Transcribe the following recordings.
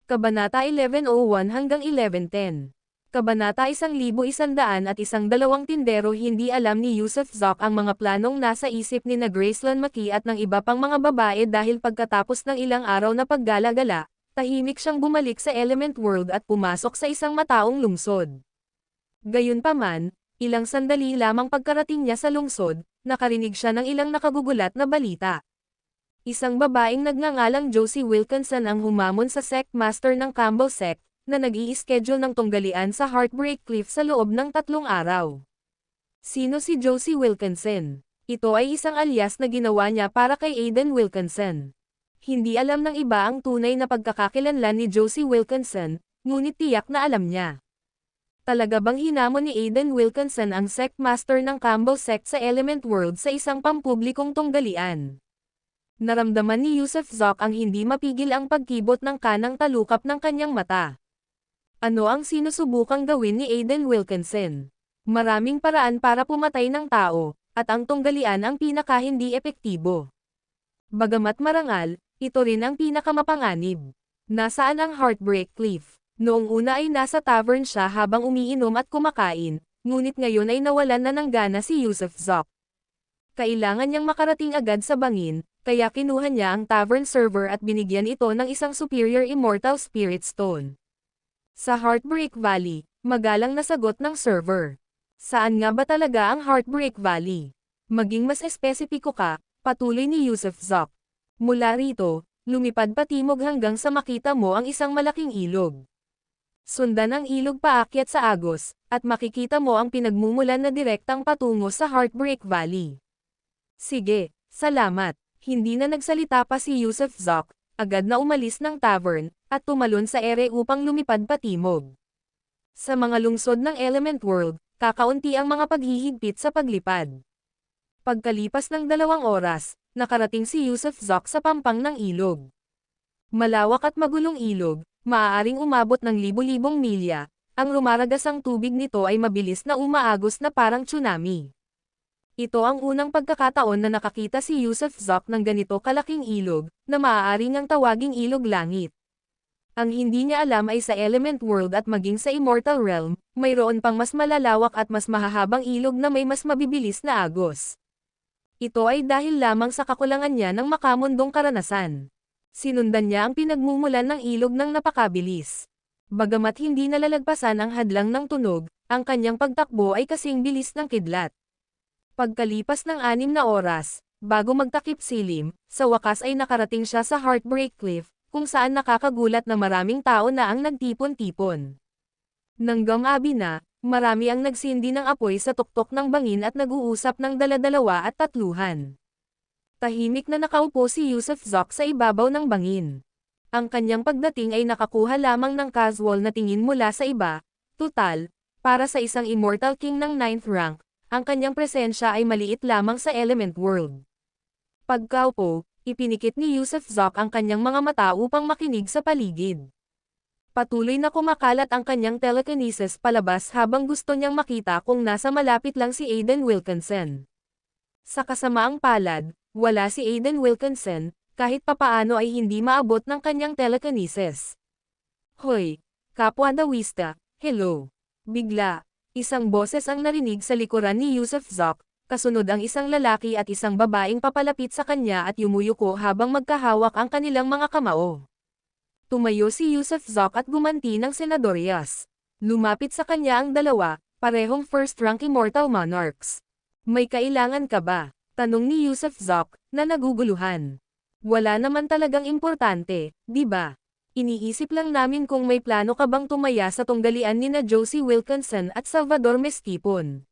Kabanata 1101 hanggang 1110. Kabanata 1101 tindero. Hindi alam ni Yusuf Zoc ang mga planong nasa isip ni na Gracelyn Maki at ng iba pang mga babae dahil pagkatapos ng ilang araw na paggala-gala, tahimik siyang bumalik sa Element World at pumasok sa isang mataong lungsod. Gayunpaman, ilang sandali lamang pagkarating niya sa lungsod, nakarinig siya ng ilang nakagugulat na balita. Isang babaeng nagngangalang Josie Wilkinson ang humamon sa sect master ng Campbell Sect, na nag-i-schedule ng tunggalian sa Heartbreak Cliff sa loob ng 3 araw. Sino si Josie Wilkinson? Ito ay isang alias na ginawa niya para kay Aiden Wilkinson. Hindi alam ng iba ang tunay na pagkakakilanlan ni Josie Wilkinson, ngunit tiyak na alam niya. Talaga bang hinamon ni Aiden Wilkinson ang sect master ng Campbell Sect sa Element World sa isang pampublikong tunggalian? Naramdaman ni Yusuf Zoc ang hindi mapigil ang pagkibot ng kanang talukap ng kanyang mata. Ano ang sinusubukang gawin ni Aiden Wilkinson? Maraming paraan para pumatay ng tao, at ang tunggalian ang pinaka-hindi epektibo. Bagamat marangal, ito rin ang pinakamapanganib. Nasaan ang Heartbreak Cliff? Noong una ay nasa tavern siya habang umiinom at kumakain, ngunit ngayon ay nawalan na ng gana si Yusuf Zoc. Kailangan niyang makarating agad sa bangin, kaya kinuha niya ang tavern server at binigyan ito ng isang superior immortal spirit stone. Sa Heartbreak Valley, magalang na sagot ng server. Saan nga ba talaga ang Heartbreak Valley? Maging mas espesipiko ka, patuloy ni Yusuf Zoc. Mula rito, lumipad patimog hanggang sa makita mo ang isang malaking ilog. Sundan ang ilog paakyat sa agos, at makikita mo ang pinagmumulan na direktang patungo sa Heartbreak Valley. Sige, salamat. Hindi na nagsalita pa si Yusuf Zoc, agad na umalis ng tavern, at tumalon sa ere upang lumipad patimog. Sa mga lungsod ng Element World, kakaunti ang mga paghihigpit sa paglipad. Pagkalipas ng 2 oras, nakarating si Yusuf Zoc sa pampang ng ilog. Malawak at magulong ilog, maaaring umabot ng libu-libong milya, ang rumaragasang tubig nito ay mabilis na umaagos na parang tsunami. Ito ang unang pagkakataon na nakakita si Yusuf Zoc ng ganito kalaking ilog, na maaaring ang tawaging ilog langit. Ang hindi niya alam ay sa Element World at maging sa Immortal Realm, mayroon pang mas malalawak at mas mahahabang ilog na may mas mabibilis na agos. Ito ay dahil lamang sa kakulangan niya ng makamundong karanasan. Sinundan niya ang pinagmumulan ng ilog ng napakabilis. Bagamat hindi nalalagpasan ang hadlang ng tunog, ang kanyang pagtakbo ay kasing bilis ng kidlat. Pagkalipas ng 6 na oras, bago magtakip silim, sa wakas ay nakarating siya sa Heartbreak Cliff, kung saan nakakagulat na maraming tao na ang nagtipon-tipon. Nang gamabi na, marami ang nagsindi ng apoy sa tuktok ng bangin at nag-uusap ng dala-dalawa at tatluhan. Tahimik na nakaupo si Yusuf Zoc sa ibabaw ng bangin. Ang kanyang pagdating ay nakakuha lamang ng casual na tingin mula sa iba. Tutal, para sa isang Immortal King ng 9th rank, ang kanyang presensya ay maliit lamang sa Element World. Pagkaupo, ipinikit ni Yusuf Zoc ang kanyang mga mata upang makinig sa paligid. Patuloy na kumakalat ang kanyang telekinesis palabas habang gusto niyang makita kung nasa malapit lang si Aiden Wilkinson. Sa kasamaang palad, wala si Aiden Wilkinson, kahit papaano ay hindi maabot ng kanyang telekinesis. Hoy, kapwa Dawista, hello. Bigla, isang boses ang narinig sa likuran ni Yusuf Zoc, kasunod ang isang lalaki at isang babaeng papalapit sa kanya at yumuyuko habang magkahawak ang kanilang mga kamao. Tumayo si Yusuf Zoc at gumanti ng senadoryas. Lumapit sa kanya ang dalawa, parehong first-rank Immortal Monarchs. May kailangan ka ba? Tanong ni Yusuf Zoc, na naguguluhan. Wala naman talagang importante, di ba? Iniisip lang namin kung may plano ka bang tumaya sa tunggalian ni na Josie Wilkinson at Salvador Meskipon.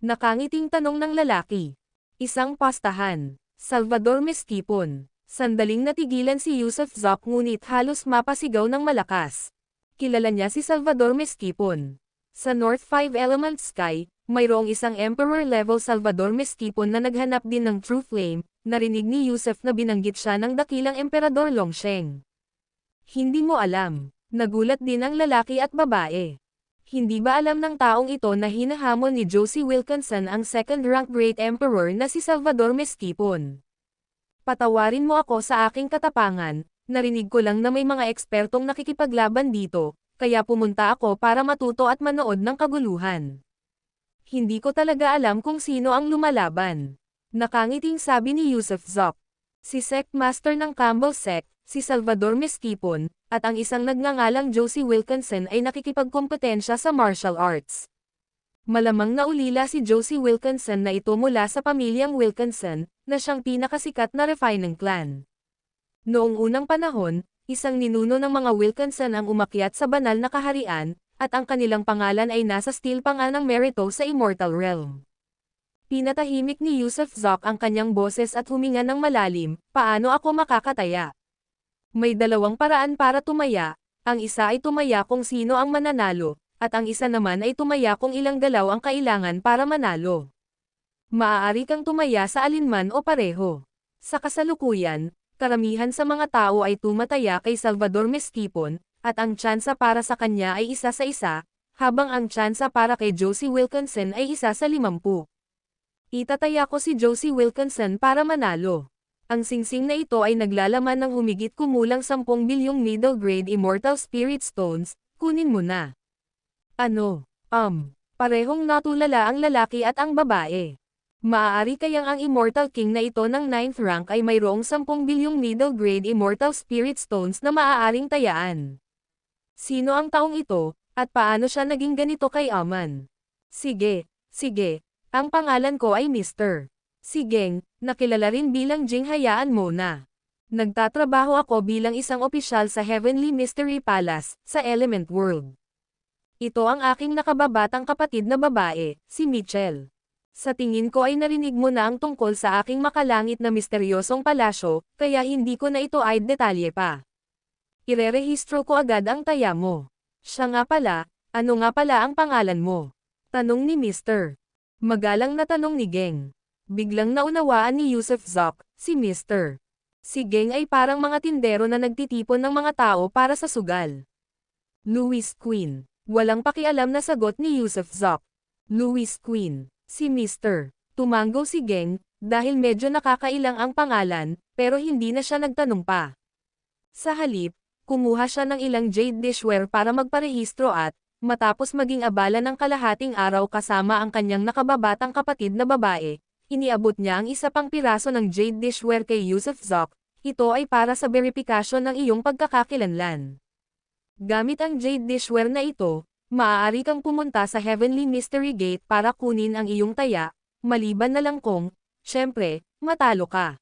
Nakangiting tanong ng lalaki. Isang pastahan. Salvador Meskipon. Sandaling natigilan si Yusuf Zoc ngunit halos mapasigaw ng malakas. Kilala niya si Salvador Meskipon. Sa North 5 Element Sky, mayroong isang Emperor-level Salvador Meskipon na naghanap din ng True Flame. Narinig ni Yusuf na binanggit siya ng dakilang Emperador Longsheng. Hindi mo alam. Nagulat din ang lalaki at babae. Hindi ba alam ng taong ito na hinahamon ni Josie Wilkinson ang second-rank Great Emperor na si Salvador Meskipon? Patawarin mo ako sa aking katapangan, Narinig ko lang na may mga ekspertong nakikipaglaban dito, kaya pumunta ako para matuto at manood ng kaguluhan. Hindi ko talaga alam kung sino ang lumalaban. Nakangiting sabi ni Yusuf Zoc. Si Sect Master ng Campbell Sect, si Salvador Meskipon, at ang isang nagngangalang Josie Wilkinson ay nakikipagkompetensya sa martial arts. Malamang naulila si Josie Wilkinson na ito mula sa pamilyang Wilkinson, na siyang pinakasikat na refining clan. Noong unang panahon, isang ninuno ng mga Wilkinson ang umakyat sa banal na kaharian, at ang kanilang pangalan ay nasa steel pa nga ng Merito sa Immortal Realm. Pinatahimik ni Yusuf Zoc ang kanyang boses at huminga ng malalim, paano ako makakataya? May dalawang paraan para tumaya, ang isa ay tumaya kung sino ang mananalo, at ang isa naman ay tumaya kung ilang galaw ang kailangan para manalo. Maaari kang tumaya sa alinman o pareho. Sa kasalukuyan, karamihan sa mga tao ay tumataya kay Salvador Meskipon, at ang tsansa para sa kanya ay isa sa isa, habang ang tsansa para kay Josie Wilkinson ay isa sa 50. Itataya ko si Josie Wilkinson para manalo. Ang singsing na ito ay naglalaman ng humigit kumulang 10 bilyong middle grade immortal spirit stones, kunin mo na. Ano? Parehong natulala ang lalaki at ang babae. Maaari kayang ang Immortal King na ito ng 9th rank ay mayroong 10 bilyong middle grade immortal spirit stones na maaaring tayaan. Sino ang taong ito, at paano siya naging ganito kay Aman? Sige, ang pangalan ko ay Mr. Sigeng, nakilala rin bilang Jing, hayaan mo na. Nagtatrabaho ako bilang isang opisyal sa Heavenly Mystery Palace, sa Element World. Ito ang aking nakababatang kapatid na babae, si Mitchell. Sa tingin ko ay narinig mo na ang tungkol sa aking makalangit na misteryosong palasyo, kaya hindi ko na ito ay detalye pa. Irerehistro ko agad ang taya mo. Siya nga pala, ano nga pala ang pangalan mo? Tanong ni Mr. Magalang na tanong ni Geng. Biglang naunawaan ni Yusuf Zoc, si Mr. Si Geng ay parang mga tindero na nagtitipon ng mga tao para sa sugal. Louis Queen. Walang pakialam na sagot ni Yusuf Zoc. Louis Queen. Si Mr. Tumango si Geng, dahil medyo nakakailang ang pangalan, pero hindi na siya nagtanong pa. Sa halip, kumuha siya ng ilang jade dishware para magparehistro at, matapos maging abala ng kalahating araw kasama ang kanyang nakababatang kapatid na babae, iniabot niya ang isa pang piraso ng jade dishware kay Yusuf Zoc, ito ay para sa verifikasyon ng iyong pagkakakilanlan. Gamit ang jade dishware na ito, maaari kang pumunta sa Heavenly Mystery Gate para kunin ang iyong taya, maliban na lang kung, syempre, matalo ka.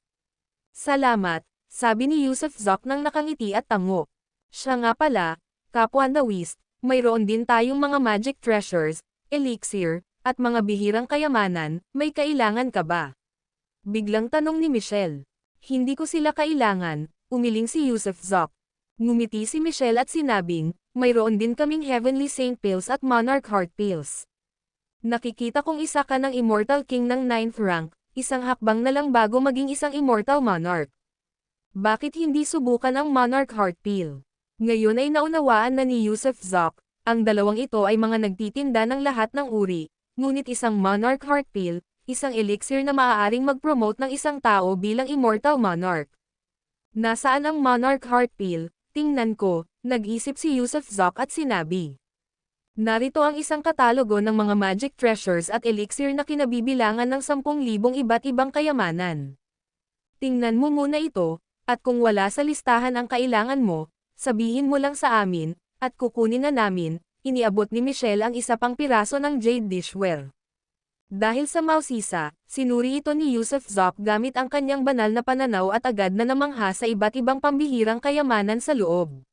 Salamat, sabi ni Yusuf Zoc nang nakangiti at tango. Siya nga pala, kapwa Nawist, mayroon din tayong mga magic treasures, elixir, at mga bihirang kayamanan, may kailangan ka ba? Biglang tanong ni Michelle. Hindi ko sila kailangan, umiling si Yusuf Zoc. Ngumiti si Michelle at sinabing, mayroon din kaming Heavenly Saint Pills at Monarch Heart Pills. Nakikita kong isa ka ng Immortal King ng 9th rank, isang hakbang na lang bago maging isang Immortal Monarch. Bakit hindi subukan ang Monarch Heart Pill? Ngayon ay naunawaan na ni Yusuf Zoc, ang dalawang ito ay mga nagtitinda ng lahat ng uri, ngunit isang Monarch Heart Pill, isang elixir na maaaring mag-promote ng isang tao bilang Immortal Monarch. Nasaan ang Monarch Heart Pill? Tingnan ko, nag-isip si Yusuf Zoc at sinabi. Narito ang isang katalogo ng mga magic treasures at elixir na kinabibilangan ng 10,000 iba't ibang kayamanan. Tingnan mo muna ito, at kung wala sa listahan ang kailangan mo, sabihin mo lang sa amin, at kukunin na namin. Iniabot ni Michelle ang isa pang piraso ng jade dishware. Dahil sa mausisa, sinuri ito ni Yusuf Zoc gamit ang kanyang banal na pananaw at agad na namangha sa iba't ibang pambihirang kayamanan sa loob.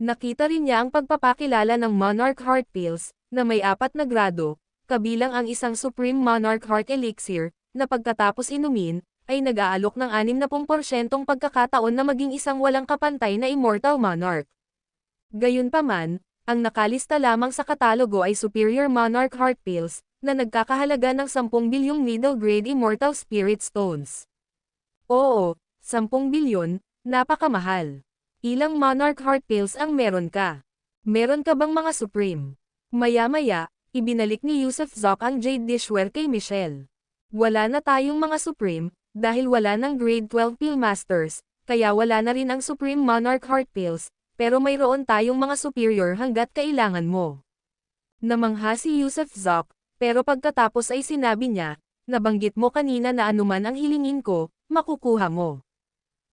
Nakita rin niya ang pagpapakilala ng Monarch Heart Pills, na may 4 na grado, kabilang ang isang Supreme Monarch Heart Elixir, na pagkatapos inumin, ay nag-aalok ng 60% pagkakataon na maging isang walang kapantay na Immortal Monarch. Gayunpaman, ang nakalista lamang sa katalogo ay Superior Monarch Heart Pills, na nagkakahalaga ng 10 bilyong middle grade immortal spirit stones. Oo, 10 bilyon, napakamahal. Ilang Monarch Heart Pills ang meron ka? Meron ka bang mga Supreme? Maya-maya, ibinalik ni Yusuf Zoc ang jade dishware kay Michelle. Wala na tayong mga Supreme, dahil wala ng grade 12 Pill Masters, kaya wala na rin ang Supreme Monarch Heart Pills, pero mayroon tayong mga superior hanggat kailangan mo. Namangha si Yusuf Zok, pero pagkatapos ay sinabi niya, nabanggit mo kanina na anuman ang hilingin ko, makukuha mo.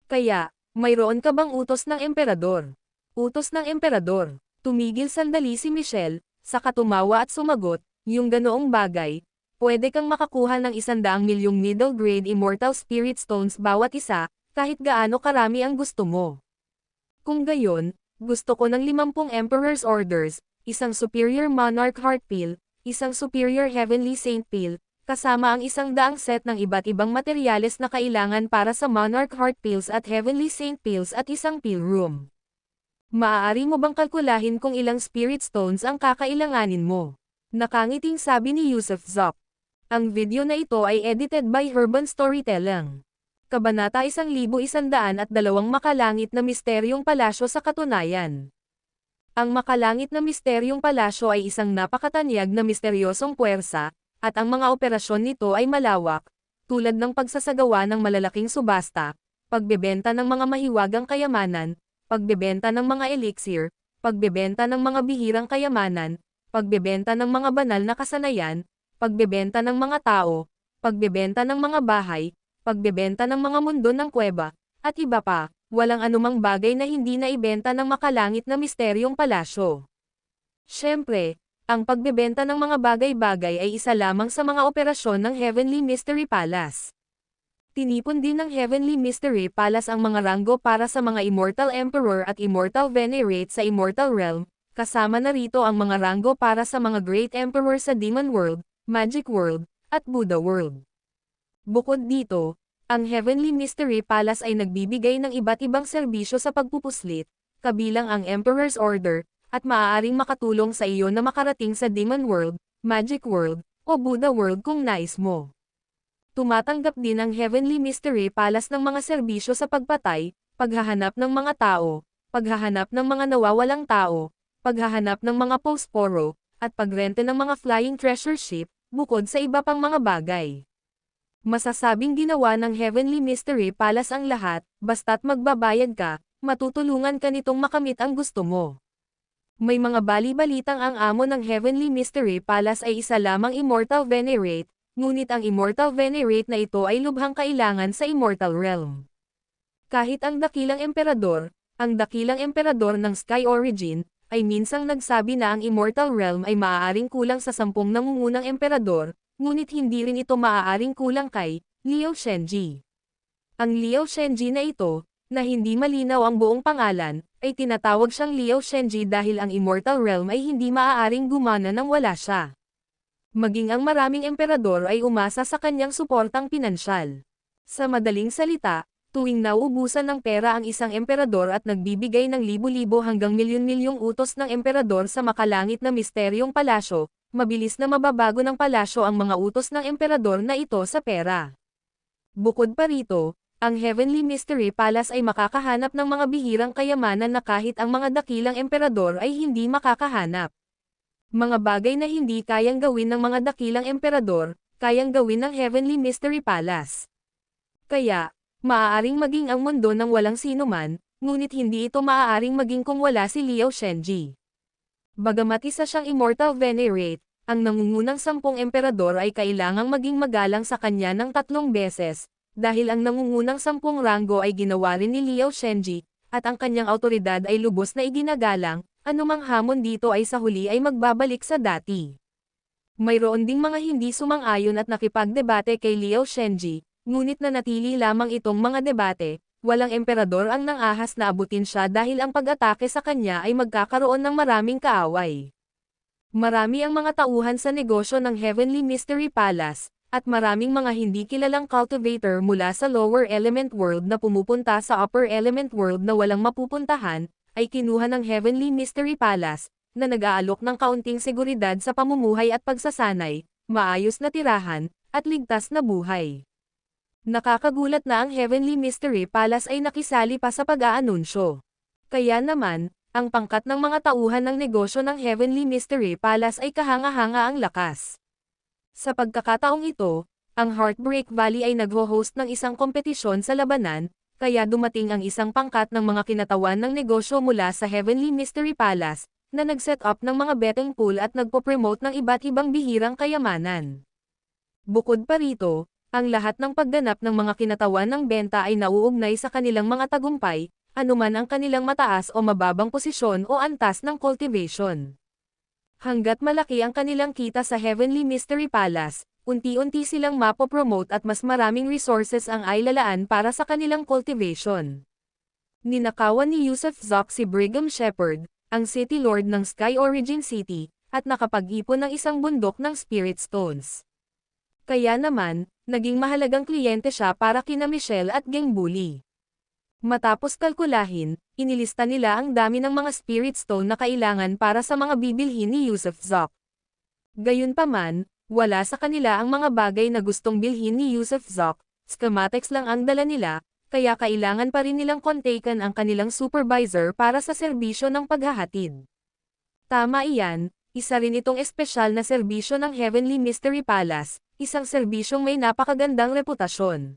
Kaya, mayroon ka bang utos ng emperador? Utos ng emperador. Tumigil sandali si Michelle, saka tumawa at sumagot, yung ganoong bagay, pwede kang makakuha ng 100 milyong middle-grade Immortal Spirit Stones bawat isa, kahit gaano karami ang gusto mo. Kung gayon, gusto ko ng 50 Emperor's Orders, isang Superior Monarch Heart Pill, isang Superior Heavenly Saint Pill, kasama ang 100 set ng iba't ibang materyales na kailangan para sa Monarch Heart Pills at Heavenly Saint Pills at isang pill room. Maaari mo bang kalkulahin kung ilang Spirit Stones ang kakailanganin mo? Nakangiting sabi ni Yusuf Zok. Ang video na ito ay edited by Herban Storytelling. Kabanata 1102 Makalangit na Misteryong Palasyo sa katunayan. Ang makalangit na misteryong palasyo ay isang napakatanyag na misteryosong puwersa, at ang mga operasyon nito ay malawak, tulad ng pagsasagawa ng malalaking subasta, pagbebenta ng mga mahiwagang kayamanan, pagbebenta ng mga elixir, pagbebenta ng mga bihirang kayamanan, pagbebenta ng mga banal na kasanayan, pagbebenta ng mga tao, pagbebenta ng mga bahay, pagbebenta ng mga mundo ng kuweba, at iba pa, walang anumang bagay na hindi naibenta ng makalangit na misteryong palasyo. Siyempre, ang pagbebenta ng mga bagay-bagay ay isa lamang sa mga operasyon ng Heavenly Mystery Palace. Tinipon din ng Heavenly Mystery Palace ang mga ranggo para sa mga Immortal Emperor at Immortal Venerate sa Immortal Realm, kasama na rito ang mga ranggo para sa mga Great Emperor sa Demon World, Magic World, at Buddha World. Bukod dito, ang Heavenly Mystery Palace ay nagbibigay ng iba't ibang serbisyo sa pagpupuslit, kabilang ang Emperor's Order, at maaaring makatulong sa iyo na makarating sa Demon World, Magic World, o Buddha World kung nais mo. Tumatanggap din ang Heavenly Mystery Palace ng mga serbisyo sa pagpatay, paghahanap ng mga tao, paghahanap ng mga nawawalang tao, paghahanap ng mga posporo, at pagrente ng mga flying treasure ship, bukod sa iba pang mga bagay. Masasabing ginawa ng Heavenly Mystery Palace ang lahat, basta't magbabayad ka, matutulungan ka nitong makamit ang gusto mo. May mga bali-balitang ang amo ng Heavenly Mystery Palace ay isa lamang Immortal Venerate, ngunit ang Immortal Venerate na ito ay lubhang kailangan sa Immortal Realm. Kahit ang dakilang emperador ng Sky Origin, ay minsang nagsabi na ang Immortal Realm ay maaaring kulang sa 10 nangungunang emperador, ngunit hindi rin ito maaaring kulang kay Liao Shenji. Ang Liao Shenji na ito, na hindi malinaw ang buong pangalan, ay tinatawag siyang Liao Shenji dahil ang Immortal Realm ay hindi maaaring gumana nang wala siya. Maging ang maraming emperador ay umasa sa kanyang suportang pinansyal. Sa madaling salita, tuwing nauubusan ng pera ang isang emperador at nagbibigay ng libo-libo hanggang milyon-milyong utos ng emperador sa makalangit na misteryong palasyo, mabilis na mababago ng palasyo ang mga utos ng emperador na ito sa pera. Bukod pa rito, ang Heavenly Mystery Palace ay makakahanap ng mga bihirang kayamanan na kahit ang mga dakilang emperador ay hindi makakahanap. Mga bagay na hindi kayang gawin ng mga dakilang emperador, kayang gawin ng Heavenly Mystery Palace. Kaya, maaaring maging ang mundo ng walang sinuman, ngunit hindi ito maaaring maging kung wala si Liao Shenji. Bagamat isa siyang Immortal Venerate, ang nangungunang 10 emperador ay kailangang maging magalang sa kanya ng 3 beses, dahil ang nangungunang 10 ranggo ay ginawa rin ni Liao Shenji, at ang kanyang autoridad ay lubos na iginagalang, anumang hamon dito ay sa huli ay magbabalik sa dati. Mayroon ding mga hindi sumang-ayon at nakipagdebate kay Liao Shenji, ngunit nanatili lamang itong mga debate, walang emperador ang nang-ahas na abutin siya dahil ang pag-atake sa kanya ay magkakaroon ng maraming kaaway. Marami ang mga tauhan sa negosyo ng Heavenly Mystery Palace, at maraming mga hindi kilalang cultivator mula sa Lower Element World na pumupunta sa Upper Element World na walang mapupuntahan, ay kinuha ng Heavenly Mystery Palace, na nag-aalok ng kaunting seguridad sa pamumuhay at pagsasanay, maayos na tirahan, at ligtas na buhay. Nakakagulat na ang Heavenly Mystery Palace ay nakisali pa sa pag-aanunsyo. Kaya naman, ang pangkat ng mga tauhan ng negosyo ng Heavenly Mystery Palace ay kahanga-hanga ang lakas. Sa pagkakataong ito, ang Heartbreak Valley ay nagho-host ng isang kompetisyon sa labanan, kaya dumating ang isang pangkat ng mga kinatawan ng negosyo mula sa Heavenly Mystery Palace, na nag-set up ng mga betting pool at nagpo-promote ng iba't ibang bihirang kayamanan. Bukod pa rito, ang lahat ng pagganap ng mga kinatawan ng benta ay nauugnay sa kanilang mga tagumpay, anuman ang kanilang mataas o mababang posisyon o antas ng cultivation. Hanggat malaki ang kanilang kita sa Heavenly Mystery Palace, unti-unti silang mapopromote at mas maraming resources ang ailalaan para sa kanilang cultivation. Ninakawan ni Yusuf Zok si Brigham Shepherd, ang City Lord ng Sky Origin City, at nakapag-ipon ng isang bundok ng Spirit Stones. Kaya naman, naging mahalagang kliyente siya para kina Michelle at Geng Bully. Matapos kalkulahin, inilista nila ang dami ng mga Spirit Stone na kailangan para sa mga bibilhin ni Yusuf Zok. Gayunpaman, wala sa kanila ang mga bagay na gustong bilhin ni Yusuf Zok, schematics lang ang dala nila, kaya kailangan pa rin nilang kontakan ang kanilang supervisor para sa serbisyo ng paghahatid. Tama iyan, isa rin itong espesyal na serbisyo ng Heavenly Mystery Palace, isang serbisyong may napakagandang reputasyon.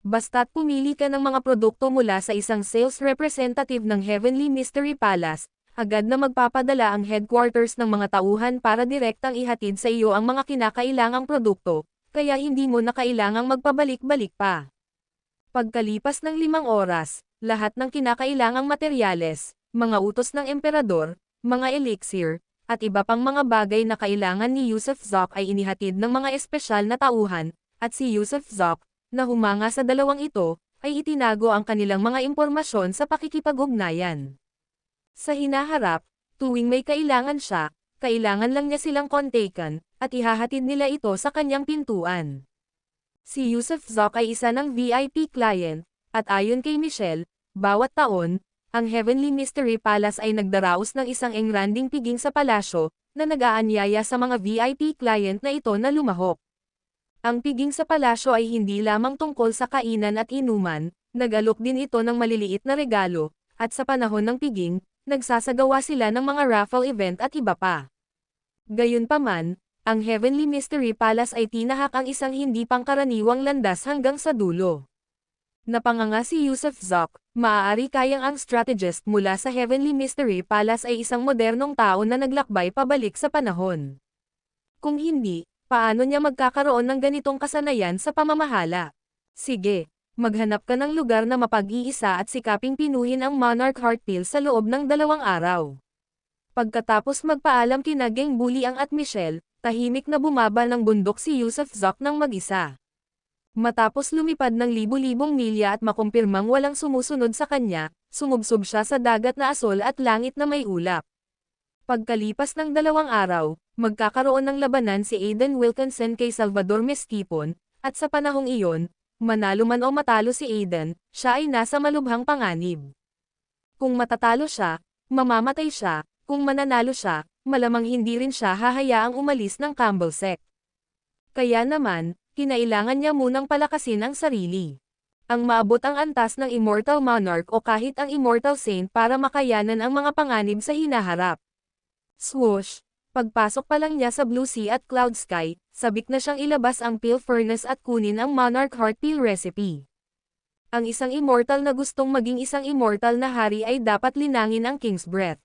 Basta't pumili ka ng mga produkto mula sa isang sales representative ng Heavenly Mystery Palace, agad na magpapadala ang headquarters ng mga tauhan para direktang ihatid sa iyo ang mga kinakailangang produkto, kaya hindi mo na kailangang magpabalik-balik pa. Pagkalipas ng 5 oras, lahat ng kinakailangang materyales, mga utos ng emperador, mga elixir, at iba pang mga bagay na kailangan ni Yusuf Zok ay inihatid ng mga espesyal na tauhan, at si Yusuf Zok, na humanga sa dalawang ito, ay itinago ang kanilang mga impormasyon sa pakikipag-ugnayan. Sa hinaharap, tuwing may kailangan siya, kailangan lang niya silang kontakan, at ihahatid nila ito sa kanyang pintuan. Si Yusuf Zok ay isa ng VIP client, at ayon kay Michelle, bawat taon, ang Heavenly Mystery Palace ay nagdaraos ng isang engranding piging sa palasyo, na nag-aanyaya sa mga VIP client na ito na lumahok. Ang piging sa palasyo ay hindi lamang tungkol sa kainan at inuman, nag-alok din ito ng maliliit na regalo, at sa panahon ng piging, nagsasagawa sila ng mga raffle event at iba pa. Gayunpaman, ang Heavenly Mystery Palace ay tinahak ang isang hindi pangkaraniwang landas hanggang sa dulo. Napanganga si Yusuf Zok, maaari kayang ang strategist mula sa Heavenly Mystery Palace ay isang modernong tao na naglakbay pabalik sa panahon. Kung hindi, paano niya magkakaroon ng ganitong kasanayan sa pamamahala? Sige, maghanap ka ng lugar na mapag-iisa at sikaping pinuhin ang Monarch Heart Pill sa loob ng 2 araw. Pagkatapos magpaalam kina Geng Bully at Michelle, tahimik na bumaba ng bundok si Yusuf Zok ng mag-isa. Matapos lumipad ng libu-libong milya at makumpirmang walang sumusunod sa kanya, sumubsob siya sa dagat na asol at langit na may ulap. Pagkalipas ng 2 araw, magkakaroon ng labanan si Aiden Wilkinson kay Salvador Meskipon, at sa panahong iyon, manalo man o matalo si Aiden, siya ay nasa malubhang panganib. Kung matatalo siya, mamamatay siya, kung mananalo siya, malamang hindi rin siya hahayaang umalis ng Campbell-sect. Kaya naman, kinailangan niya munang palakasin ang sarili. Ang maabot ang antas ng Immortal Monarch o kahit ang Immortal Saint para makayanan ang mga panganib sa hinaharap. Swoosh! Pagpasok pa lang niya sa Blue Sea at Cloud Sky, sabik na siyang ilabas ang Pill Furnace at kunin ang Monarch Heart Pill recipe. Ang isang immortal na gustong maging isang immortal na hari ay dapat linangin ang King's Breath.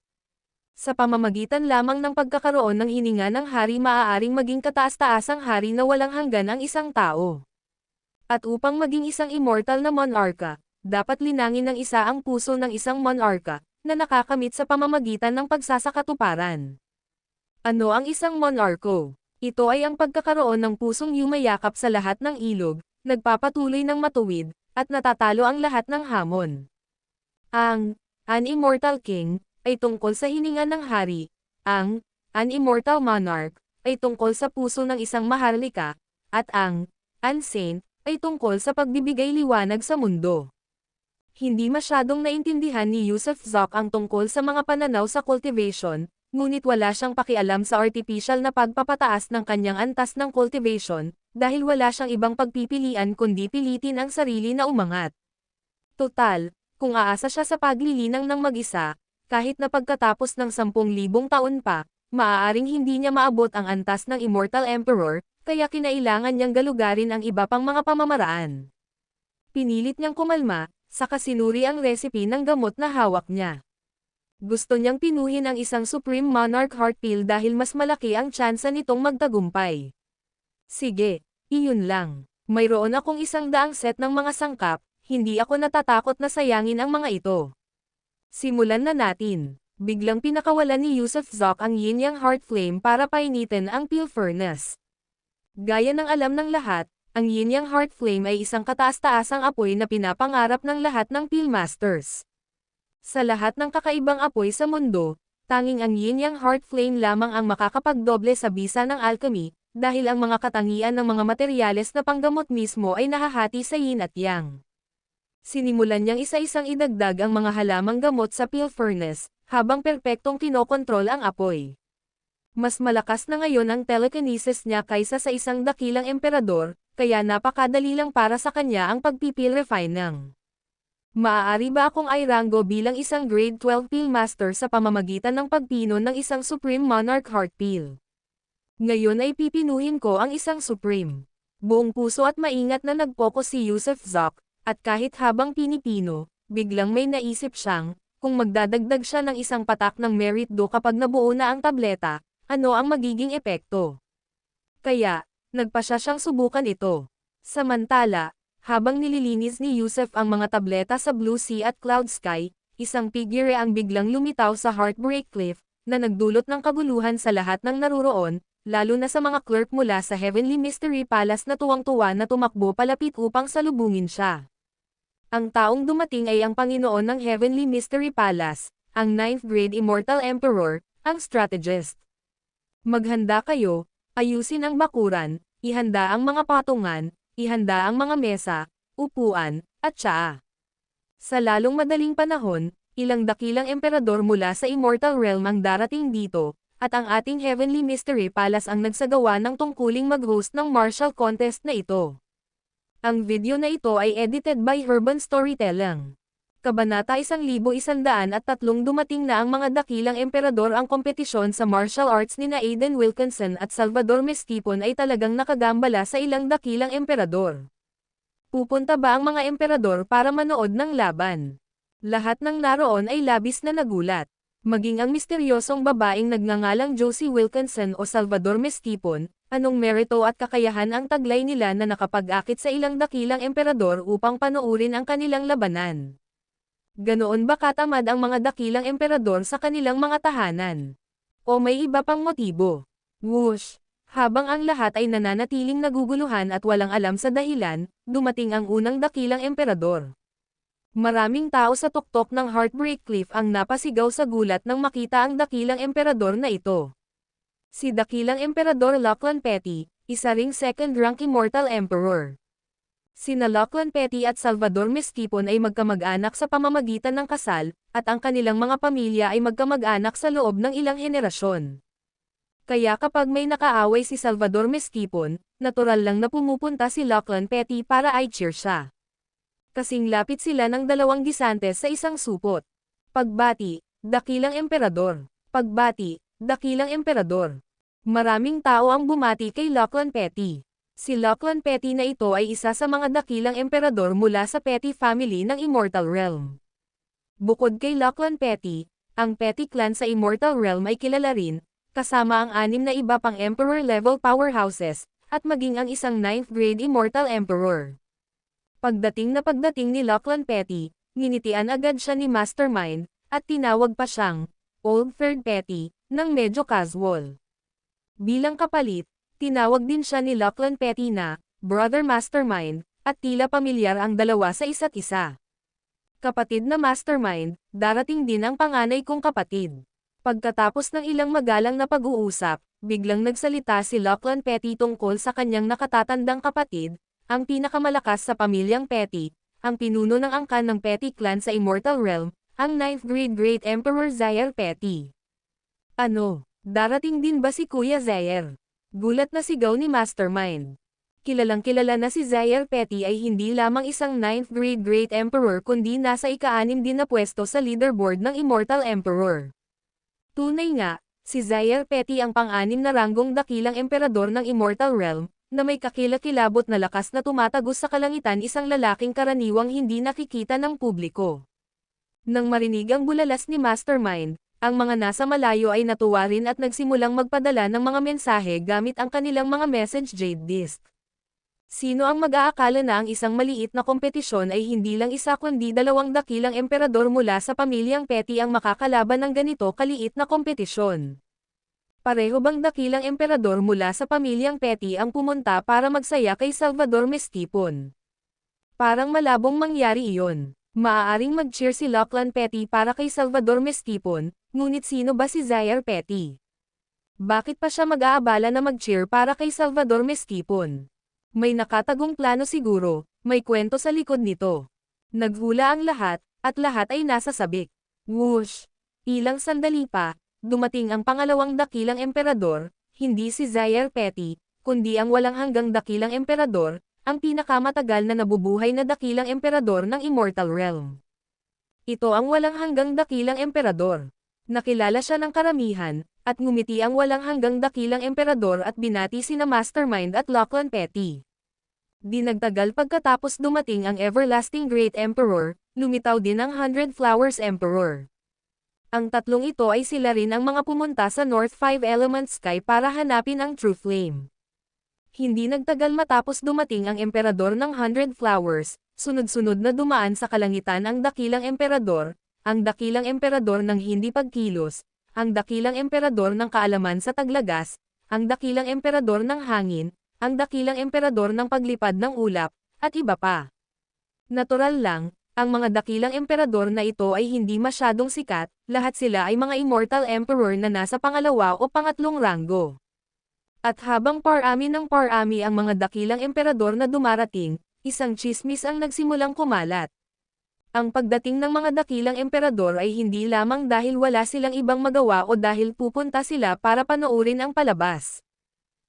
Sa pamamagitan lamang ng pagkakaroon ng hininga ng hari maaaring maging kataas-taasang hari na walang hanggan ang isang tao. At upang maging isang immortal na monarka, dapat linangin ng isa ang puso ng isang monarka, na nakakamit sa pamamagitan ng pagsasakatuparan. Ano ang isang monarko? Ito ay ang pagkakaroon ng pusong yumayakap sa lahat ng ilog, nagpapatuloy ng matuwid, at natatalo ang lahat ng hamon. An Immortal King ay tungkol sa hininga ng hari, an Immortal Monarch ay tungkol sa puso ng isang maharlika, at an Saint ay tungkol sa pagbibigay liwanag sa mundo. Hindi masyadong naintindihan ni Yusuf Zok ang tungkol sa mga pananaw sa cultivation, ngunit wala siyang pakialam sa artificial na pagpapataas ng kanyang antas ng cultivation, dahil wala siyang ibang pagpipilian kundi pilitin ang sarili na umangat. Total, kung aasa siya sa paglilinang ng mag-isa, kahit na pagkatapos ng 10,000 taon pa, maaaring hindi niya maabot ang antas ng Immortal Emperor, kaya kinailangan niyang galugarin ang iba pang mga pamamaraan. Pinilit niyang kumalma, saka sinuri ang recipe ng gamot na hawak niya. Gusto niyang pinuhin ang isang Supreme Monarch Heart Pill dahil mas malaki ang tsansa nitong magtagumpay. Sige, iyon lang. Mayroon akong 100 set ng mga sangkap, hindi ako natatakot na sayangin ang mga ito. Simulan na natin. Biglang pinakawalan ni Yusuf Zoc ang Yin Yang Heart Flame para painitin ang Pill Furnace. Gaya ng alam ng lahat, ang Yin Yang Heart Flame ay isang kataas-taasang apoy na pinapangarap ng lahat ng Pill Masters. Sa lahat ng kakaibang apoy sa mundo, tanging ang Yin Yang Heart Flame lamang ang makakapagdoble sa bisa ng alchemy, dahil ang mga katangian ng mga materyales na panggamot mismo ay nahahati sa Yin at Yang. Sinimulan niyang isa-isang idagdag ang mga halamang gamot sa Pill Furnace, habang perpektong kinokontrol ang apoy. Mas malakas na ngayon ang telekinesis niya kaysa sa isang dakilang emperador, kaya napakadali lang para sa kanya ang pagpipil-refine ng. Maaari ba akong i-rango bilang isang grade 12 Pill Master sa pamamagitan ng pagpino ng isang Supreme Monarch Heart Pill? Ngayon ay pipinuhin ko ang isang Supreme. Buong puso at maingat na nag-focus si Yusuf Zoc, at kahit habang pinipino, biglang may naisip siyang, kung magdadagdag siya ng isang patak ng Merit Do kapag nabuo na ang tableta, ano ang magiging epekto? Kaya, nagpasya siyang subukan ito. Samantala, habang nililinis ni Yusuf ang mga tableta sa Blue Sea at Cloud Sky, isang figure ang biglang lumitaw sa Heartbreak Cliff, na nagdulot ng kaguluhan sa lahat ng naruroon, lalo na sa mga clerk mula sa Heavenly Mystery Palace na tuwang-tuwa na tumakbo palapit upang salubungin siya. Ang taong dumating ay ang Panginoon ng Heavenly Mystery Palace, ang 9th Grade Immortal Emperor, ang strategist. Maghanda kayo, ayusin ang bakuran, ihanda ang mga patungan, ihanda ang mga mesa, upuan, at tsaa. Sa lalong madaling panahon, ilang dakilang emperador mula sa Immortal Realm ang darating dito, at ang ating Heavenly Mystery Palace ang nagsagawa ng tungkuling mag-host ng martial contest na ito. Ang video na ito ay edited by Herban Storytelling. Kabanata 1103 dumating na ang mga dakilang emperador. Ang kompetisyon sa martial arts nina Aiden Wilkinson at Salvador Mestipon ay talagang nakagambala sa ilang dakilang emperador. Pupunta ba ang mga emperador para manood ng laban? Lahat ng naroon ay labis na nagulat. Maging ang misteryosong babaeng nagngangalang Josie Wilkinson o Salvador Mestipon, anong merito at kakayahan ang taglay nila na nakapag-akit sa ilang dakilang emperador upang panoorin ang kanilang labanan? Ganoon ba katamad ang mga dakilang emperador sa kanilang mga tahanan? O may iba pang motibo? Whoosh! Habang ang lahat ay nananatiling naguguluhan at walang alam sa dahilan, dumating ang unang dakilang emperador. Maraming tao sa tuktok ng Heartbreak Cliff ang napasigaw sa gulat nang makita ang dakilang emperador na ito. Si dakilang emperador Lachlan Petty, isa ring second-rank immortal emperor. Sina Lachlan Petty at Salvador Mestipon ay magkamag-anak sa pamamagitan ng kasal, at ang kanilang mga pamilya ay magkamag-anak sa loob ng ilang henerasyon. Kaya kapag may nakaaway si Salvador Mestipon, natural lang na pumupunta si Lachlan Petty para i-cheer siya. Kasing lapit sila ng dalawang gisantes sa isang supot. Pagbati, dakilang emperador. Pagbati, dakilang emperador. Maraming tao ang bumati kay Lachlan Petty. Si Lachlan Petty na ito ay isa sa mga dakilang emperador mula sa Petty family ng Immortal Realm. Bukod kay Lachlan Petty, ang Petty clan sa Immortal Realm ay kilala rin, kasama ang 6 na iba pang emperor-level powerhouses, at maging ang isang 9th grade Immortal Emperor. Pagdating ni Lachlan Petty, nginitian agad siya ni Mastermind, at tinawag pa siyang Old Third Petty, ng medyo casual. Bilang kapalit, tinawag din siya ni Lachlan Petty na Brother Mastermind, at tila pamilyar ang dalawa sa isa't isa. Kapatid na Mastermind, darating din ang panganay kong kapatid. Pagkatapos ng ilang magalang na pag-uusap, biglang nagsalita si Lachlan Petty tungkol sa kanyang nakatatandang kapatid, ang pinakamalakas sa pamilyang Petty, ang pinuno ng angkan ng Petty clan sa Immortal Realm, ang 9th grade Great Emperor Zaire Petty. Ano, darating din ba si Kuya Zaire? Gulat na sigaw ni Mastermind. Kilalang-kilala na si Zaire Petty ay hindi lamang isang 9th grade Great Emperor kundi nasa ika-6 din na pwesto sa leaderboard ng Immortal Emperor. Tunay nga, si Zaire Petty ang pang-6 na ranggong dakilang emperador ng Immortal Realm, na may kakilakilabot na lakas na tumatagos sa kalangitan, isang lalaking karaniwang hindi nakikita ng publiko. Nang marinig ang bulalas ni Mastermind, ang mga nasa malayo ay natuwa rin at nagsimulang magpadala ng mga mensahe gamit ang kanilang mga message jade disc. Sino ang mag-aakala na ang isang maliit na kompetisyon ay hindi lang isa kundi dalawang dakilang emperador mula sa pamilyang Petty ang makakalaban ng ganito kaliit na kompetisyon? Pareho bang dakilang emperador mula sa pamilyang Petty ang pumunta para magsaya kay Salvador Mestipon? Parang malabong mangyari iyon. Maaaring mag-cheer si Lachlan Petty para kay Salvador Mestipon, ngunit sino ba si Zaire Petty? Bakit pa siya mag-aabala na mag-cheer para kay Salvador Mestipon? May nakatagong plano siguro, may kwento sa likod nito. Naghula ang lahat, at lahat ay nasa sabik. Whoosh! Ilang sandali pa, dumating ang pangalawang dakilang emperador, hindi si Zaire Petty, kundi ang walang hanggang dakilang emperador, ang pinakamatagal na nabubuhay na dakilang emperador ng Immortal Realm. Ito ang walang hanggang dakilang emperador. Nakilala siya ng karamihan, at ngumiti ang walang hanggang dakilang emperador at binati sina Mastermind at Lachlan Petty. Di nagtagal pagkatapos dumating ang Everlasting Great Emperor, lumitaw din ang 100 Flowers Emperor. Ang tatlong ito ay sila rin ang mga pumunta sa North Five Elements Sky para hanapin ang True Flame. Hindi nagtagal matapos dumating ang Emperador ng 100 Flowers, sunod-sunod na dumaan sa kalangitan ang dakilang emperador, ang dakilang emperador ng hindi pagkilos, ang dakilang emperador ng kaalaman sa taglagas, ang dakilang emperador ng hangin, ang dakilang emperador ng paglipad ng ulap, at iba pa. Natural lang, ang mga dakilang emperador na ito ay hindi masyadong sikat, lahat sila ay mga immortal emperor na nasa pangalawa o pangatlong ranggo. At habang parami ng parami ang mga dakilang emperador na dumarating, isang tsismis ang nagsimulang kumalat. Ang pagdating ng mga dakilang emperador ay hindi lamang dahil wala silang ibang magawa o dahil pupunta sila para panoorin ang palabas.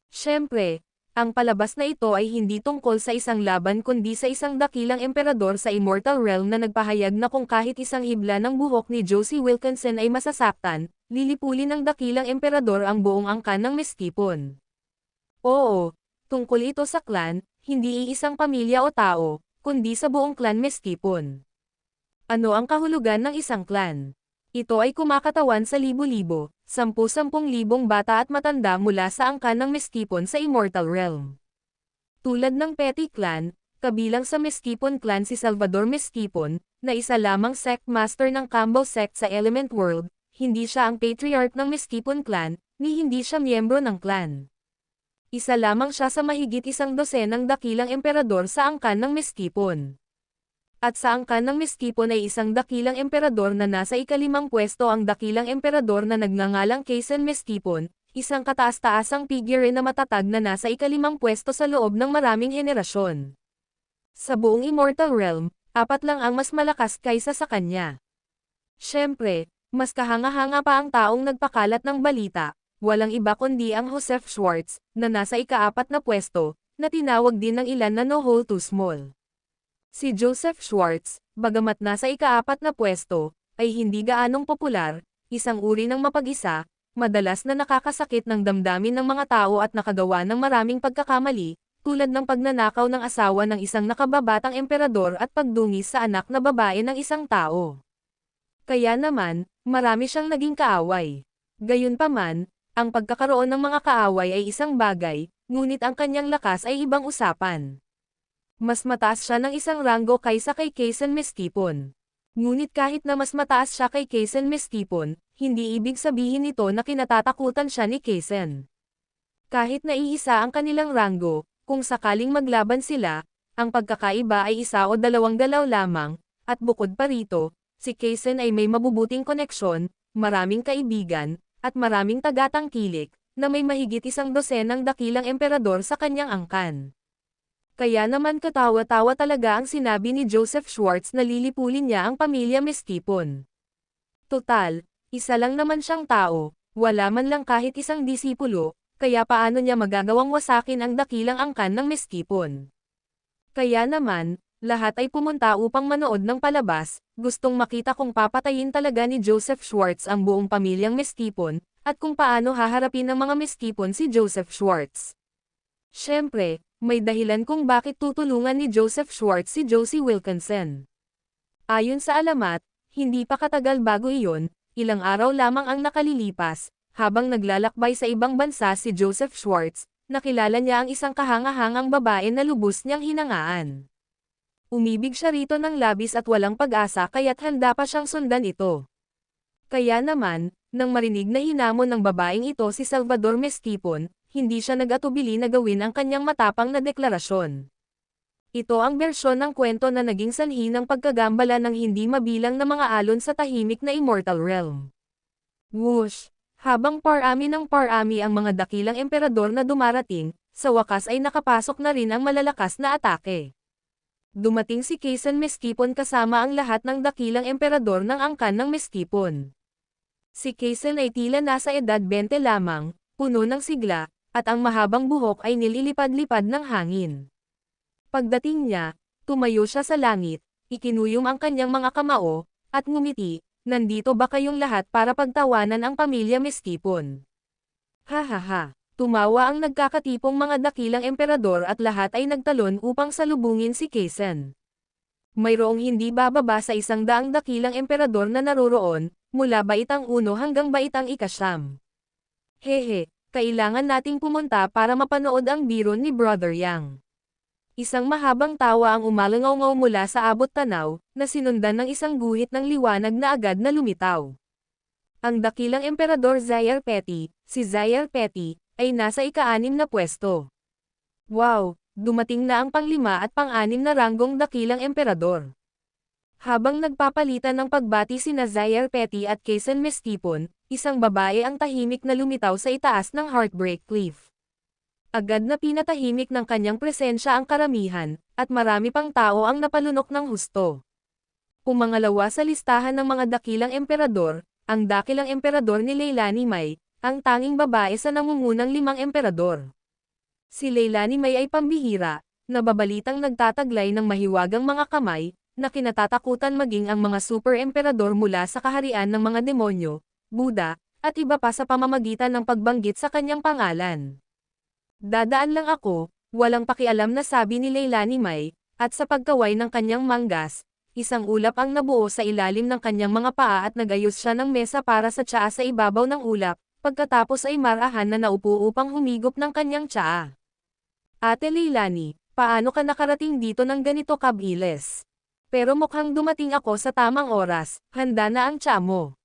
Siyempre, ang palabas na ito ay hindi tungkol sa isang laban kundi sa isang dakilang emperador sa Immortal Realm na nagpahayag na kung kahit isang hibla ng buhok ni Josie Wilkinson ay masasaktan, lilipulin ng dakilang emperador ang buong angkan ng Mestipon. Oo, tungkol ito sa clan, hindi iisang pamilya o tao, kundi sa buong clan Mestipon. Ano ang kahulugan ng isang clan? Ito ay kumakatawan sa libo-libo, 10,000 bata at matanda mula sa angkan ng Mestipon sa Immortal Realm. Tulad ng Petty Clan, kabilang sa Mestipon Clan si Salvador Mestipon, na isa lamang sect master ng Combo Sect sa Element World, hindi siya ang patriarch ng Mestipon Clan, ni hindi siya miyembro ng clan. Isa lamang siya sa mahigit 100 dakilang emperador sa angkan ng Mestipon. At sa angkan ng Mestipon ay isang dakilang emperador na nasa ika-5 pwesto ang dakilang emperador na nagngangalang Kaysen Mestipon, isang kataas-taasang figure na matatag na nasa ika-5 pwesto sa loob ng maraming henerasyon. Sa buong Immortal Realm, 4 lang ang mas malakas kaysa sa kanya. Siyempre, mas kahanga-hanga pa ang taong nagpakalat ng balita, walang iba kundi ang Joseph Schwartz, na nasa ika-4 na pwesto, na tinawag din ng ilan na no hole too small. Si Joseph Schwartz, bagamat nasa ika-4 na pwesto, ay hindi gaanong popular, isang uri ng mapag-isa, madalas na nakakasakit ng damdamin ng mga tao at nakagawa ng maraming pagkakamali, tulad ng pagnanakaw ng asawa ng isang nakababatang emperador at pagdungis sa anak na babae ng isang tao. Kaya naman, marami siyang naging kaaway. Gayunpaman, ang pagkakaroon ng mga kaaway ay isang bagay, ngunit ang kanyang lakas ay ibang usapan. Mas mataas siya ng isang ranggo kaysa kay Kaysen Mestipon. Ngunit kahit na mas mataas siya kay Kaysen Mestipon, hindi ibig sabihin nito na kinatatakutan siya ni Kaysen. Kahit na iisa ang kanilang ranggo, kung sakaling maglaban sila, ang pagkakaiba ay isa o dalawang galaw lamang, at bukod pa rito, si Kaysen ay may mabubuting koneksyon, maraming kaibigan, at maraming tagatangkilik, na may mahigit 100 dakilang emperador sa kanyang angkan. Kaya naman katawa-tawa talaga ang sinabi ni Joseph Schwartz na lilipulin niya ang pamilya Mestipon. Total, isa lang naman siyang tao, wala man lang kahit isang disipulo, kaya paano niya magagawang wasakin ang dakilang angkan ng Mestipon? Kaya naman, lahat ay pumunta upang manood ng palabas, gustong makita kung papatayin talaga ni Joseph Schwartz ang buong pamilyang Mestipon, at kung paano haharapin ng mga Mestipon si Joseph Schwartz. Siyempre, may dahilan kung bakit tutulungan ni Joseph Schwartz si Josie Wilkinson. Ayon sa alamat, hindi pa katagal bago iyon, ilang araw lamang ang nakalilipas, habang naglalakbay sa ibang bansa si Joseph Schwartz, nakilala niya ang isang kahanga-hangang babae na lubos niyang hinangaan. Umibig siya rito ng labis at walang pag-asa kaya't handa pa siyang sundan ito. Kaya naman, nang marinig na hinamon ng babaeng ito si Salvador Meskipon, hindi siya nag-atubili na gawin ang kanyang matapang na deklarasyon. Ito ang bersyon ng kwento na naging sanhi ng pagkagambala ng hindi mabilang na mga alon sa tahimik na Immortal Realm. Whoosh! Habang parami ng parami ang mga dakilang emperador na dumarating, sa wakas ay nakapasok na rin ang malalakas na atake. Dumating si Kaysen Meskipon kasama ang lahat ng dakilang emperador ng angkan ng Meskipon. Si Kaysen ay tila nasa edad 20 lamang, puno ng sigla, at ang mahabang buhok ay nililipad-lipad ng hangin. Pagdating niya, tumayo siya sa langit, ikinuyom ang kanyang mga kamao, at ngumiti, "Nandito ba kayong lahat para pagtawanan ang pamilya Meskipon?" Ha. Tumawa ang nagkakatipong mga dakilang emperador at lahat ay nagtalon upang salubungin si Kaysen. Mayroong hindi bababa sa 100 dakilang emperador na naroroon, mula baitang 1 hanggang baitang 9. Hehe, kailangan nating pumunta para mapanood ang biro ni Brother Yang. Isang mahabang tawa ang umalangaw mula sa abot tanaw, na sinundan ng isang guhit ng liwanag na agad na lumitaw. Ang dakilang emperador Zaire Petty, si Zaire Petty, ay nasa ika-6 na pwesto. Wow, dumating na ang pang-5 at pang-6 na ranggong dakilang emperador. Habang nagpapalitan ng pagbati sina Zaire Petty at Kaysen Meskipon, isang babae ang tahimik na lumitaw sa itaas ng Heartbreak Cliff. Agad na pinatahimik ng kanyang presensya ang karamihan, at marami pang tao ang napalunok ng husto. Pumangalawa sa listahan ng mga dakilang emperador, ang dakilang emperador ni Leilani Mai, ang tanging babae sa nangungunang 5 emperador. Si Leilani Mai ay pambihira, nababalitang nagtataglay ng mahiwagang mga kamay, na kinatatakutan maging ang mga super emperador mula sa kaharian ng mga demonyo, Buddha, at iba pa sa pamamagitan ng pagbanggit sa kanyang pangalan. "Dadaan lang ako, walang pakialam," na sabi ni Leilani Mai, at sa pagkaway ng kanyang manggas, isang ulap ang nabuo sa ilalim ng kanyang mga paa at nagayos siya ng mesa para sa tsaa sa ibabaw ng ulap. Pagkatapos ay marahan na naupo upang humigop ng kanyang tsaa. "Ate Leilani, paano ka nakarating dito ng ganito kabilis? Pero mukhang dumating ako sa tamang oras, handa na ang tsaa mo."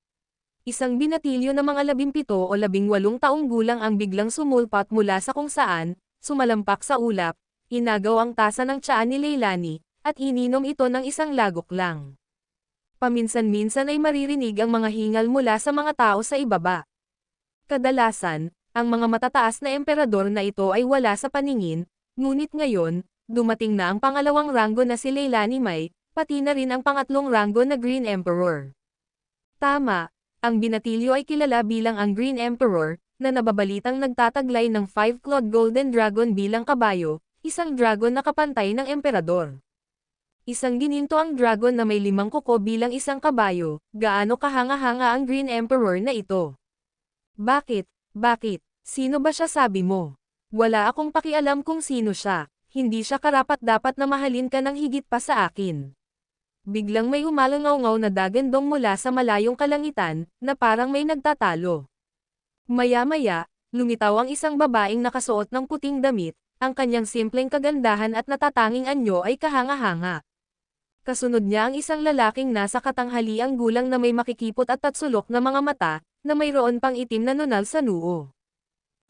Isang binatilyo na mga 17 o 18 taong gulang ang biglang sumulpat mula sa kung saan, sumalampak sa ulap, inagaw ang tasa ng tsaa ni Leilani, at ininom ito ng isang lagok lang. Paminsan-minsan ay maririnig ang mga hingal mula sa mga tao sa ibaba. Kadalasan, ang mga matataas na emperador na ito ay wala sa paningin, ngunit ngayon, dumating na ang pangalawang ranggo na si Leilani Mai, pati na rin ang pangatlong ranggo na Green Emperor. Tama, ang binatilyo ay kilala bilang ang Green Emperor, na nababalitang nagtataglay ng 5-clawed Golden Dragon bilang kabayo, isang dragon na kapantay ng emperador. Isang gininto ang dragon na may 5 kuko bilang isang kabayo, gaano kahanga-hanga ang Green Emperor na ito? Bakit? Sino ba siya sabi mo? Wala akong pakialam kung sino siya, hindi siya karapat-dapat na mahalin ka ng higit pa sa akin. Biglang may umalangaw na dagandong mula sa malayong kalangitan, na parang may nagtatalo. Maya-maya, lumitaw ang isang babaeng nakasuot ng puting damit, ang kanyang simpleng kagandahan at natatanging anyo ay kahanga-hanga. Kasunod niya ang isang lalaking nasa katanghaliang gulang na may makikipot at tatsulok na mga mata, na mayroon pang itim na nunal sa noo.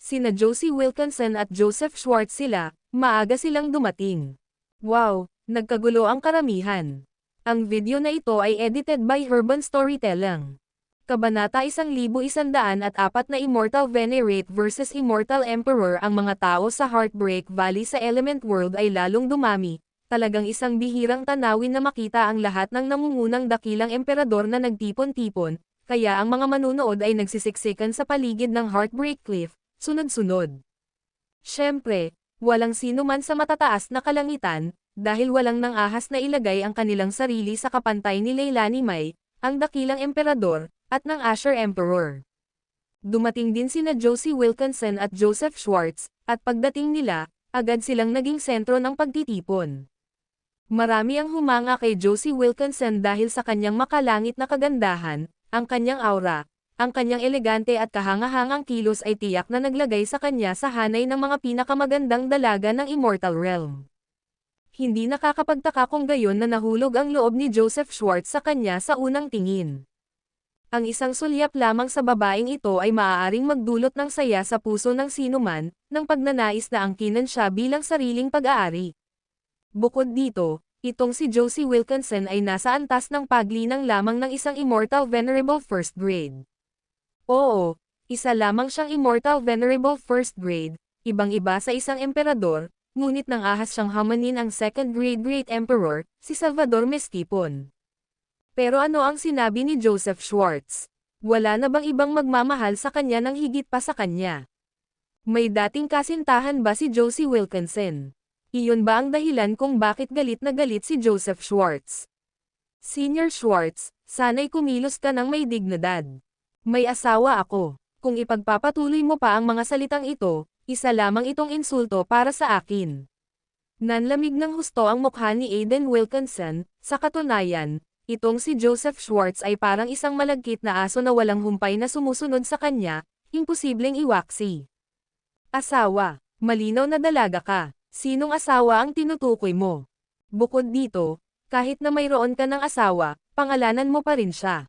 Sina Josie Wilkinson at Joseph Schwartz sila, maaga silang dumating. Wow, nagkagulo ang karamihan. Ang video na ito ay edited by Urban Storytelling. Kabanata 1104 na Immortal Venerate vs Immortal Emperor. Ang mga tao sa Heartbreak Valley sa Element World ay lalong dumami. Talagang isang bihirang tanawin na makita ang lahat ng nangungunang dakilang emperador na nagtipon-tipon, kaya ang mga manunood ay nagsisiksikan sa paligid ng Heartbreak Cliff, sunod-sunod. Siyempre, walang sino man sa matataas na kalangitan, dahil walang nang ahas na ilagay ang kanilang sarili sa kapantay ni Leilani Mai, ang dakilang emperador, at ng Asher Emperor. Dumating din sina Josie Wilkinson at Joseph Schwartz, at pagdating nila, Agad silang naging sentro ng pagtitipon. Marami ang humanga kay Josie Wilkinson dahil sa kanyang makalangit na kagandahan, ang kanyang aura, ang kanyang elegante at kahangahangang kilos ay tiyak na naglagay sa kanya sa hanay ng mga pinakamagandang dalaga ng Immortal Realm. Hindi nakakapagtaka kung gayon na nahulog ang loob ni Joseph Schwartz sa kanya sa unang tingin. Ang isang sulyap lamang sa babaeng ito ay maaaring magdulot ng saya sa puso ng sinuman, ng pagnanais na angkinan siya bilang sariling pag-aari. Bukod dito, itong si Josie Wilkinson ay nasa antas ng paglinang lamang ng isang Immortal Venerable First Grade. Oo, isa lamang siyang Immortal Venerable First Grade, ibang-iba sa isang emperador, ngunit nang ahas siyang hamanin ang Second Grade Great Emperor, si Salvador Mestipon. Pero ano ang sinabi ni Joseph Schwartz? Wala na bang ibang magmamahal sa kanya ng higit pa sa kanya? May dating kasintahan ba si Josie Wilkinson? Iyon ba ang dahilan kung bakit galit na galit si Joseph Schwartz? Senior Schwartz, sana'y kumilos ka ng may dignidad. May asawa ako. Kung ipagpapatuloy mo pa ang mga salitang ito, isa lamang itong insulto para sa akin. Nanlamig ng husto ang mukha ni Aiden Wilkinson, sa katunayan, itong si Joseph Schwartz ay parang isang malagkit na aso na walang humpay na sumusunod sa kanya, imposibleng iwaksi. Asawa, malinaw na dalaga ka. Sinong asawa ang tinutukoy mo? Bukod dito, kahit na mayroon ka ng asawa, pangalanan mo pa rin siya.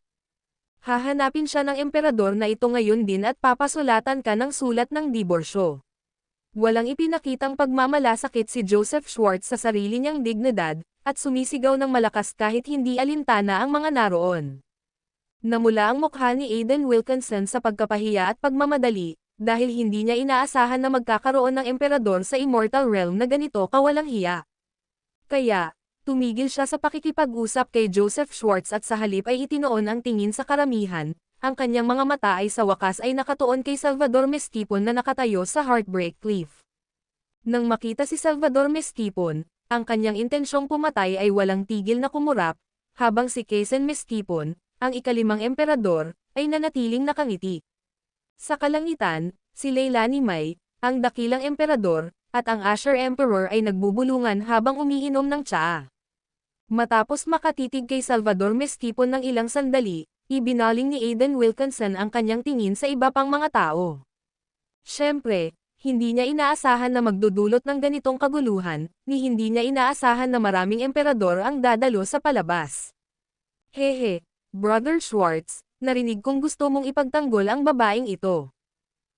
Hahanapin siya ng emperador na ito ngayon din at papasulatan ka ng sulat ng diborsyo. Walang ipinakitang pagmamalasakit si Joseph Schwartz sa sarili niyang dignidad, at sumisigaw ng malakas kahit hindi alintana ang mga naroon. Namula ang mukha ni Aiden Wilkinson sa pagkapahiya at pagmamadali, dahil hindi niya inaasahan na magkakaroon ng emperador sa Immortal Realm na ganito kawalang hiya. Kaya, tumigil siya sa pakikipag-usap kay Joseph Schwartz at sa halip ay itinoon ang tingin sa karamihan, ang kanyang mga mata ay sa wakas ay nakatuon kay Salvador Mestipon na nakatayo sa Heartbreak Cliff. Nang makita si Salvador Mestipon, ang kanyang intensyong pumatay ay walang tigil na kumurap, habang si Quezon Mestipon, ang ikalimang emperador, ay nanatiling nakangiti. Sa kalangitan, si Leilani May, ang dakilang emperador, at ang Asher Emperor ay nagbubulungan habang umiinom ng tsaa. Matapos makatitig kay Salvador Mestipon ng ilang sandali, ibinaling ni Aiden Wilkinson ang kanyang tingin sa iba pang mga tao. Siyempre, hindi niya inaasahan na magdudulot ng ganitong kaguluhan, ni hindi niya inaasahan na maraming emperador ang dadalo sa palabas. Hehe, Brother Schwartz, narinig kong gusto mong ipagtanggol ang babaeng ito.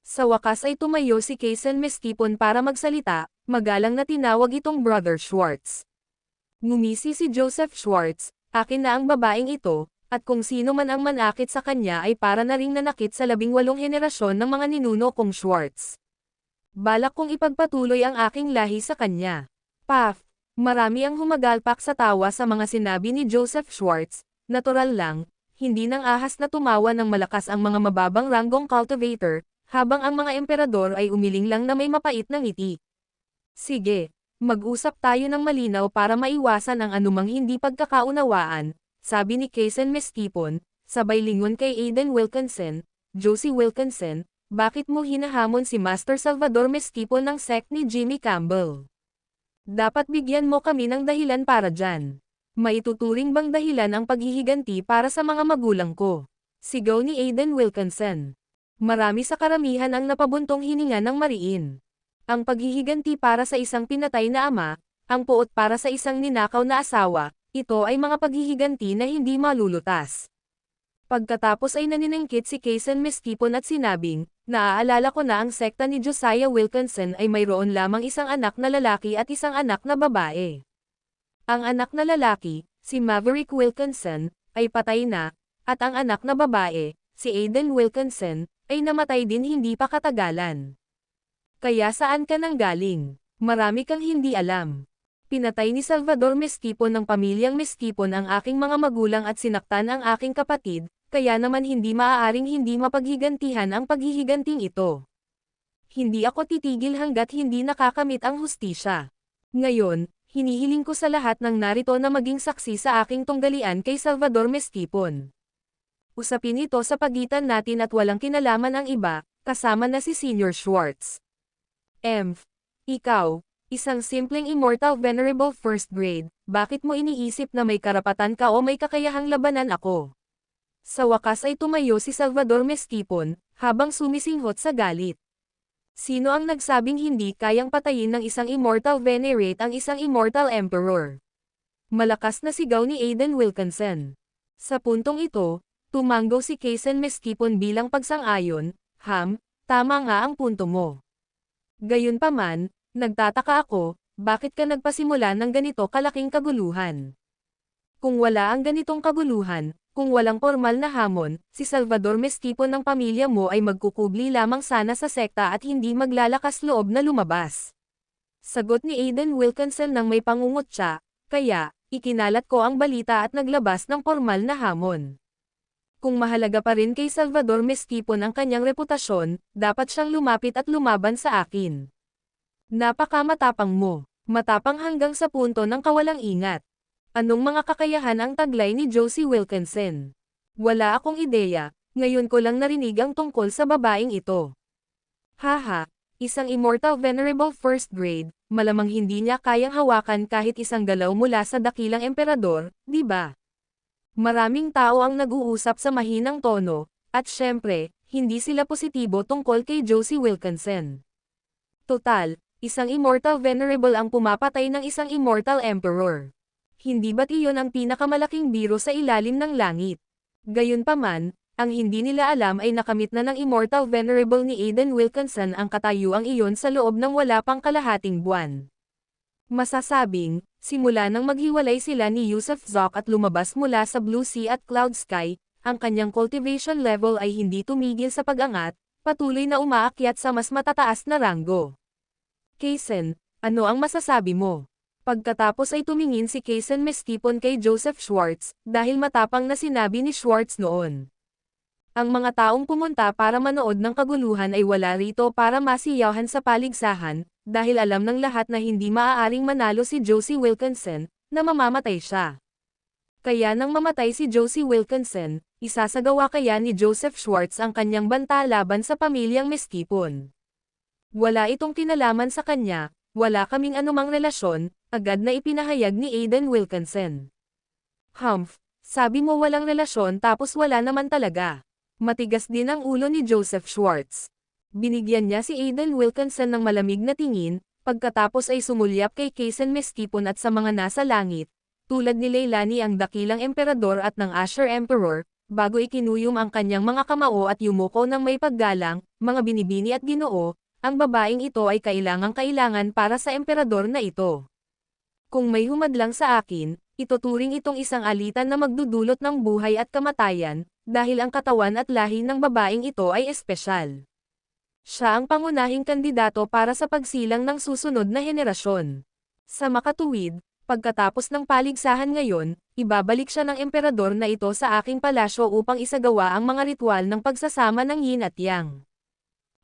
Sa wakas ay tumayo si Quezon Mestipon para magsalita, magalang na tinawag itong Brother Schwartz. Ngumisi si Joseph Schwartz, akin na ang babaeng ito, at kung sino man ang manakit sa kanya ay para na ring nanakit sa 18 henerasyon ng mga ninuno kong Schwartz. Balak kong ipagpatuloy ang aking lahi sa kanya. Paf! Marami ang humagalpak sa tawa sa mga sinabi ni Joseph Schwartz, natural lang, hindi nang ahas na tumawa ng malakas ang mga mababang ranggong cultivator, habang ang mga emperador ay umiling lang na may mapait na ngiti. Sige, mag-usap tayo ng malinaw para maiwasan ang anumang hindi pagkakaunawaan, sabi ni Quezon Mestipon, sabay lingon kay Aiden Wilkinson. Josie Wilkinson, bakit mo hinahamon si Master Salvador Mestipon ng sect ni Jimmy Campbell? Dapat bigyan mo kami ng dahilan para dyan. Maituturing bang dahilan ang paghihiganti para sa mga magulang ko? Sigaw ni Aiden Wilkinson. Marami sa karamihan ang napabuntong hininga ng mariin. Ang paghihiganti para sa isang pinatay na ama, ang puot para sa isang ninakaw na asawa, ito ay mga paghihiganti na hindi malulutas. Pagkatapos ay naniningkit si Quezon Mestipon at sinabing, naaalala ko na ang sekta ni Josiah Wilkinson ay mayroon lamang isang anak na lalaki at isang anak na babae. Ang anak na lalaki, si Maverick Wilkinson, ay patay na, at ang anak na babae, si Aiden Wilkinson, ay namatay din hindi pa katagalan. Kaya saan ka nang galing? Marami kang hindi alam. Pinatay ni Salvador Mestipon ng pamilyang Mestipon ang aking mga magulang at sinaktan ang aking kapatid, kaya naman hindi maaaring hindi mapaghigantihan ang paghihiganting ito. Hindi ako titigil hanggat hindi nakakamit ang hustisya. Ngayon, hinihiling ko sa lahat ng narito na maging saksi sa aking tunggalian kay Salvador Mestipon. Usapin ito sa pagitan natin at walang kinalaman ang iba, kasama na si Senior Schwartz. Ikaw, Isang simpleng immortal venerable first grade, bakit mo iniisip na may karapatan ka o may kakayahang labanan ako? Sa wakas ay tumayo si Salvador Mestipon, habang sumisinghot sa galit. Sino ang nagsabing hindi kayang patayin ng isang immortal venerate ang isang immortal emperor? Malakas na sigaw ni Aiden Wilkinson. Sa puntong ito, tumanggo si Kaysen Mestipon bilang pagsang-ayon, tama nga ang punto mo. Gayunpaman, nagtataka ako, bakit ka nagpasimula ng ganito kalaking kaguluhan? Kung wala ang ganitong kaguluhan, kung walang formal na hamon, si Salvador Mestipon ng pamilya mo ay magkukubli lamang sana sa sekta at hindi maglalakas loob na lumabas. Sagot ni Aiden Wilkinson nang may pangungutya, kaya, ikinalat ko ang balita at naglabas ng formal na hamon. Kung mahalaga pa rin kay Salvador Mestipon ang kanyang reputasyon, dapat siyang lumapit at lumaban sa akin. Napakamatapang mo. Matapang hanggang sa punto ng kawalang ingat. Anong mga kakayahan ang taglay ni Josie Wilkinson? Wala akong ideya, ngayon ko lang narinig ang tungkol sa babaeng ito. Haha, isang immortal venerable first grade, malamang hindi niya kayang hawakan kahit isang galaw mula sa dakilang emperador, di ba? Maraming tao ang nag-uusap sa mahinang tono, at syempre, hindi sila positibo tungkol kay Josie Wilkinson. Total, isang immortal venerable ang pumapatay ng isang immortal emperor. Hindi ba't iyon ang pinakamalaking biro sa ilalim ng langit? Gayunpaman, ang hindi nila alam ay nakamit na ng immortal venerable ni Aiden Wilkinson ang katayuang iyon sa loob ng wala pang kalahating buwan. Masasabing, simula nang maghiwalay sila ni Yusuf Zoc at lumabas mula sa Blue Sea at Cloud Sky, ang kanyang cultivation level ay hindi tumigil sa pag-angat, patuloy na umaakyat sa mas matataas na ranggo. Kaysen, ano ang masasabi mo? Pagkatapos ay tumingin si Kaysen Mestipon kay Joseph Schwartz, dahil matapang na sinabi ni Schwartz noon. Ang mga taong pumunta para manood ng kaguluhan ay wala rito para masiyahan sa paligsahan, dahil alam ng lahat na hindi maaaring manalo si Josie Wilkinson, na mamamatay siya. Kaya nang mamatay si Josie Wilkinson, isasagawa kaya ni Joseph Schwartz ang kanyang banta laban sa pamilyang Mestipon. Wala itong kinalaman sa kanya, wala kaming anumang relasyon, agad na ipinahayag ni Aiden Wilkinson. Sabi mo walang relasyon tapos wala naman talaga. Matigas din ang ulo ni Joseph Schwartz. Binigyan niya si Aiden Wilkinson ng malamig na tingin, pagkatapos ay sumulyap kay Kaysen Mestipon at sa mga nasa langit, tulad ni Leilani ang dakilang emperador at ng Asher Emperor, bago ikinuyom ang kanyang mga kamao at yumuko ng may paggalang, mga binibini at ginoo. Ang babaeng ito ay kailangang-kailangan para sa emperador na ito. Kung may humadlang sa akin, ituturing itong isang alitan na magdudulot ng buhay at kamatayan, dahil ang katawan at lahi ng babaeng ito ay espesyal. Siya ang pangunahing kandidato para sa pagsilang ng susunod na henerasyon. Sa makatuwid, pagkatapos ng paligsahan ngayon, ibabalik siya ng emperador na ito sa aking palasyo upang isagawa ang mga ritual ng pagsasama ng yin at yang.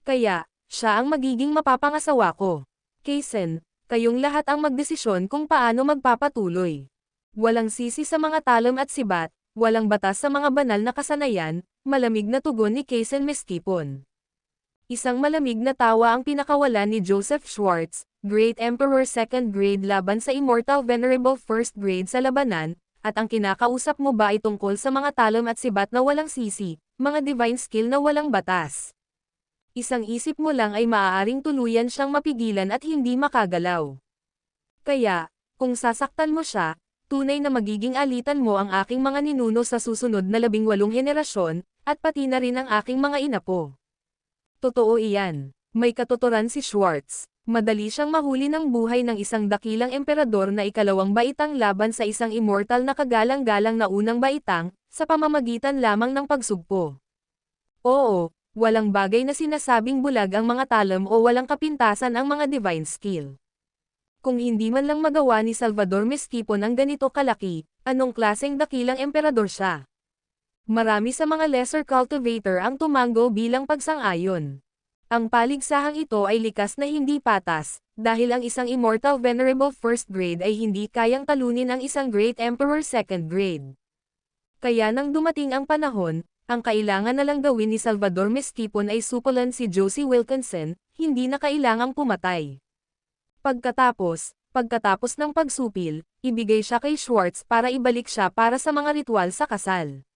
Kaya, siya ang magiging mapapangasawa ko. Kaysen, kayong lahat ang magdesisyon kung paano magpapatuloy. Walang sisi sa mga talom at sibat, walang batas sa mga banal na kasanayan, malamig na tugon ni Kaysen Mestipon. Isang malamig na tawa ang pinakawalan ni Joseph Schwartz, Great Emperor Second Grade laban sa Immortal Venerable First Grade sa labanan, at ang kinakausap mo ba ay tungkol sa mga talom at sibat na walang sisi, mga divine skill na walang batas? Isang isip mo lang ay maaaring tuluyan siyang mapigilan at hindi makagalaw. Kaya, kung sasaktan mo siya, tunay na magiging alitan mo ang aking mga ninuno sa susunod na 18 henerasyon, at pati na rin ang aking mga inapo. Totoo iyan. May katuturan si Schwartz. Madali siyang mahuli ng buhay ng isang dakilang emperador na ikalawang baitang laban sa isang immortal na kagalang-galang na unang baitang, sa pamamagitan lamang ng pagsugpo. Oo. Walang bagay na sinasabing bulag ang mga talom o walang kapintasan ang mga divine skill. Kung hindi man lang magawa ni Salvador Mestipon ang ganito kalaki, anong klaseng dakilang emperador siya? Marami sa mga lesser cultivator ang tumanggo bilang pagsang-ayon. Ang paligsahang ito ay likas na hindi patas, dahil ang isang immortal venerable first grade ay hindi kayang talunin ang isang great emperor second grade. Kaya nang dumating ang panahon, ang kailangan na lang gawin ni Salvador Mestipon ay supulan si Josie Wilkinson, hindi na kailangang pumatay. Pagkatapos ng pagsupil, ibigay siya kay Schwartz para ibalik siya para sa mga ritual sa kasal.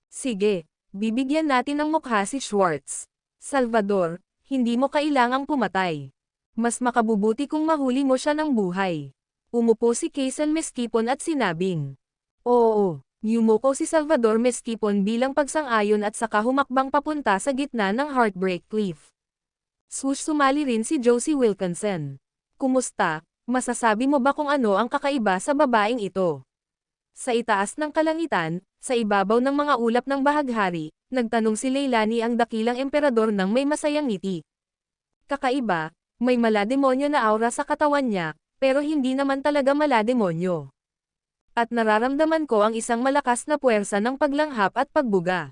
Sige, bibigyan natin ng mukha si Schwartz. Salvador, hindi mo kailangang pumatay. Mas makabubuti kung mahuli mo siya ng buhay. Umupo si Quezon Mezquipon at sinabing, "Oo." Yumuko si Salvador Mezquipon bilang pagsang-ayon at saka humakbang papunta sa gitna ng Heartbreak Cliff. Sumali rin si Josie Wilkinson. Kumusta? Masasabi mo ba kung ano ang kakaiba sa babaeng ito? Sa itaas ng kalangitan, sa ibabaw ng mga ulap ng bahaghari, nagtanong si Leilani ang dakilang emperador ng may masayang ngiti. Kakaiba, may malademonyo na aura sa katawan niya, pero hindi naman talaga malademonyo. At nararamdaman ko ang isang malakas na puwersa ng paglanghap at pagbuga.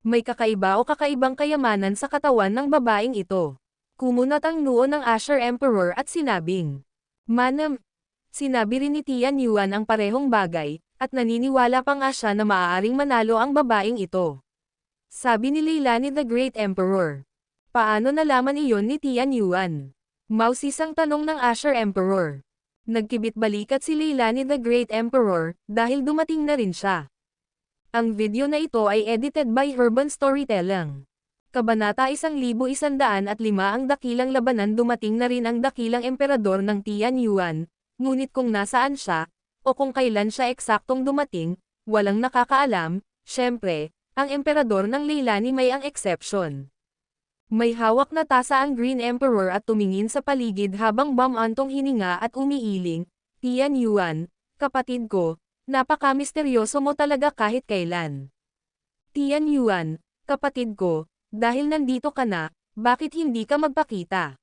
May kakaiba o kakaibang kayamanan sa katawan ng babaeng ito. Kumunat ang noo ng Asher Emperor at sinabing, "Manam." Sinabi rin ni Tian Yuan ang parehong bagay, at naniniwala pa nga siya na maaaring manalo ang babaeng ito. Sabi ni Leilani the Great Emperor. Paano nalaman iyon ni Tian Yuan? Mausisang tanong ng Asher Emperor. Nagkibit-balikat si Leilani the Great Emperor, dahil dumating na rin siya. Ang video na ito ay edited by Urban Storytelling. Kabanata 1105 ang dakilang labanan. Dumating na rin ang dakilang emperador ng Tian Yuan, ngunit kung nasaan siya, o kung kailan siya eksaktong dumating, walang nakakaalam. Siyempre, ang emperador ng Leilani may ang exception. May hawak na tasa ang Green Emperor at tumingin sa paligid habang bumantong hininga at umiiling. "Tian Yuan, kapatid ko, napaka-misteryoso mo talaga kahit kailan." "Tian Yuan, kapatid ko, dahil nandito ka na, bakit hindi ka magpakita?"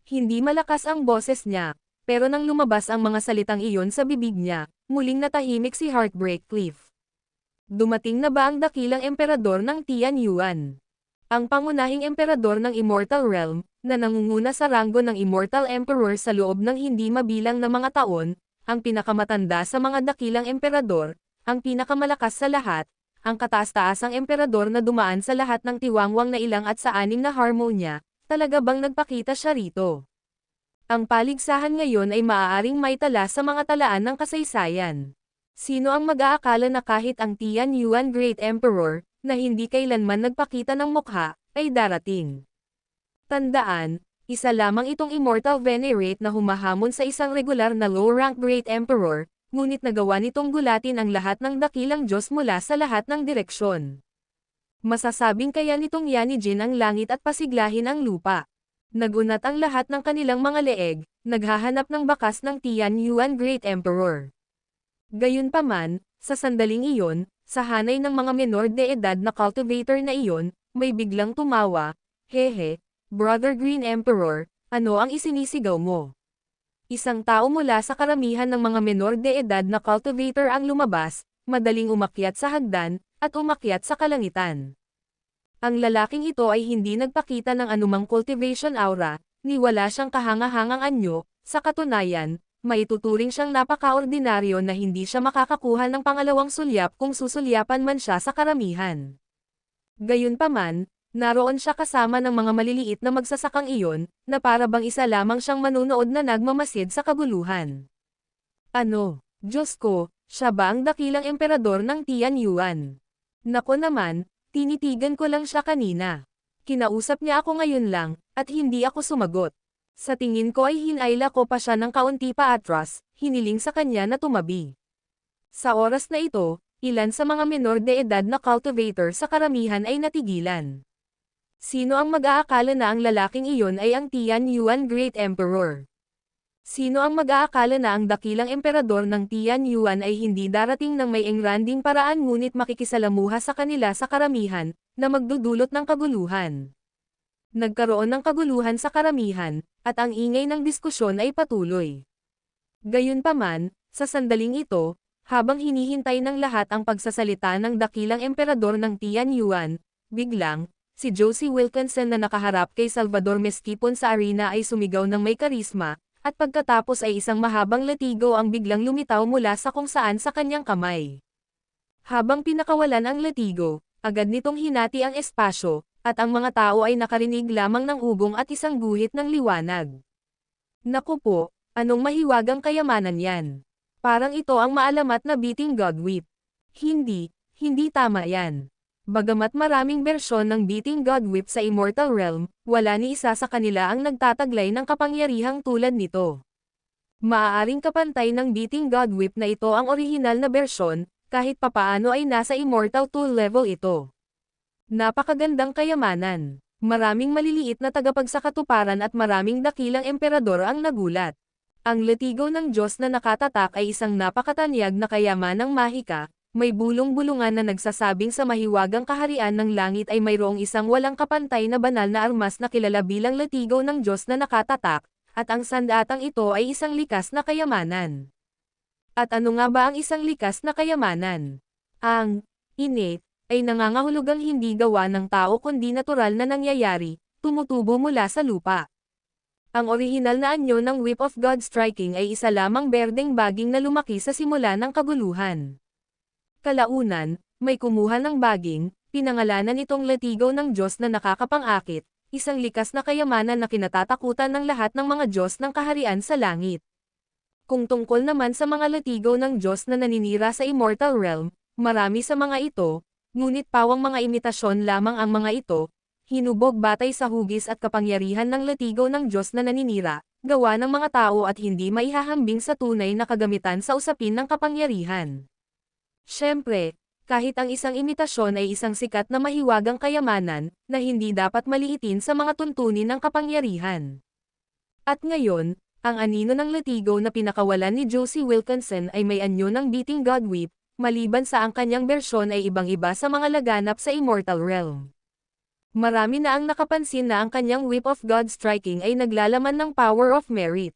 Hindi malakas ang boses niya, pero nang lumabas ang mga salitang iyon sa bibig niya, muling natahimik si Heartbreak Cliff. Dumating na ba ang dakilang emperador ng Tian Yuan? Ang pangunahing emperador ng Immortal Realm, na nangunguna sa ranggo ng Immortal Emperor sa loob ng hindi mabilang na mga taon, ang pinakamatanda sa mga dakilang emperador, ang pinakamalakas sa lahat, ang kataas-taasang emperador na dumaan sa lahat ng tiwangwang na ilang at sa anim na harmonya, talaga bang nagpakita siya rito? Ang paligsahan ngayon ay maaaring maitala sa mga talaan ng kasaysayan. Sino ang mag-aakala na kahit ang Tian Yuan Great Emperor, na hindi kailanman nagpakita ng mukha, ay darating? Tandaan, isa lamang itong Immortal Venerate na humahamon sa isang regular na low-rank Great Emperor, ngunit nagawa nitong gulatin ang lahat ng dakilang Diyos mula sa lahat ng direksyon. Masasabing kaya nitong yanijin ang langit at pasiglahin ang lupa. Nagunat ang lahat ng kanilang mga leeg, naghahanap ng bakas ng Tian Yuan Great Emperor. Gayunpaman, sa sandaling iyon, sa hanay ng mga menor de edad na cultivator na iyon, may biglang tumawa, "Hehe, Brother Green Emperor, ano ang isinisigaw mo?" Isang tao mula sa karamihan ng mga menor de edad na cultivator ang lumabas, madaling umakyat sa hagdan, at umakyat sa kalangitan. Ang lalaking ito ay hindi nagpakita ng anumang cultivation aura, ni wala siyang kahanga-hangang anyo. Sa katunayan, maituturing siyang napaka-ordinaryo na hindi siya makakakuha ng pangalawang sulyap kung susulyapan man siya sa karamihan. Gayunpaman, naroon siya kasama ng mga maliliit na magsasakang iyon, na para bang isa lamang siyang manunood na nagmamasid sa kaguluhan. Ano, Diyos ko, siya ba ang dakilang emperador ng Tian Yuan? Nako naman, tinitigan ko lang siya kanina. Kinausap niya ako ngayon lang, at hindi ako sumagot. Sa tingin ko ay hinayla ko pa siya ng kaunti pa atras, hiniling sa kanya na tumabi. Sa oras na ito, ilan sa mga menor de edad na cultivator sa karamihan ay natigilan. Sino ang mag-aakala na ang lalaking iyon ay ang Tian Yuan Great Emperor? Sino ang mag-aakala na ang dakilang emperador ng Tian Yuan ay hindi darating ng may engranding paraan ngunit makikisalamuha sa kanila sa karamihan, na magdudulot ng kaguluhan? Nagkaroon ng kaguluhan sa karamihan, at ang ingay ng diskusyon ay patuloy. Gayunpaman, sa sandaling ito, habang hinihintay ng lahat ang pagsasalita ng dakilang emperador ng Tian Yuan, biglang, si Josie Wilkinson na nakaharap kay Salvador Mezquipon sa arena ay sumigaw ng may karisma, at pagkatapos ay isang mahabang latigo ang biglang lumitaw mula sa kung saan sa kanyang kamay. Habang pinakawalan ang latigo, agad nitong hinati ang espasyo, at ang mga tao ay nakarinig lamang ng ugong at isang guhit ng liwanag. Naku po, anong mahiwagang kayamanan yan? Parang ito ang maalamat na Beating God Whip. Hindi tama yan. Bagamat maraming bersyon ng Beating God Whip sa Immortal Realm, wala ni isa sa kanila ang nagtataglay ng kapangyarihang tulad nito. Maaaring kapantay ng Beating God Whip na ito ang orihinal na bersyon, kahit papaano ay nasa Immortal Tool level ito. Napakagandang kayamanan. Maraming maliliit na tagapagsakatuparan at maraming dakilang emperador ang nagulat. Ang latigo ng Diyos na nakatatak ay isang napakatanyag na kayamanang mahika, may bulong-bulungan na nagsasabing sa mahiwagang kaharian ng langit ay mayroong isang walang kapantay na banal na armas na kilala bilang latigo ng Diyos na nakatatak, at ang sandatang ito ay isang likas na kayamanan. At ano nga ba ang isang likas na kayamanan? Ang innate ay nangangahulugang hindi gawa ng tao kundi natural na nangyayari, tumutubo mula sa lupa. Ang orihinal na anyo ng Whip of God Striking ay isa lamang berdeng baging na lumaki sa simula ng kaguluhan. Kalaunan, may kumuha ng baging, pinangalanan itong latigo ng Diyos na nakakapangakit, isang likas na kayamanan na kinatatakutan ng lahat ng mga Diyos ng kaharian sa langit. Kung tungkol naman sa mga latigo ng Diyos na naninira sa Immortal Realm, marami sa mga ito, ngunit pawang mga imitasyon lamang ang mga ito, hinubog batay sa hugis at kapangyarihan ng latigo ng Diyos na naninira, gawa ng mga tao at hindi maihahambing sa tunay na kagamitan sa usapin ng kapangyarihan. Siyempre, kahit ang isang imitasyon ay isang sikat na mahiwagang kayamanan, na hindi dapat maliitin sa mga tuntunin ng kapangyarihan. At ngayon, ang anino ng latigo na pinakawalan ni Josie Wilkinson ay may anyo ng Beating God Whip, maliban sa ang kanyang bersyon ay ibang-iba sa mga laganap sa Immortal Realm. Marami na ang nakapansin na ang kanyang Whip of God Striking ay naglalaman ng Power of Merit.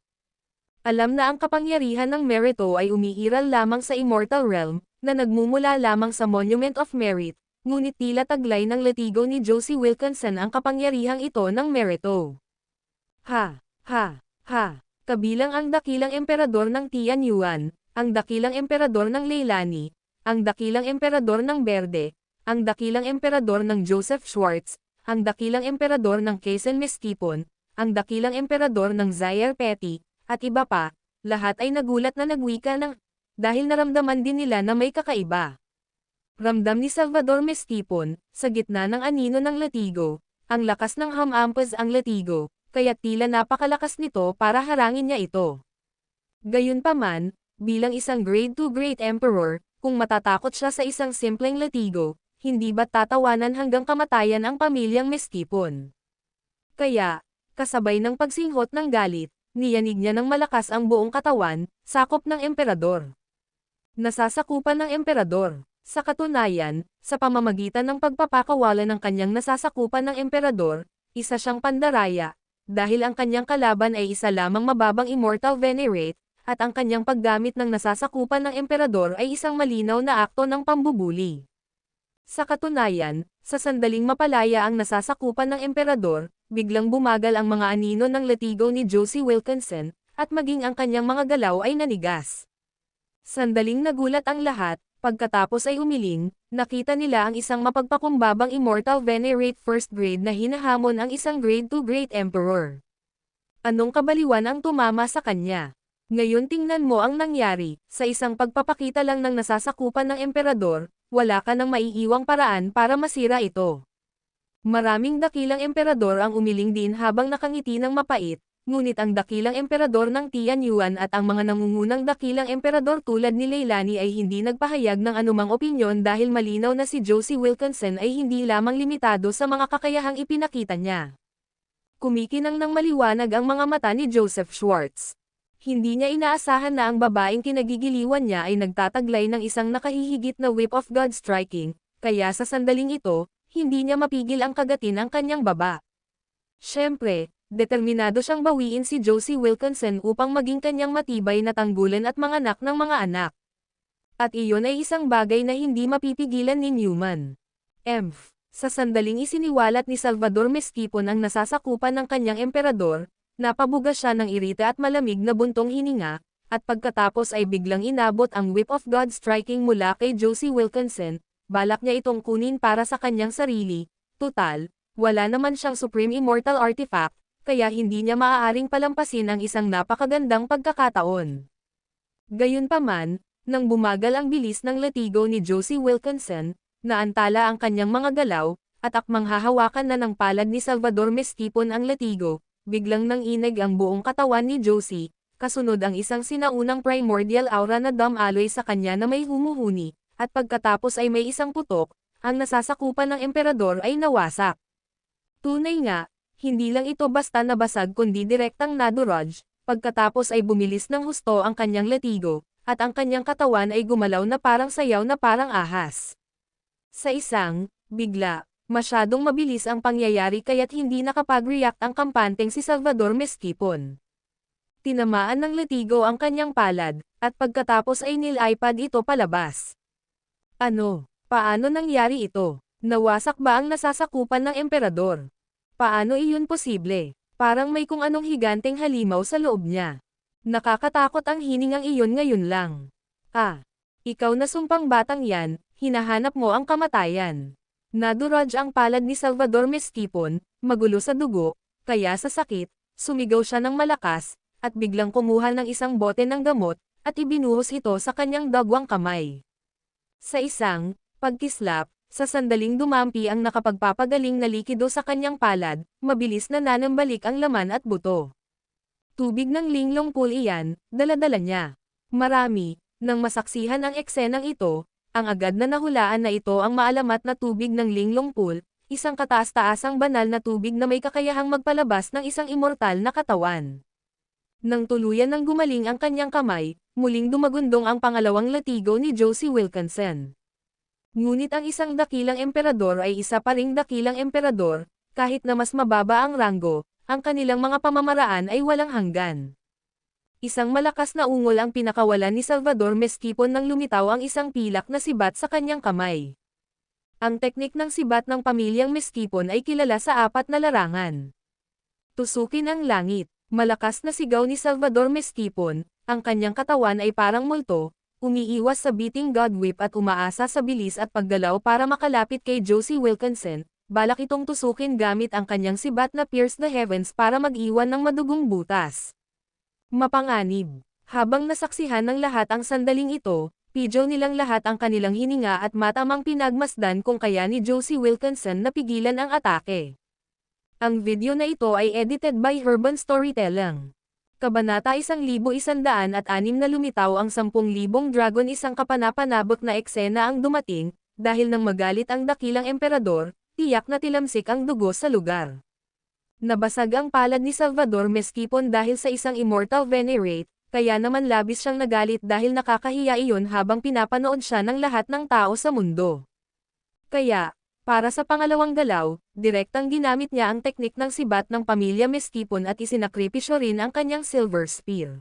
Alam na ang kapangyarihan ng Merito ay umiiral lamang sa Immortal Realm, na nagmumula lamang sa Monument of Merit, ngunit tila taglay ng latigo ni Josie Wilkinson ang kapangyarihang ito ng Merito. Ha! Kabilang ang dakilang emperador ng Tianyuan, ang dakilang emperador ng Leilani, ang dakilang emperador ng Berde, ang dakilang emperador ng Joseph Schwartz, ang dakilang emperador ng Quezon Mestipon, ang dakilang emperador ng Zaire Petty, at iba pa, lahat ay nagulat na nagwika ng dahil naramdaman din nila na may kakaiba. Ramdam ni Salvador Mestipon, sa gitna ng anino ng latigo, ang lakas ng hamampas ang latigo, kaya tila napakalakas nito para harangin niya ito. Gayunpaman, bilang isang Grade 2 Great Emperor, kung matatakot siya sa isang simpleng latigo, hindi ba't tatawanan hanggang kamatayan ang pamilyang Mestipon? Kaya, kasabay ng pagsinghot ng galit, niyanig niya ng malakas ang buong katawan, sakop ng emperador. Nasasakupan ng emperador. Sa katunayan, sa pamamagitan ng pagpapakawalan ng kanyang nasasakupan ng emperador, isa siyang pandaraya, dahil ang kanyang kalaban ay isa lamang mababang Immortal Venerate, at ang kanyang paggamit ng nasasakupan ng emperador ay isang malinaw na akto ng pambubuli. Sa katunayan, sa sandaling mapalaya ang nasasakupan ng emperador, biglang bumagal ang mga anino ng latigo ni Josie Wilkinson, at maging ang kanyang mga galaw ay nanigas. Sandaling nagulat ang lahat, pagkatapos ay umiling, nakita nila ang isang mapagpakumbabang Immortal Venerate First Grade na hinahamon ang isang Grade 2 Great Emperor. Anong kabaliwan ang tumama sa kanya? Ngayon tingnan mo ang nangyari, sa isang pagpapakita lang ng nasasakupan ng emperador, wala ka nang maiiwang paraan para masira ito. Maraming dakilang emperador ang umiling din habang nakangiti ng mapait, ngunit ang dakilang emperador ng Tianyuan at ang mga nangungunang dakilang emperador tulad ni Leilani ay hindi nagpahayag ng anumang opinyon dahil malinaw na si Josie Wilkinson ay hindi lamang limitado sa mga kakayahang ipinakita niya. Kumikinang ng maliwanag ang mga mata ni Joseph Schwartz. Hindi niya inaasahan na ang babaeng kinagigiliwan niya ay nagtataglay ng isang nakahihigit na Whip of God Striking, kaya sa sandaling ito, hindi niya mapigil ang kagatin ang kanyang baba. Siyempre, determinado siyang bawiin si Josie Wilkinson upang maging kanyang matibay na tanggulan at manganak ng mga anak. At iyon ay isang bagay na hindi mapipigilan ni Newman. Sa sandaling isiniwalat ni Salvador Mestipon ang nasasakupan ng kanyang emperador, napabuga siya ng irita at malamig na buntong hininga, at pagkatapos ay biglang inabot ang Whip of God Striking mula kay Josie Wilkinson, balak niya itong kunin para sa kanyang sarili, tutal, wala naman siyang Supreme Immortal Artifact, kaya hindi niya maaaring palampasin ang isang napakagandang pagkakataon. Gayunpaman, nang bumagal ang bilis ng latigo ni Josie Wilkinson, naantala ang kanyang mga galaw, at akmang hahawakan na ng palad ni Salvador Mestipon ang latigo, biglang nanginig ang buong katawan ni Josie, kasunod ang isang sinaunang primordial aura na dumaloy sa kanya na may humuhuni, at pagkatapos ay may isang putok, ang nasasakupan ng emperador ay nawasak. Tunay nga, hindi lang ito basta nabasag kundi direktang nadurog, pagkatapos ay bumilis ng husto ang kanyang latigo, at ang kanyang katawan ay gumalaw na parang sayaw na parang ahas. Sa isang bigla, masyadong mabilis ang pangyayari kaya't hindi nakapag-react ang kampanteng si Salvador Mestipon. Tinamaan ng latigo ang kanyang palad, at pagkatapos ay nilipad ito palabas. Ano? Paano nangyari ito? Nawasak ba ang nasasakupan ng emperador? Paano iyon posible? Parang may kung anong higanteng halimaw sa loob niya. Nakakatakot ang hiningang iyon ngayon lang. Ikaw na sumpang batang yan, hinahanap mo ang kamatayan. Nadurog ang palad ni Salvador Mestipon, magulo sa dugo, kaya sa sakit, sumigaw siya ng malakas, at biglang kumuha ng isang bote ng gamot, at ibinuhos ito sa kanyang dagwang kamay. Sa isang pagkislap, sa sandaling dumampi ang nakapagpapagaling na likido sa kanyang palad, mabilis na nanambalik ang laman at buto. Tubig ng linglong pool iyan, dala-dala niya. Marami, nang masaksihan ang eksenang ito, ang agad na nahulaan na ito ang maalamat na tubig ng linglong pool, isang kataas-taasang banal na tubig na may kakayahang magpalabas ng isang immortal na katawan. Nang tuluyan ng gumaling ang kanyang kamay, muling dumagundong ang pangalawang latigo ni Josie Wilkinson. Ngunit ang isang dakilang emperador ay isa pa ring dakilang emperador, kahit na mas mababa ang ranggo, ang kanilang mga pamamaraan ay walang hanggan. Isang malakas na ungol ang pinakawalan ni Salvador Mestipon nang lumitaw ang isang pilak na sibat sa kanyang kamay. Ang teknik ng sibat ng pamilyang Mestipon ay kilala sa apat na larangan. Tusukin ang langit. Malakas na sigaw ni Salvador Mestipon, ang kanyang katawan ay parang multo, umiiwas sa beating god whip at umaasa sa bilis at paggalaw para makalapit kay Josie Wilkinson. Balak itong tusukin gamit ang kanyang sibat na pierce the heavens para mag-iwan ng madugong butas. Mapanganib. Habang nasaksihan ng lahat ang sandaling ito, pidyo nilang lahat ang kanilang hininga at matamang pinagmasdan kung kaya ni Josie Wilkinson napigilan ang atake. Ang video na ito ay edited by Urban Storytelling. Kabanata 1106 na lumitaw ang 10,000 dragon. Isang kapanapanabot na eksena ang dumating, dahil nang magalit ang dakilang emperador, tiyak na tilamsik ang dugo sa lugar. Nabasag ang palad ni Salvador Mestipon dahil sa isang immortal venerate, kaya naman labis siyang nagalit dahil nakakahiya iyon habang pinapanood siya ng lahat ng tao sa mundo. Kaya, para sa pangalawang galaw, direktang ginamit niya ang teknik ng sibat ng pamilya Mestipon at isinakripisyo rin ang kanyang silver spear.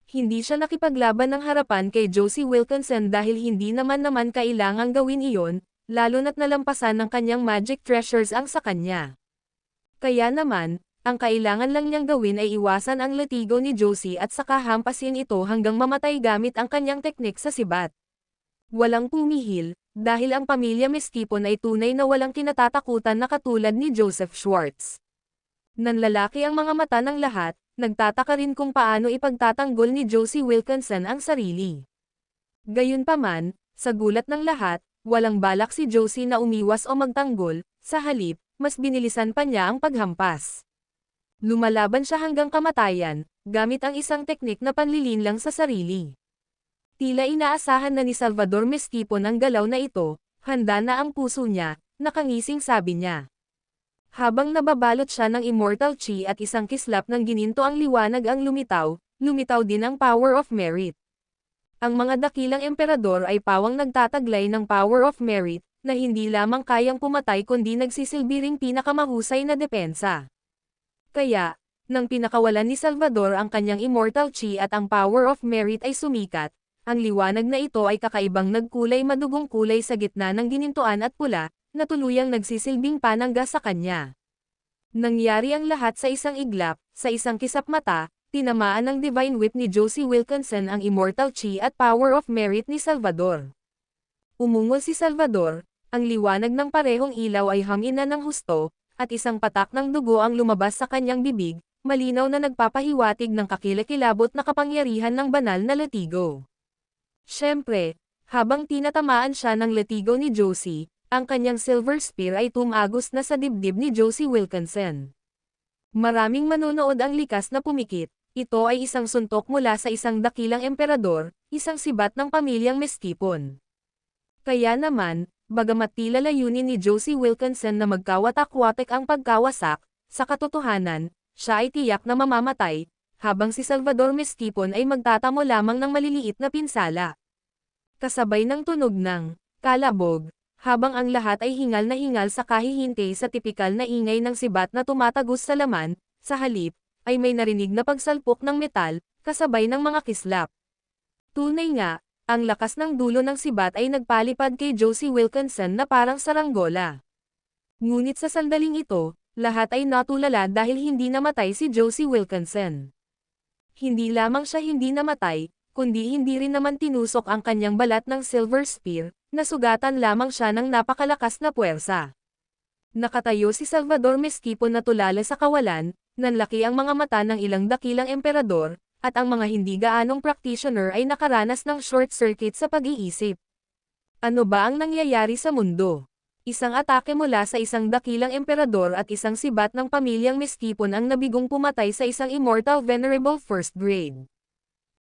Hindi siya nakipaglaban ng harapan kay Josie Wilkinson dahil hindi naman kailangang gawin iyon, lalo na't nalampasan ng kanyang magic treasures ang sa kanya. Kaya naman, ang kailangan lang niyang gawin ay iwasan ang latigo ni Josie at saka hampasin ito hanggang mamatay gamit ang kanyang teknik sa sibat. Walang pumihil, dahil ang pamilya Mestipon ay tunay na walang kinatatakutan na katulad ni Joseph Schwartz. Nanlalaki ang mga mata ng lahat, nagtataka rin kung paano ipagtatanggol ni Josie Wilkinson ang sarili. Gayunpaman, sa gulat ng lahat, walang balak si Josie na umiwas o magtanggol, sa halip, mas binilisan pa niya ang paghampas. Lumalaban siya hanggang kamatayan, gamit ang isang teknik na panlilinlang sa sarili. Tila inaasahan na ni Salvador Mestipon ang galaw na ito, handa na ang puso niya, nakangising sabi niya. Habang nababalot siya ng immortal chi at isang kislap ng gininto ang liwanag ang lumitaw din ang power of merit. Ang mga dakilang emperador ay pawang nagtataglay ng power of merit, na hindi lamang kayang pumatay kundi nagsisilbi ring pinakamahusay na depensa. Kaya, nang pinakawalan ni Salvador ang kanyang immortal chi at ang power of merit ay sumikat, ang liwanag na ito ay kakaibang nagkulay madugong kulay sa gitna ng ginintuan at pula, na tuluyang nagsisilbing panangga sa kanya. Nangyari ang lahat sa isang iglap, sa isang kisap mata, tinamaan ng divine whip ni Josie Wilkinson ang immortal chi at power of merit ni Salvador. Umungol si Salvador, ang liwanag ng parehong ilaw ay hangina ng husto, at isang patak ng dugo ang lumabas sa kanyang bibig, malinaw na nagpapahiwatig ng kakilakilabot na kapangyarihan ng banal na latigo. Siyempre, habang tinatamaan siya ng latigo ni Josie, ang kanyang silver spear ay tumagos na sa dibdib ni Josie Wilkinson. Maraming manonood ang likas na pumikit. Ito ay isang suntok mula sa isang dakilang emperador, isang sibat ng pamilyang Meskipon. Kaya naman, bagamat tila layunin ni Josie Wilkinson na magkawatak-watak ang pagkawasak, sa katotohanan, siya ay tiyak na mamamatay, habang si Salvador Meskipon ay magtatamo lamang ng maliliit na pinsala. Kasabay ng tunog ng kalabog, habang ang lahat ay hingal na hingal sa kahihintay sa tipikal na ingay ng sibat na tumatagos sa laman, sa halip, ay may narinig na pagsalpok ng metal, kasabay ng mga kislap. Tunay nga, ang lakas ng dulo ng sibat ay nagpalipad kay Josie Wilkinson na parang saranggola. Ngunit sa sandaling ito, lahat ay natulala dahil hindi namatay si Josie Wilkinson. Hindi lamang siya hindi namatay, kundi hindi rin naman tinusok ang kanyang balat ng silver spear, nasugatan lamang siya ng napakalakas na puwersa. Nakatayo si Salvador Meskipon na tulala sa kawalan, nanlaki ang mga mata ng ilang dakilang emperador, at ang mga hindi gaanong practitioner ay nakaranas ng short circuit sa pag-iisip. Ano ba ang nangyayari sa mundo? Isang atake mula sa isang dakilang emperador at isang sibat ng pamilyang Meskipon ang nabigong pumatay sa isang immortal venerable first grade.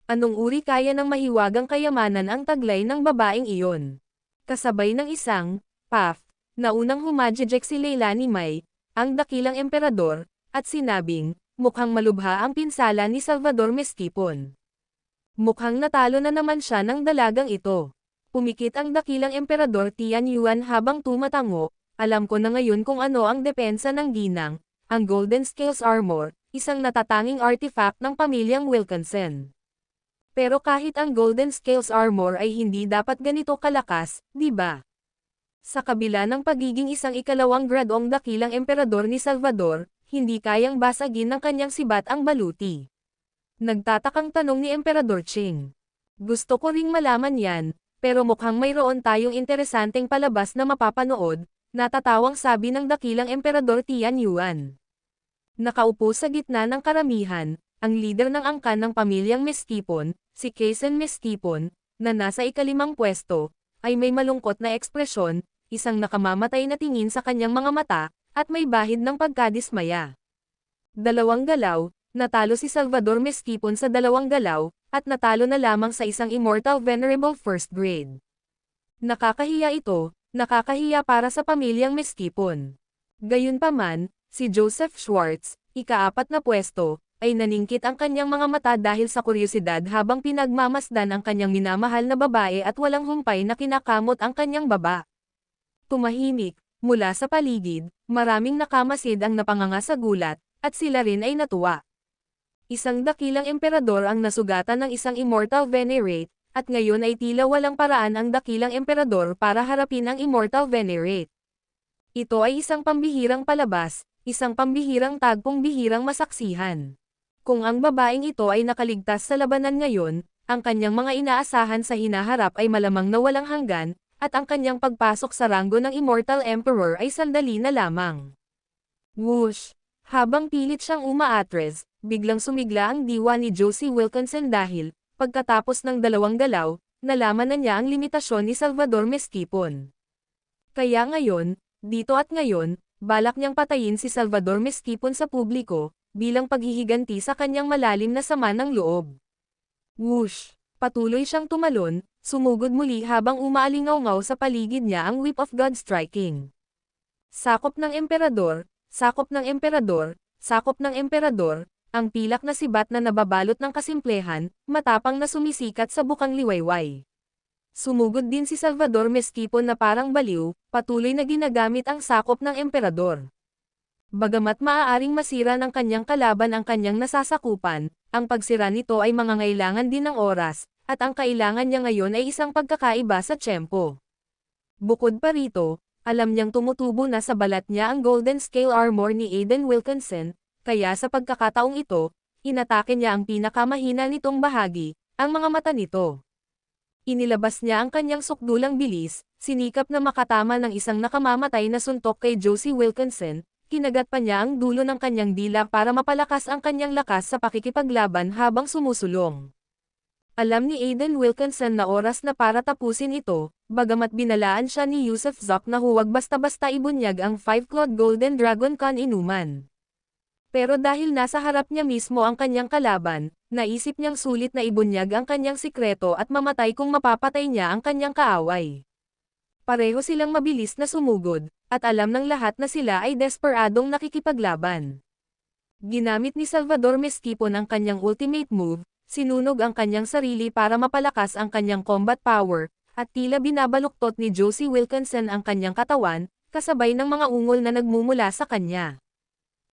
Anong uri kaya ng mahiwagang kayamanan ang taglay ng babaeng iyon? Kasabay ng isang puff, na unang humajejek si Leilani May, ang dakilang emperador, at sinabing, mukhang malubha ang pinsala ni Salvador Meskipon. Mukhang natalo na naman siya ng dalagang ito. Pumikit ang dakilang emperador Tian Yuan habang tumatango, alam ko na ngayon kung ano ang depensa ng ginang, ang Golden Scales Armor, isang natatanging artifact ng pamilyang Wilkinson. Pero kahit ang Golden Scales Armor ay hindi dapat ganito kalakas, di ba? Sa kabila ng pagiging isang ikalawang gradong dakilang emperador ni Salvador, hindi kayang basagin ng kanyang sibat ang baluti. Nagtatakang tanong ni Emperador Qing. Gusto ko ring malaman yan, pero mukhang mayroon tayong interesanteng palabas na mapapanood, natatawang sabi ng dakilang Emperador Tian Yuan. Nakaupo sa gitna ng karamihan, ang lider ng angkan ng pamilyang Meskipon, si Kaisen Meskipon, na nasa ikalimang pwesto, ay may malungkot na ekspresyon, isang nakamamatay na tingin sa kanyang mga mata, at may bahid ng pagkadismaya. Dalawang galaw, natalo si Salvador Meskipon sa dalawang galaw, at natalo na lamang sa isang immortal venerable first grade. Nakakahiya ito, nakakahiya para sa pamilyang Meskipon. Gayunpaman, si Joseph Schwartz, ika-4 na pwesto, ay naningkit ang kanyang mga mata dahil sa kuryosidad habang pinagmamasdan ang kanyang minamahal na babae at walang humpay na kinakamot ang kanyang baba. Tumahimik, mula sa paligid, maraming nakamasid ang napanganga sa gulat, at sila rin ay natuwa. Isang dakilang emperador ang nasugatan ng isang immortal venerate, at ngayon ay tila walang paraan ang dakilang emperador para harapin ang immortal venerate. Ito ay isang pambihirang palabas, isang pambihirang tagpong bihirang masaksihan. Kung ang babaeng ito ay nakaligtas sa labanan ngayon, ang kanyang mga inaasahan sa hinaharap ay malamang na walang hanggan, at ang kanyang pagpasok sa ranggo ng Immortal Emperor ay sandali na lamang. Whoosh! Habang pilit siyang umaatres, biglang sumigla ang diwa ni Josie Wilkinson dahil, pagkatapos ng dalawang galaw, nalaman na niya ang limitasyon ni Salvador Meskipon. Kaya ngayon, dito at ngayon, balak niyang patayin si Salvador Meskipon sa publiko, bilang paghihiganti sa kanyang malalim na sama ng loob. Whoosh! Patuloy siyang tumalon, sumugod muli habang umaalingaw-ngaw sa paligid niya ang Whip of God striking. Sakop ng emperador, sakop ng emperador, sakop ng emperador, ang pilak na sibat na nababalot ng kasimplehan, matapang na sumisikat sa bukang liwayway. Sumugod din si Salvador Meskipon na parang baliw, patuloy na ginagamit ang sakop ng emperador. Bagamat maaaring masira ng kanyang kalaban ang kanyang nasasakupan, ang pagsira nito ay mangangailangan din ng oras, at ang kailangan niya ngayon ay isang pagkakaiba sa tiyempo. Bukod pa rito, alam niyang tumutubo na sa balat niya ang Golden Scale Armor ni Aiden Wilkinson, kaya sa pagkakataong ito, inatake niya ang pinakamahina nitong bahagi, ang mga mata nito. Inilabas niya ang kanyang sukdulang bilis, sinikap na makatama ng isang nakamamatay na suntok kay Josie Wilkinson, kinagat pa niya ang dulo ng kanyang dila para mapalakas ang kanyang lakas sa pakikipaglaban habang sumusulong. Alam ni Aiden Wilkinson na oras na para tapusin ito, bagamat binalaan siya ni Yusuf Zok na huwag basta-basta ibunyag ang 5-clawed Golden Dragon Khan inuman. Pero dahil nasa harap niya mismo ang kanyang kalaban, naisip niyang sulit na ibunyag ang kanyang sikreto at mamatay kung mapapatay niya ang kanyang kaaway. Pareho silang mabilis na sumugod, at alam ng lahat na sila ay desperadong nakikipaglaban. Ginamit ni Salvador Mestipon ang kanyang ultimate move, sinunog ang kanyang sarili para mapalakas ang kanyang combat power, at tila binabaluktot ni Josie Wilkinson ang kanyang katawan, kasabay ng mga ungol na nagmumula sa kanya.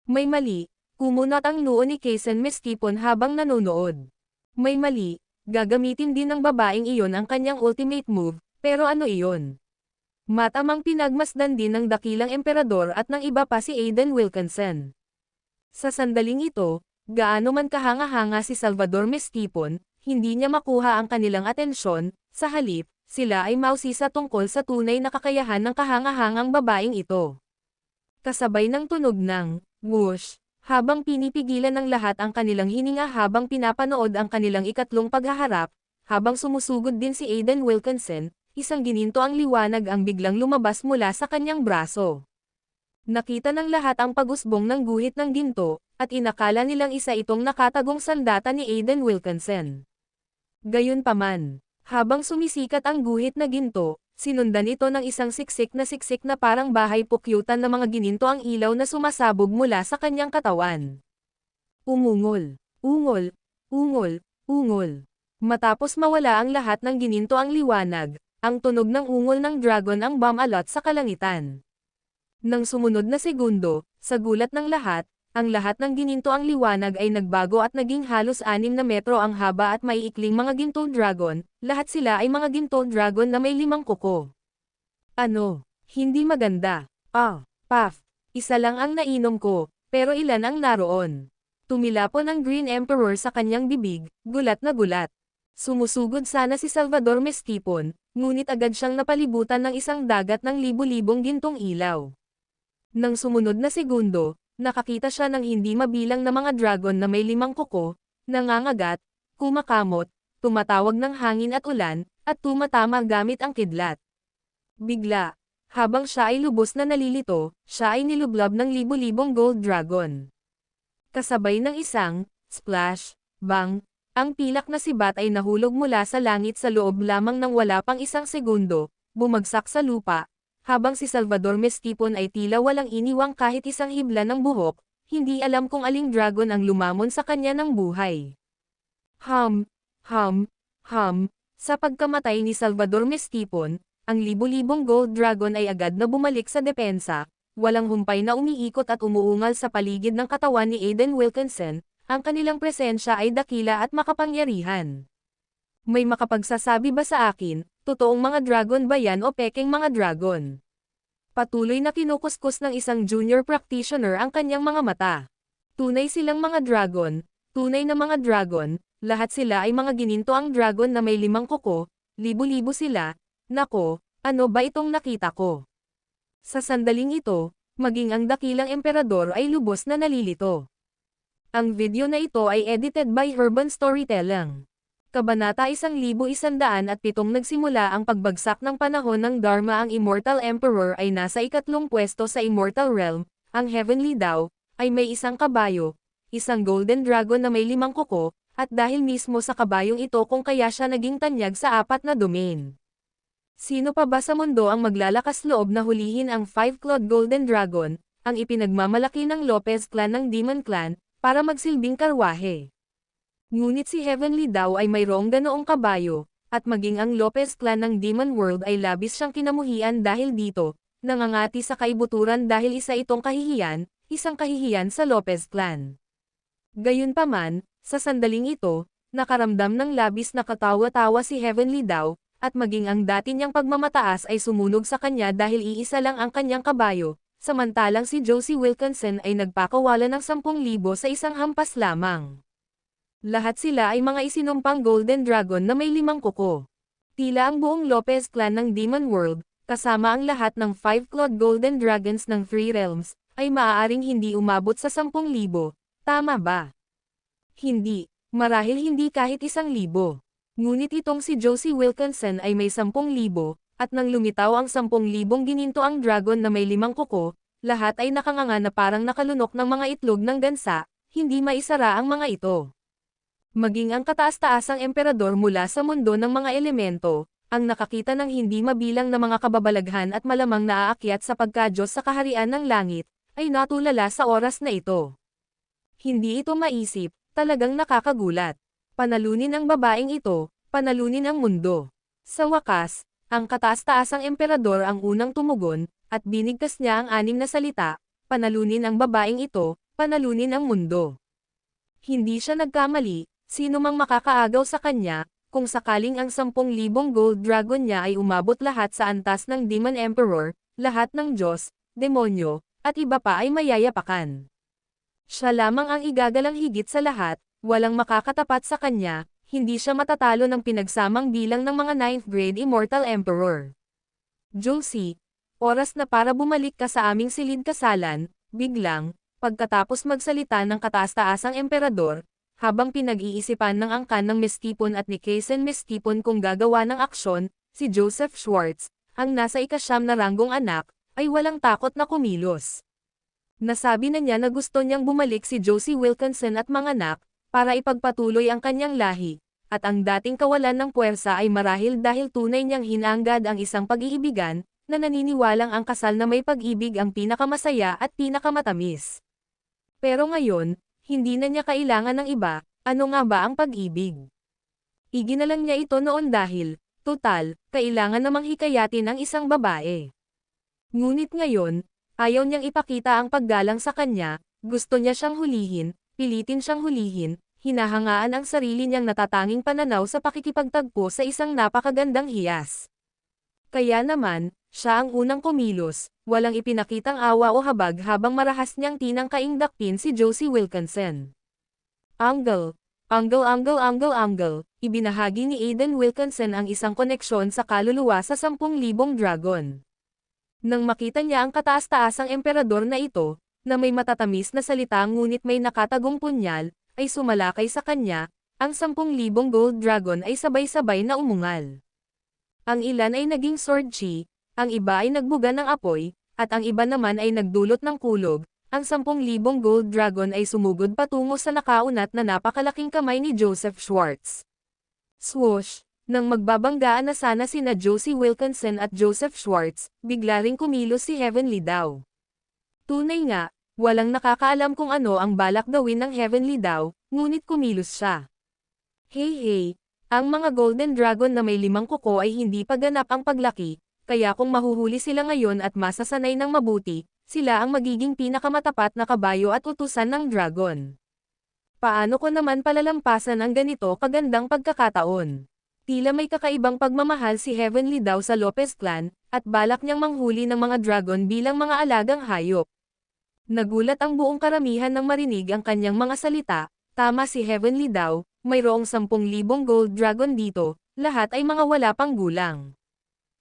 May mali, kumunot ang noo ni Quezon Mestipon habang nanonood. May mali, gagamitin din ng babaeng iyon ang kanyang ultimate move, pero ano iyon? Matamang pinagmasdan din ng dakilang emperador at ng iba pa si Aiden Wilkinson. Sa sandaling ito, gaano man kahanga-hanga si Salvador Mestipon, hindi niya makuha ang kanilang atensyon, sa halip, sila ay mausisa tungkol sa tunay na kakayahan ng kahanga-hangang babaeng ito. Kasabay ng tunog ng whoosh, habang pinipigilan ng lahat ang kanilang hininga habang pinapanood ang kanilang ikatlong paghaharap, habang sumusugod din si Aiden Wilkinson, isang gininto ang liwanag ang biglang lumabas mula sa kanyang braso. Nakita ng lahat ang pag-usbong ng guhit ng ginto, at inakala nilang isa itong nakatagong sandata ni Aiden Wilkinson. Gayunpaman, habang sumisikat ang guhit na ginto, sinundan ito ng isang siksik na parang bahay pukyutan na mga gininto ang ilaw na sumasabog mula sa kanyang katawan. Umungol, ungol, ungol, ungol. Matapos mawala ang lahat ng gininto ang liwanag, ang tunog ng ungol ng dragon ang bumalot sa kalangitan. Nang sumunod na segundo, sa gulat ng lahat, ang lahat ng gininto ang liwanag ay nagbago at naging halos 6 na metro ang haba at maiikling mga gintong dragon, lahat sila ay mga gintong dragon na may 5 kuko. Ano? Hindi maganda. Puff. Isa lang ang nainom ko, pero ilan ang naroon? Tumilapon ang Green Emperor sa kanyang bibig, gulat na gulat. Sumusugod sana si Salvador Mestipon, ngunit agad siyang napalibutan ng isang dagat ng libu-libong gintong ilaw. Nang sumunod na segundo, nakakita siya ng hindi mabilang na mga dragon na may 5 kuko, nangangagat, kumakamot, tumatawag ng hangin at ulan, at tumatama gamit ang kidlat. Bigla, habang siya ay lubos na nalilito, siya ay nilublob ng libu-libong gold dragon. Kasabay ng isang splash, bang, ang pilak na sibat ay nahulog mula sa langit sa loob lamang ng wala pang isang segundo, bumagsak sa lupa, habang si Salvador Mestipon ay tila walang iniwang kahit isang hibla ng buhok, hindi alam kung aling dragon ang lumamon sa kanya ng buhay. Sa pagkamatay ni Salvador Mestipon, ang libu-libong gold dragon ay agad na bumalik sa depensa, walang humpay na umiikot at umuungal sa paligid ng katawan ni Aiden Wilkinson. Ang kanilang presensya ay dakila at makapangyarihan. May makapagsasabi ba sa akin, totoong mga dragon ba yan o pekeng mga dragon? Patuloy na kinukuskus ng isang junior practitioner ang kanyang mga mata. Tunay silang mga dragon, tunay na mga dragon, lahat sila ay mga gininto ang dragon na may 5 kuko, libu-libo sila, nako, ano ba itong nakita ko? Sa sandaling ito, maging ang dakilang emperador ay lubos na nalilito. Ang video na ito ay edited by Urban Storytelling. Kabanata 1107 nagsimula ang pagbagsak ng panahon ng Dharma. Ang Immortal Emperor ay nasa ikatlong pwesto sa Immortal Realm. Ang Heavenly Dao ay may isang kabayo, isang Golden Dragon na may 5 kuko, at dahil mismo sa kabayong ito kung kaya siya naging tanyag sa 4 na domain. Sino pa ba sa mundo ang maglalakas loob na hulihin ang 5-clawed Golden Dragon, ang ipinagmamalaki ng Lopez Clan ng Demon Clan, para magsilbing karwahe? Ngunit si Heavenly Dao ay mayroong ganoong kabayo, at maging ang Lopez Clan ng Demon World ay labis siyang kinamuhian dahil dito, nangangati sa kaibuturan dahil isa itong kahihiyan, isang kahihiyan sa Lopez Clan. Gayunpaman, sa sandaling ito, nakaramdam ng labis na katawa-tawa si Heavenly Dao, at maging ang dati niyang pagmamataas ay sumunog sa kanya dahil iisa lang ang kanyang kabayo, samantalang si Josie Wilkinson ay nagpakawala ng 10,000 sa isang hampas lamang. Lahat sila ay mga isinumpang Golden Dragon na may 5 kuko. Tila ang buong Lopez Clan ng Demon World, kasama ang lahat ng 5-clawed Golden Dragons ng 3 Realms, ay maaaring hindi umabot sa 10,000, tama ba? Hindi, marahil hindi kahit 1,000. Ngunit itong si Josie Wilkinson ay may 10,000, at nang lumitaw ang 10,000 gininto ang dragon na may 5 kuko, lahat ay nakanganga na parang nakalunok ng mga itlog ng gansa, hindi maisara ang mga ito. Maging ang kataas-taasang emperador mula sa mundo ng mga elemento, ang nakakita ng hindi mabilang na mga kababalaghan at malamang naaakyat sa pagka-Diyos sa kaharian ng langit, ay natulala sa oras na ito. Hindi ito maisip, talagang nakakagulat. Panalunin ang babaeng ito, panalunin ang mundo. Sa wakas, ang kataas-taasang emperador ang unang tumugon, at binigkas niya ang 6 na salita, panalunin ang babaeng ito, panalunin ang mundo. Hindi siya nagkamali, sino mang makakaagaw sa kanya, kung sakaling ang 10,000 gold dragon niya ay umabot lahat sa antas ng Demon Emperor, lahat ng Diyos, demonyo, at iba pa ay mayayapakan. Siya lamang ang igagalang higit sa lahat, walang makakatapat sa kanya, hindi siya matatalo ng pinagsamang bilang ng mga 9th grade Immortal Emperor. Josie, oras na para bumalik ka sa aming silid kasalan, biglang, pagkatapos magsalita ng kataas-taasang emperador, habang pinag-iisipan ng angkan ng Mestipon at ni Kaysen Mestipon kung gagawa ng aksyon, si Joseph Schwartz, ang nasa ika-9 na ranggong anak, ay walang takot na kumilos. Nasabi na niya na gusto niyang bumalik si Josie Wilkinson at mga anak, para ipagpatuloy ang kanyang lahi, at ang dating kawalan ng puwersa ay marahil dahil tunay niyang hinanggad ang isang pag-iibigan, na naniniwalang ang kasal na may pag-ibig ang pinakamasaya at pinakamatamis. Pero ngayon, hindi na niya kailangan ng iba, ano nga ba ang pag-ibig? Iginalang niya ito noon dahil, total, kailangan namang hikayatin ang isang babae. Ngunit ngayon, ayaw niyang ipakita ang paggalang sa kanya, gusto niya siyang hulihin, pilitin siyang hulihin, hinahangaan ang sarili niyang natatanging pananaw sa pakikipagtagpo sa isang napakagandang hiyas. Kaya naman, siya ang unang kumilos, walang ipinakitang awa o habag habang marahas niyang tinangkaing dakpin si Josie Wilkinson. Angle, ibinahagi ni Aiden Wilkinson ang isang koneksyon sa kaluluwa sa 10,000 dragon. Nang makita niya ang kataas-taasang emperador na ito, na may matatamis na salita ngunit may nakatagong punyal, ay sumalakay sa kanya, ang 10,000 gold dragon ay sabay-sabay na umungal. Ang ilan ay naging sword chi, ang iba ay nagbuga ng apoy, at ang iba naman ay nagdulot ng kulog. Ang 10,000 gold dragon ay sumugod patungo sa nakaunat na napakalaking kamay ni Joseph Schwartz. Swoosh! Nang magbabanggaan na sana sina Josie Wilkinson at Joseph Schwartz, bigla ring kumilos si Heavenly Daw. Tunay nga, walang nakakaalam kung ano ang balak gawin ng Heavenly Daw, ngunit kumilos siya. Hey! Ang mga Golden Dragon na may 5 kuko ay hindi pa ganap ang paglaki, kaya kung mahuhuli sila ngayon at masasanay ng mabuti, sila ang magiging pinakamatapat na kabayo at utusan ng dragon. Paano ko naman palalampasan ang ganito kagandang pagkakataon? Tila may kakaibang pagmamahal si Heavenly Daw sa Lopez clan, at balak niyang manghuli ng mga dragon bilang mga alagang hayop. Nagulat ang buong karamihan nang marinig ang kanyang mga salita, tama si Heavenly Daw, mayroong 10,000 gold dragon dito, lahat ay mga wala pang gulang.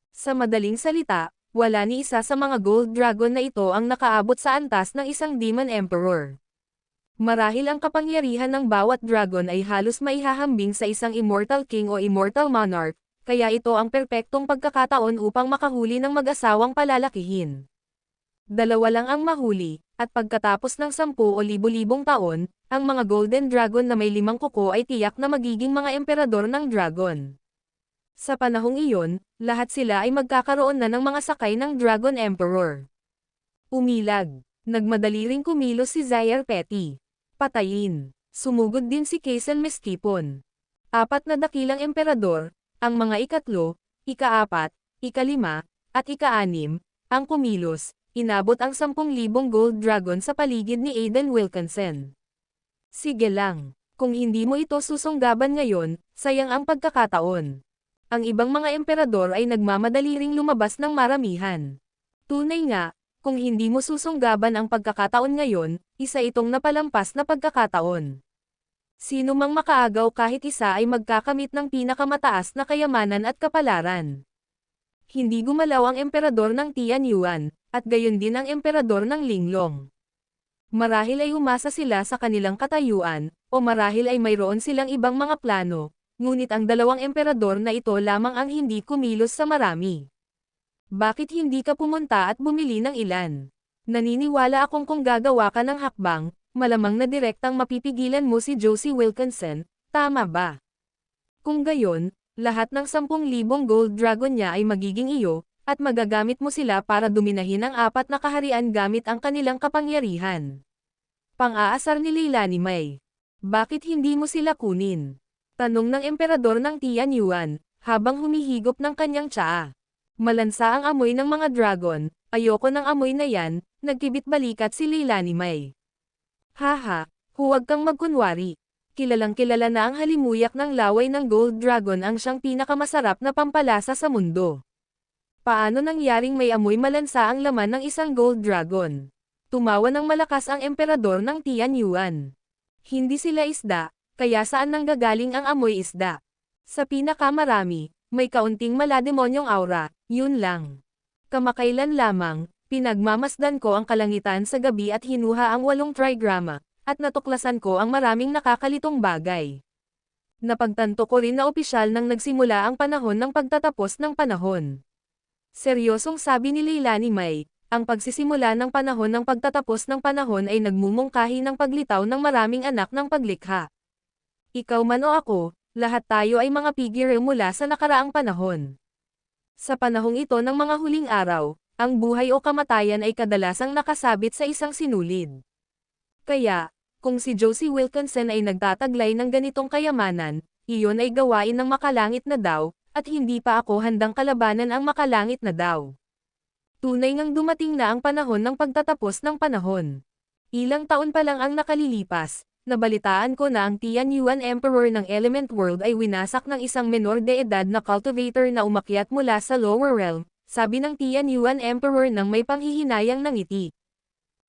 Sa madaling salita, wala ni isa sa mga gold dragon na ito ang nakaabot sa antas ng isang Demon Emperor. Marahil ang kapangyarihan ng bawat dragon ay halos maihahambing sa isang Immortal King o Immortal Monarch, kaya ito ang perpektong pagkakataon upang makahuli ng mag-asawang palalakihin. 2 lang ang mahuli, at pagkatapos ng 10 o libo-libong taon, ang mga Golden Dragon na may 5 kuko ay tiyak na magiging mga emperador ng dragon. Sa panahong iyon, lahat sila ay magkakaroon na ng mga sakay ng Dragon Emperor. Umilag. Nagmadali ring kumilos si Zaire Petty. Patayin. Sumugod din si Kaysen Mestipon. 4 na dakilang emperador, ang mga ika-3, ika-4, ika-5, at ika-6, ang kumilos, inabot ang 10,000 gold dragon sa paligid ni Aiden Wilkinson. Sige lang, kung hindi mo ito susunggaban ngayon, sayang ang pagkakataon. Ang ibang mga emperador ay nagmamadali ring lumabas ng maramihan. Tunay nga, kung hindi mo susunggaban ang pagkakataon ngayon, isa itong napalampas na pagkakataon. Sino mang makaagaw kahit isa ay magkakamit ng pinakamataas na kayamanan at kapalaran. Hindi gumalaw ang emperador ng Tianyuan, at gayon din ang emperador ng Linglong. Marahil ay umasa sila sa kanilang katayuan, o marahil ay mayroon silang ibang mga plano, ngunit ang dalawang emperador na ito lamang ang hindi kumilos sa marami. Bakit hindi ka pumunta at bumili ng ilan? Naniniwala akong kung gagawa ka ng hakbang, malamang na direktang mapipigilan mo si Josie Wilkinson, tama ba? Kung gayon, lahat ng 10,000 gold dragon niya ay magiging iyo, at magagamit mo sila para duminahin ang 4 na kaharian gamit ang kanilang kapangyarihan. Pang-aasar ni Leilani May. Bakit hindi mo sila kunin? Tanong ng emperador ng Tianyuan, habang humihigop ng kanyang tsaa. Malansa ang amoy ng mga dragon, ayoko ng amoy na yan, nagkibit balikat si Leilani May. Haha, huwag kang magkunwari. Kilalang kilala na ang halimuyak ng laway ng Gold Dragon ang siyang pinakamasarap na pampalasa sa mundo. Paano nangyaring may amoy malansa ang laman ng isang Gold Dragon? Tumawa ng malakas ang emperador ng Tianyuan. Hindi sila isda, kaya saan nanggagaling ang amoy isda? Sa pinakamarami, may kaunting malademonyong aura, yun lang. Kamakailan lamang, pinagmamasdan ko ang kalangitan sa gabi at hinuha ang 8 trigrama, at natuklasan ko ang maraming nakakalitong bagay. Napagtanto ko rin na opisyal nang nagsimula ang panahon ng pagtatapos ng panahon. Seryosong sabi ni Leilani May, ang pagsisimula ng panahon ng pagtatapos ng panahon ay nagmumungkahi ng paglitaw ng maraming anak ng paglikha. Ikaw man o ako, lahat tayo ay mga figure mula sa nakaraang panahon. Sa panahong ito ng mga huling araw, ang buhay o kamatayan ay kadalasang nakasabit sa isang sinulid. Kaya, kung si Josie Wilkinson ay nagtataglay ng ganitong kayamanan, iyon ay gawain ng makalangit na daw, at hindi pa ako handang kalabanan ang makalangit na daw. Tunay ngang dumating na ang panahon ng pagtatapos ng panahon. Ilang taon pa lang ang nakalilipas, nabalitaan ko na ang Tianyuan Emperor ng Element World ay winasak ng isang menor de edad na cultivator na umakyat mula sa lower realm, sabi ng Tianyuan Emperor nang may panghihinayang ngiti.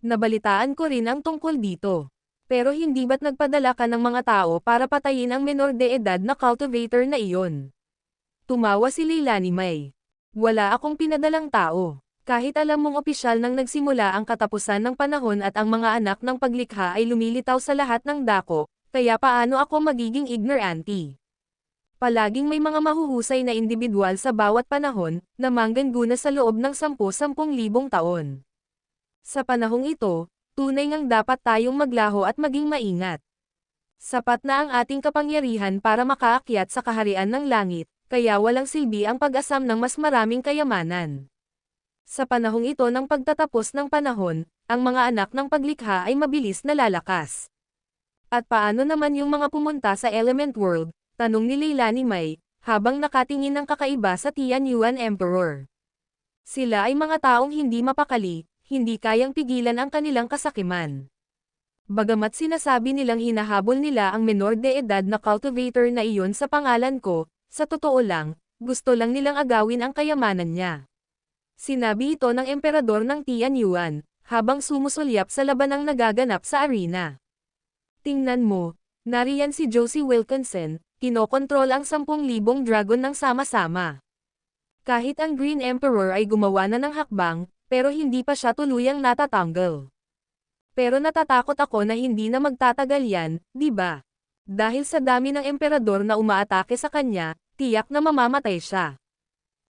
Nabalitaan ko rin ang tungkol dito. Pero hindi ba't nagpadala ka ng mga tao para patayin ang menor de edad na cultivator na iyon? Tumawa si Leilani May. Wala akong pinadalang tao. Kahit alam mong opisyal nang nagsimula ang katapusan ng panahon at ang mga anak ng paglikha ay lumilitaw sa lahat ng dako, kaya paano ako magiging ignorante? Palaging may mga mahuhusay na individual sa bawat panahon, na manggana sa loob ng 10,000 taon. Sa panahong ito, tunay ngang dapat tayong maglaho at maging maingat. Sapat na ang ating kapangyarihan para makaakyat sa kaharian ng langit, kaya walang silbi ang pag-asam ng mas maraming kayamanan. Sa panahong ito ng pagtatapos ng panahon, ang mga anak ng paglikha ay mabilis na lalakas. At paano naman yung mga pumunta sa Element World? Tanong ni Leilani May, habang nakatingin ng kakaiba sa Tianyuan Emperor. Sila ay mga taong hindi mapakali, hindi kayang pigilan ang kanilang kasakiman. Bagamat sinasabi nilang hinahabol nila ang menor de edad na cultivator na iyon sa pangalan ko, sa totoo lang, gusto lang nilang agawin ang kayamanan niya. Sinabi ito ng emperador ng Tianyuan, habang sumusulyap sa labanang nagaganap sa arena. Tingnan mo, nariyan si Josie Wilkinson, kinokontrol ang 10,000 dragon ng sama-sama. Kahit ang Green Emperor ay gumawa na ng hakbang, pero hindi pa siya tuluyang natatanggal. Pero natatakot ako na hindi na magtatagal yan, di ba? Dahil sa dami ng emperador na umaatake sa kanya, tiyak na mamamatay siya.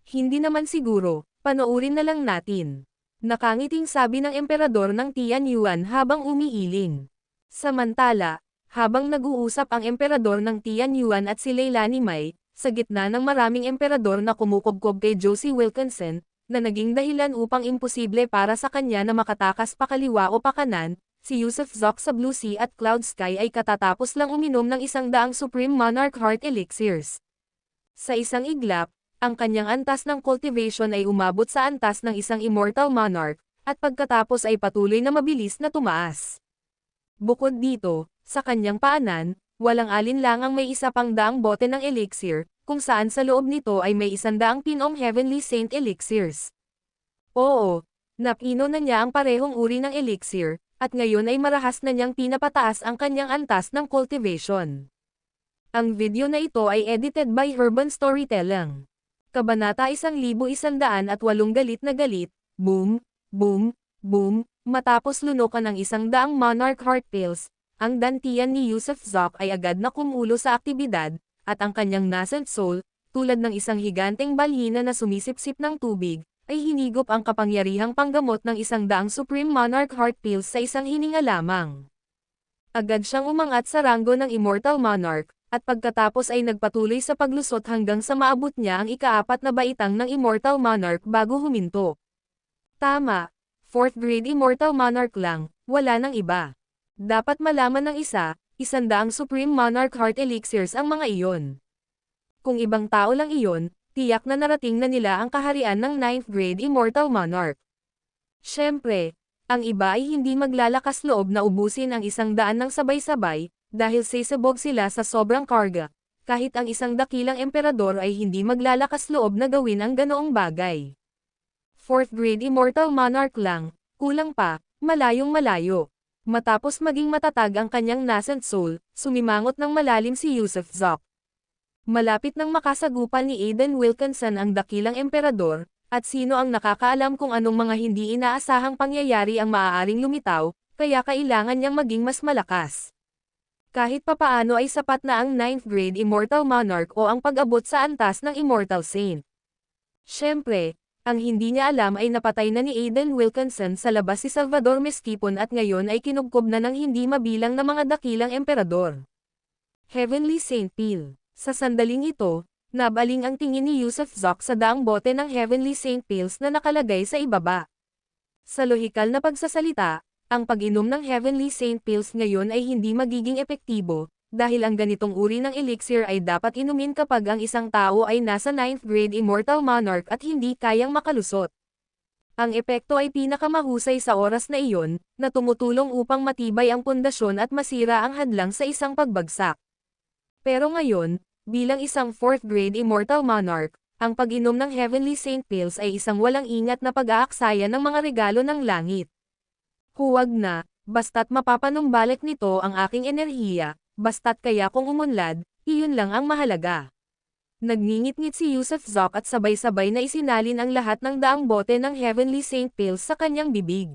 Hindi naman siguro, panoorin na lang natin. Nakangiting sabi ng emperador ng Tianyuan habang umiiling. Samantala, habang nag-uusap ang emperador ng Tianyuan at si Leilani May, sa gitna ng maraming emperador na kumukubkob kay Josie Wilkinson, na naging dahilan upang imposible para sa kanya na makatakas pakaliwa o pakanan, si Yusuf Zoc sa Blue Sea at Cloud Sky ay katatapos lang uminom ng 100 Supreme Monarch Heart Elixirs. Sa isang iglap, ang kanyang antas ng cultivation ay umabot sa antas ng isang Immortal Monarch, at pagkatapos ay patuloy na mabilis na tumaas. Bukod dito, sa kanyang paanan, walang alinlangang may isa pang daang bote ng elixir, kung saan sa loob nito ay may 100 pinong Heavenly Saint Elixirs. Oo, napino na niya ang parehong uri ng elixir, at ngayon ay marahas na niyang pinapataas ang kanyang antas ng cultivation. Ang video na ito ay edited by Urban Storytelling. Kabanata 1108 Galit na galit, boom, boom, boom, matapos lunukan ng 100 Monarch Heart Pills, ang dantian ni Yusuf Zoc ay agad na kumulo sa aktibidad, at ang kanyang nascent soul, tulad ng isang higanteng balyina na sumisipsip ng tubig, ay hinigop ang kapangyarihang panggamot ng 100 Supreme Monarch Heart Pills sa isang hininga lamang. Agad siyang umangat sa ranggo ng Immortal Monarch, at pagkatapos ay nagpatuloy sa paglusot hanggang sa maabot niya ang ika-4 na baitang ng Immortal Monarch bago huminto. Tama, 4th grade Immortal Monarch lang, wala nang iba. Dapat malaman ng 100 Supreme Monarch Heart Elixirs ang mga iyon. Kung ibang tao lang iyon, tiyak na narating na nila ang kaharian ng 9th grade Immortal Monarch. Siyempre, ang iba ay hindi maglalakas loob na ubusin ang 100 ng sabay-sabay, dahil sasabog sila sa sobrang karga, kahit ang isang dakilang emperador ay hindi maglalakas loob na gawin ang ganoong bagay. 4th grade Immortal Monarch lang, kulang pa, malayong malayo. Matapos maging matatag ang kanyang nascent soul, sumimangot ng malalim si Yusuf Zoc. Malapit nang makasagupan ni Aiden Wilkinson ang dakilang emperador, at sino ang nakakaalam kung anong mga hindi inaasahang pangyayari ang maaaring lumitaw, kaya kailangan niyang maging mas malakas. Kahit papaano ay sapat na ang 9th grade Immortal Monarch o ang pag-abot sa antas ng Immortal Saint. Siyempre, ang hindi niya alam ay napatay na ni Aiden Wilkinson sa labas si Salvador Mestipon at ngayon ay kinubkob na ng hindi mabilang na mga dakilang emperador. Heavenly Saint Peel. Sa sandaling ito, nabaling ang tingin ni Yusuf Zoc sa daang bote ng Heavenly Saint Pills na nakalagay sa ibaba. Sa lohikal na pagsasalita, ang pag-inom ng Heavenly Saint Pills ngayon ay hindi magiging epektibo, dahil ang ganitong uri ng elixir ay dapat inumin kapag ang isang tao ay nasa 9th grade Immortal Monarch at hindi kayang makalusot. Ang epekto ay pinakamahusay sa oras na iyon, na tumutulong upang matibay ang pundasyon at masira ang hadlang sa isang pagbagsak. Pero ngayon, bilang isang 4th grade Immortal Monarch, ang pag-inom ng Heavenly Saint Pills ay isang walang ingat na pag-aaksaya ng mga regalo ng langit. Huwag na, basta't mapapanumbalik nito ang aking enerhiya, basta't kaya kong umunlad, iyon lang ang mahalaga. Nagngingit-ngit si Yusuf Zoc at sabay-sabay na isinalin ang lahat ng daang bote ng Heavenly Saint Pills sa kanyang bibig.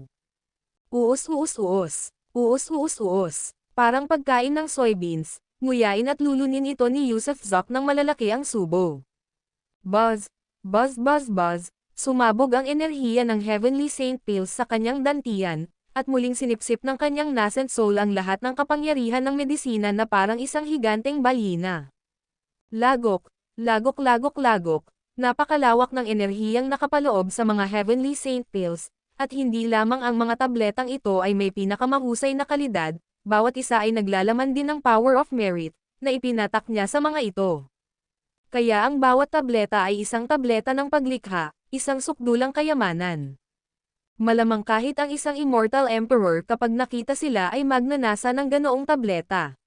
Uus-uus-uus, uus-uus-uus, parang pagkain ng soybeans, nguyain at lulunin ito ni Yusuf Zoc ng malalaki ang subo. Buzz, buzz buzz buzz, sumabog ang enerhiya ng Heavenly Saint Pills sa kanyang dantian, at muling sinipsip ng kanyang nascent soul ang lahat ng kapangyarihan ng medisina na parang isang higanteng balyina. Lagok, lagok lagok lagok, napakalawak ng enerhiyang nakapaloob sa mga Heavenly Saint Pills, at hindi lamang ang mga tabletang ito ay may pinakamahusay na kalidad, bawat isa ay naglalaman din ng power of merit, na ipinatak niya sa mga ito. Kaya ang bawat tableta ay isang tableta ng paglikha, isang sukdulang kayamanan. Malamang kahit ang isang Immortal Emperor kapag nakita sila ay magnanasa ng ganoong tableta.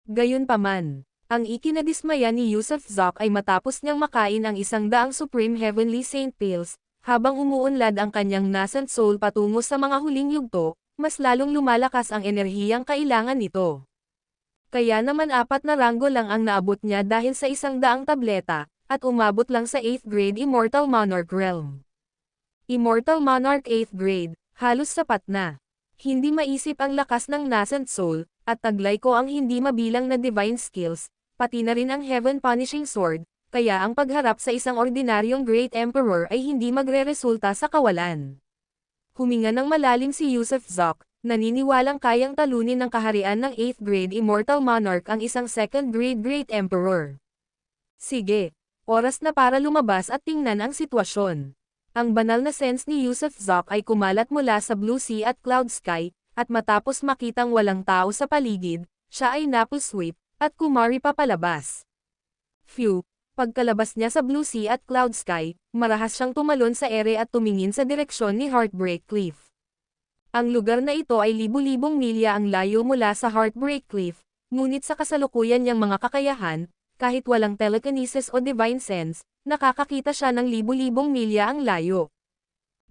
Gayunpaman, ang ikinadismaya ni Yusuf Zoc ay matapos niyang makain ang 100 Supreme Heavenly Saint Pills, habang umuunlad ang kanyang nascent soul patungo sa mga huling yugto, mas lalong lumalakas ang enerhiyang kailangan nito. Kaya naman 4 na ranggo lang ang naabot niya dahil sa 100 tableta, at umabot lang sa 8th grade Immortal Monarch Realm. Immortal Monarch 8th grade, halos sapat na. Hindi maisip ang lakas ng nascent soul, at taglay ko ang hindi mabilang na divine skills, pati na rin ang Heaven Punishing Sword, kaya ang pagharap sa isang ordinaryong Great Emperor ay hindi magre-resulta sa kawalan. Huminga ng malalim si Yusuf Zoc, naniniwalang kayang talunin ng kaharian ng 8th grade Immortal Monarch ang isang 2nd grade Great Emperor. Sige, oras na para lumabas at tingnan ang sitwasyon. Ang banal na sense ni Yusuf Zoc ay kumalat mula sa Blue Sea at Cloud Sky, at matapos makitang walang tao sa paligid, siya ay napusweep, at kumari pa palabas. Phew, pagkalabas niya sa Blue Sea at Cloud Sky, marahas siyang tumalon sa ere at tumingin sa direksyon ni Heartbreak Cliff. Ang lugar na ito ay libu-libong milya ang layo mula sa Heartbreak Cliff, ngunit sa kasalukuyan niyang mga kakayahan, kahit walang telekinesis o divine sense, nakakakita siya ng libu-libong milya ang layo.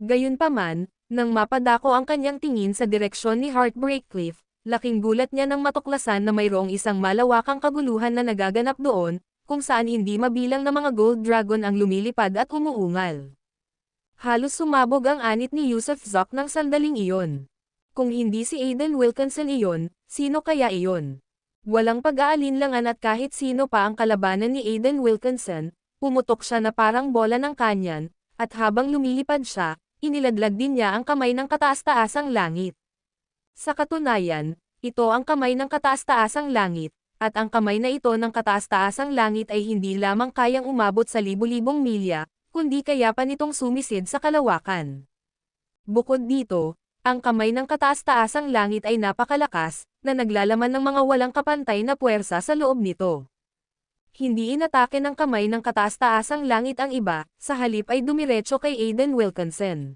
Gayunpaman, nang mapadako ang kanyang tingin sa direksyon ni Heartbreak Cliff, laking gulat niya nang matuklasan na mayroong isang malawakang kaguluhan na nagaganap doon, kung saan hindi mabilang na mga gold dragon ang lumilipad at umuungal. Halos sumabog ang anit ni Yusuf Zoc ng sandaling iyon. Kung hindi si Aiden Wilkinson iyon, sino kaya iyon? Walang pag-aalinlangan at kahit sino pa ang kalabanan ni Aiden Wilkinson, pumutok siya na parang bola ng kanyan, at habang lumilipad siya, iniladlad din niya ang kamay ng kataas-taasang langit. Sa katunayan, ito ang kamay ng kataas-taasang langit, at ang kamay na ito ng kataas-taasang langit ay hindi lamang kayang umabot sa libu-libong milya, kundi kaya pa nitong sumisid sa kalawakan. Bukod dito, ang kamay ng kataas-taasang langit ay napakalakas, na naglalaman ng mga walang kapantay na puwersa sa loob nito. Hindi inatake ng kamay ng kataas-taasang langit ang iba, sa halip ay dumiretso kay Aiden Wilkinson.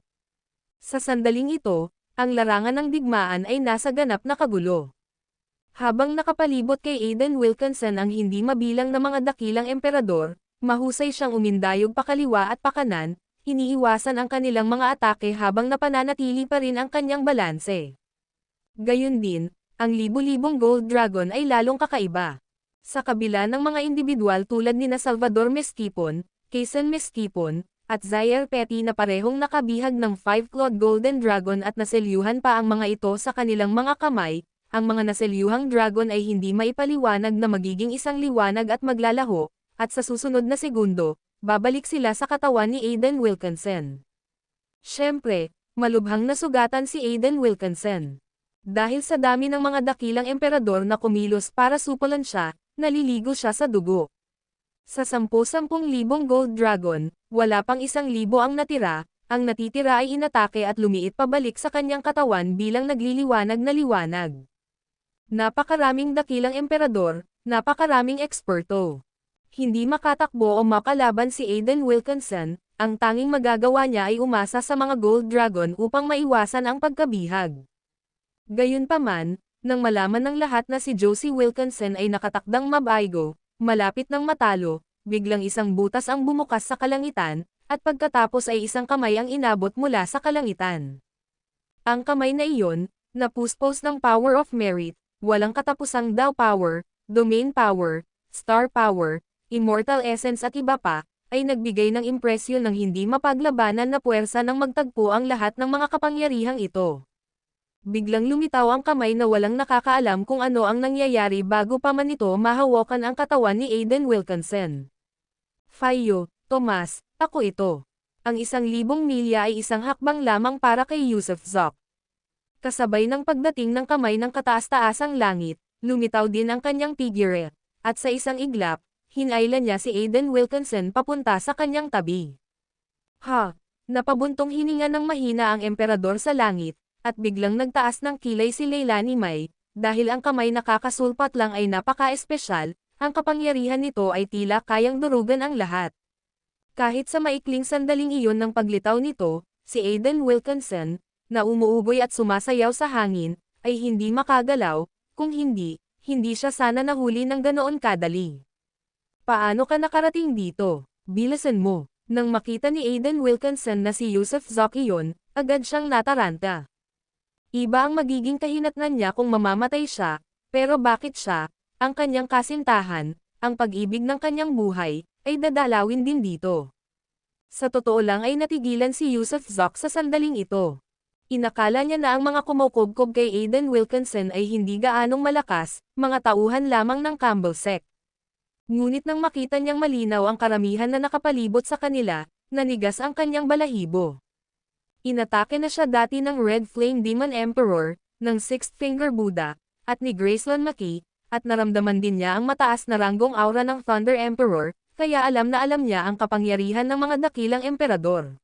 Sa sandaling ito, ang larangan ng digmaan ay nasa ganap na kagulo. Habang nakapalibot kay Aiden Wilkinson ang hindi mabilang na mga dakilang emperador, mahusay siyang umindayog pakaliwa at pakanan, iniiwasan ang kanilang mga atake habang napananatili pa rin ang kanyang balanse. Gayun din, ang libu-libong gold dragon ay lalong kakaiba. Sa kabila ng mga individual tulad ni Salvador Mezquipon, Quezon Mezquipon, at Zaire Petty na parehong nakabihag ng 5-clawed golden dragon at naselyuhan pa ang mga ito sa kanilang mga kamay, ang mga naselyuhang dragon ay hindi maipaliwanag na magiging isang liwanag at maglalaho, at sa susunod na segundo, babalik sila sa katawan ni Aiden Wilkinson. Siyempre, malubhang nasugatan si Aiden Wilkinson. Dahil sa dami ng mga dakilang emperador na kumilos para supulan siya, naliligo siya sa dugo. Sa 10,000 gold dragon, wala pang 1,000 ang natira, ang natitira ay inatake at lumiit pabalik sa kanyang katawan bilang nagliliwanag na liwanag. Napakaraming dakilang emperador, napakaraming eksperto. Hindi makatakbo o makalaban si Aiden Wilkinson, ang tanging magagawa niya ay umasa sa mga gold dragon upang maiwasan ang pagkabihag. Gayunpaman, nang malaman ng lahat na si Josie Wilkinson ay nakatakdang mabaygo, malapit ng matalo, biglang isang butas ang bumukas sa kalangitan, at pagkatapos ay isang kamay ang inabot mula sa kalangitan. Ang kamay na iyon, na puspos ng power of merit, walang katapusang Dao power, domain power, star power, immortal essence at iba pa, ay nagbigay ng impresyon ng hindi mapaglabanan na puwersa nang magtagpo ang lahat ng mga kapangyarihang ito. Biglang lumitaw ang kamay na walang nakakaalam kung ano ang nangyayari bago pa man ito mahawakan ang katawan ni Aiden Wilkinson. Fayo, Tomas, ako ito. Ang 1,000 milya ay isang hakbang lamang para kay Yusuf Zoc. Kasabay ng pagdating ng kamay ng kataas-taasang langit, lumitaw din ang kanyang figure, at sa isang iglap, hinailan niya si Aiden Wilkinson papunta sa kanyang tabi. Napabuntong hininga ng mahina ang emperador sa langit, at biglang nagtaas ng kilay si Leilani May, dahil ang kamay na kakasulpat lang ay napaka-espesyal, ang kapangyarihan nito ay tila kayang durugan ang lahat. Kahit sa maikling sandaling iyon ng paglitaw nito, si Aiden Wilkinson, na umuuboy at sumasayaw sa hangin, ay hindi makagalaw, kung hindi siya sana nahuli ng ganoon kadali. Paano ka nakarating dito? Bilisan mo. Nang makita ni Aiden Wilkinson na si Yusuf Zoc iyon, agad siyang nataranta. Iba ang magiging kahinatnan niya kung mamamatay siya, pero bakit siya, ang kanyang kasintahan, ang pag-ibig ng kanyang buhay, ay dadalawin din dito. Sa totoo lang ay natigilan si Yusuf Zoc sa sandaling ito. Inakala niya na ang mga kumukubkob kay Aiden Wilkinson ay hindi gaanong malakas, mga tauhan lamang ng Campbell sect. Ngunit nang makita niyang malinaw ang karamihan na nakapalibot sa kanila, nanigas ang kanyang balahibo. Inatake na siya dati ng Red Flame Demon Emperor, ng Sixth Finger Buddha, at ni Gracelyn Maki, at naramdaman din niya ang mataas na ranggong aura ng Thunder Emperor, kaya alam na alam niya ang kapangyarihan ng mga dakilang emperador.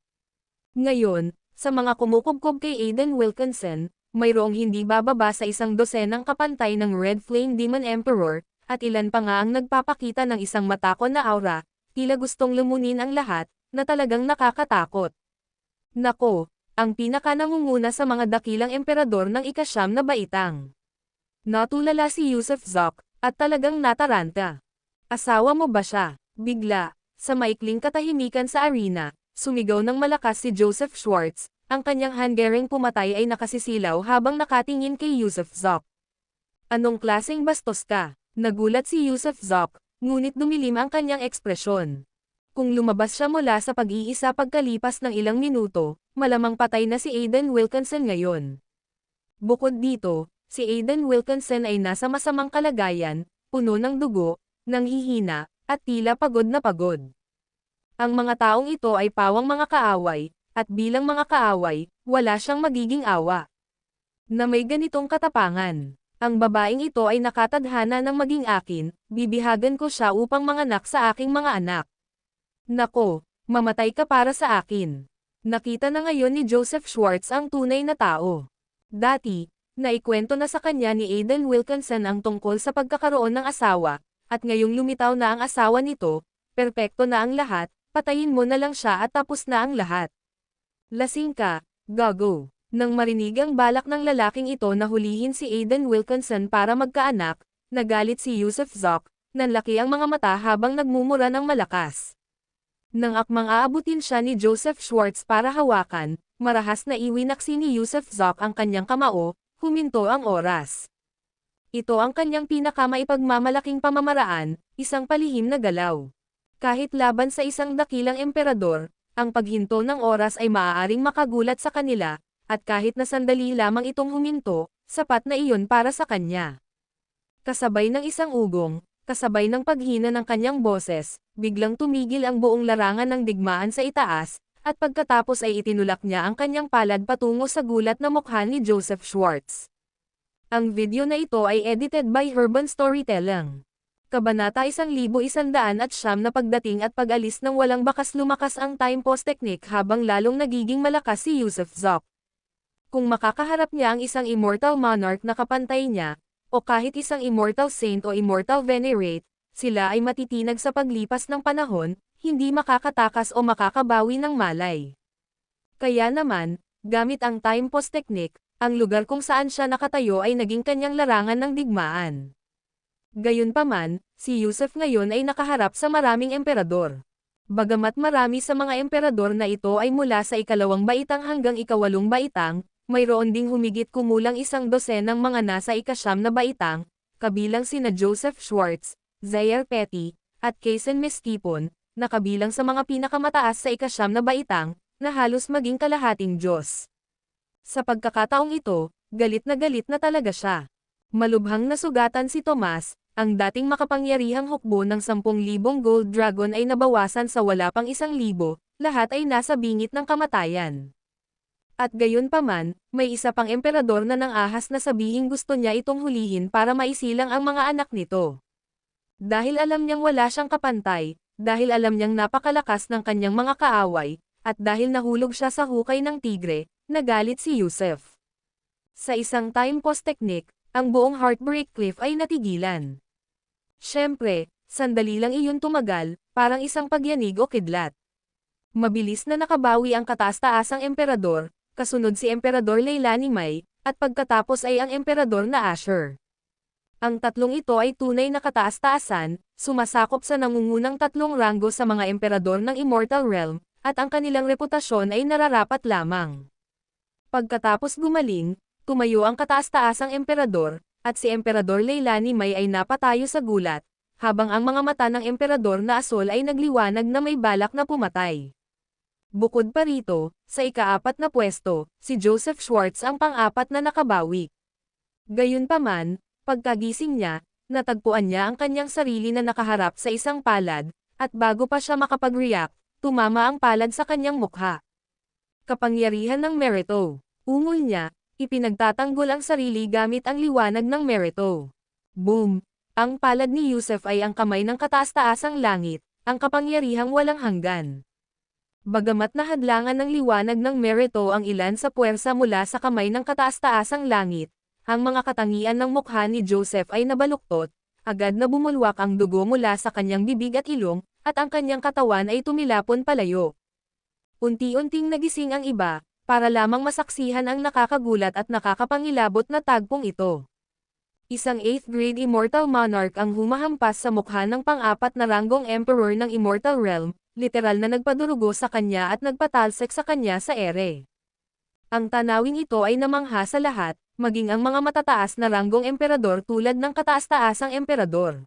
Ngayon, sa mga kumukubkob kay Aiden Wilkinson, mayroong hindi bababa sa 100 kapantay ng Red Flame Demon Emperor, at ilan pa nga ang nagpapakita ng isang matakon na aura, tila gustong lumunin ang lahat, na talagang nakakatakot. Nako, ang pinaka-nangunguna sa mga dakilang emperador ng ika-9 na baitang. Natulala si Yusuf Zoc, at talagang nataranta. Asawa mo ba siya? Bigla, sa maikling katahimikan sa arena, sumigaw ng malakas si Joseph Schwartz, ang kanyang Hungarian pumatay ay nakasisilaw habang nakatingin kay Yusuf Zoc. Anong klaseng bastos ka? Nagulat si Yusuf Zoc, Ngunit dumilim ang kanyang ekspresyon. Kung lumabas siya mula sa pag-iisa pagkalipas ng ilang minuto, malamang patay na si Aiden Wilkinson ngayon. Bukod dito, si Aiden Wilkinson ay nasa masamang kalagayan, puno ng dugo, nanghihina, at tila pagod na pagod. Ang mga taong ito ay pawang mga kaaway, at bilang mga kaaway, wala siyang magiging awa. Na may ganitong katapangan. Ang babaeng ito ay nakatadhana ng maging akin, bibihagan ko siya upang manganak sa aking mga anak. Nako, mamatay ka para sa akin. Nakita na ngayon ni Joseph Schwartz ang tunay na tao. Dati, naikwento na sa kanya ni Aiden Wilkinson ang tungkol sa pagkakaroon ng asawa, at ngayong lumitaw na ang asawa nito, perpekto na ang lahat, patayin mo na lang siya at tapos na ang lahat. Lasing ka, gago. Nang marinig ang balak ng lalaking ito na hulihin si Aiden Wilkinson para magkaanak, nagalit si Yusuf Zoc, nanlaki ang mga mata habang nagmumura ng malakas. Nang akmang aabutin siya ni Joseph Schwartz para hawakan, marahas na iwinaksi ni Yusuf Zoc ang kanyang kamao, huminto ang oras. Ito ang kanyang pinakamaipagmamalaking pamamaraan, isang palihim na galaw. Kahit laban sa isang dakilang emperador, ang paghinto ng oras ay maaaring makagulat sa kanila, at kahit na sandali lamang itong huminto, sapat na iyon para sa kanya. Kasabay ng isang ugong, kasabay ng paghina ng kanyang boses, biglang tumigil ang buong larangan ng digmaan sa itaas, at pagkatapos ay itinulak niya ang kanyang palad patungo sa gulat na mukha ni Joseph Schwartz. Ang video na ito ay edited by Urban Storytelling. Kabanata 1109 na pagdating at pag-alis ng walang bakas lumakas ang time pause technique habang lalong nagiging malakas si Yusuf Zoc. Kung makakaharap niya ang isang immortal monarch na kapantay niya, o kahit isang immortal saint o immortal venerate, sila ay matitinag sa paglipas ng panahon, hindi makakatakas o makakabawi ng malay. Kaya naman, gamit ang time pause technique, ang lugar kung saan siya nakatayo ay naging kanyang larangan ng digmaan. Gayunpaman, si Yusuf ngayon ay nakaharap sa maraming emperador. Bagamat marami sa mga emperador na ito ay mula sa ikalawang baitang hanggang ikawalong baitang, mayroon ding humigit kumulang 12 ng mga nasa ikasyam na baitang, kabilang sina Joseph Schwartz, Zaire Petty, at Quezon Mestipon, na kabilang sa mga pinakamataas sa ikasyam na baitang, na halos maging kalahating Diyos. Sa pagkakataong ito, galit na talaga siya. Malubhang nasugatan si Tomas, ang dating makapangyarihang hukbo ng 10,000 gold dragon ay nabawasan sa wala pang 1,000, lahat ay nasa bingit ng kamatayan. At gayon pa man, may isa pang emperador na nang-ahas na sabihing gusto niya itong hulihin para maisilang ang mga anak nito. Dahil alam niyang wala siyang kapantay, dahil alam niyang napakalakas ng kanyang mga kaaway, at dahil nahulog siya sa hukay ng tigre, nagalit si Yusuf. Sa isang time pause technique, ang buong Heartbreak Cliff ay natigilan. Siyempre, sandali lang iyon tumagal, parang isang pagyanig o kidlat. Mabilis na nakabawi ang kataas-taasang emperador, kasunod si Emperador Leilani May, at pagkatapos ay ang Emperador na Asher. Ang tatlong ito ay tunay na kataas-taasan, sumasakop sa nangungunang tatlong ranggo sa mga emperador ng Immortal Realm, at ang kanilang reputasyon ay nararapat lamang. Pagkatapos gumaling, tumayo ang kataas-taasang emperador, at si Emperador Leilani May ay napatayo sa gulat, habang ang mga mata ng emperador na asol ay nagliwanag na may balak na pumatay. Bukod pa rito, sa ika-4 na pwesto, si Joseph Schwartz ang pang-4 na nakabawi. Gayunpaman, pagkagising niya, natagpuan niya ang kanyang sarili na nakaharap sa isang palad, at bago pa siya makapag-react, tumama ang palad sa kanyang mukha. Kapangyarihan ng Merito. Ungol niya, ipinagtatanggol ang sarili gamit ang liwanag ng Merito. Boom! Ang palad ni Yusuf ay ang kamay ng kataas-taasang langit, ang kapangyarihang walang hanggan. Bagamat nahadlangan ng liwanag ng Merito ang ilan sa puwersa mula sa kamay ng kataas-taasang langit, ang mga katangian ng mukha ni Joseph ay nabaluktot, agad na bumulwak ang dugo mula sa kanyang bibig at ilong, at ang kanyang katawan ay tumilapon palayo. Unti-unting nagising ang iba, para lamang masaksihan ang nakakagulat at nakakapangilabot na tagpong ito. Isang 8th grade Immortal Monarch ang humahampas sa mukha ng pang-4 na ranggong Emperor ng Immortal Realm, literal na nagpadurugo sa kanya at nagpatalsik sa kanya sa ere. Ang tanawing ito ay namangha sa lahat, maging ang mga matataas na ranggong emperador tulad ng kataas-taasang emperador.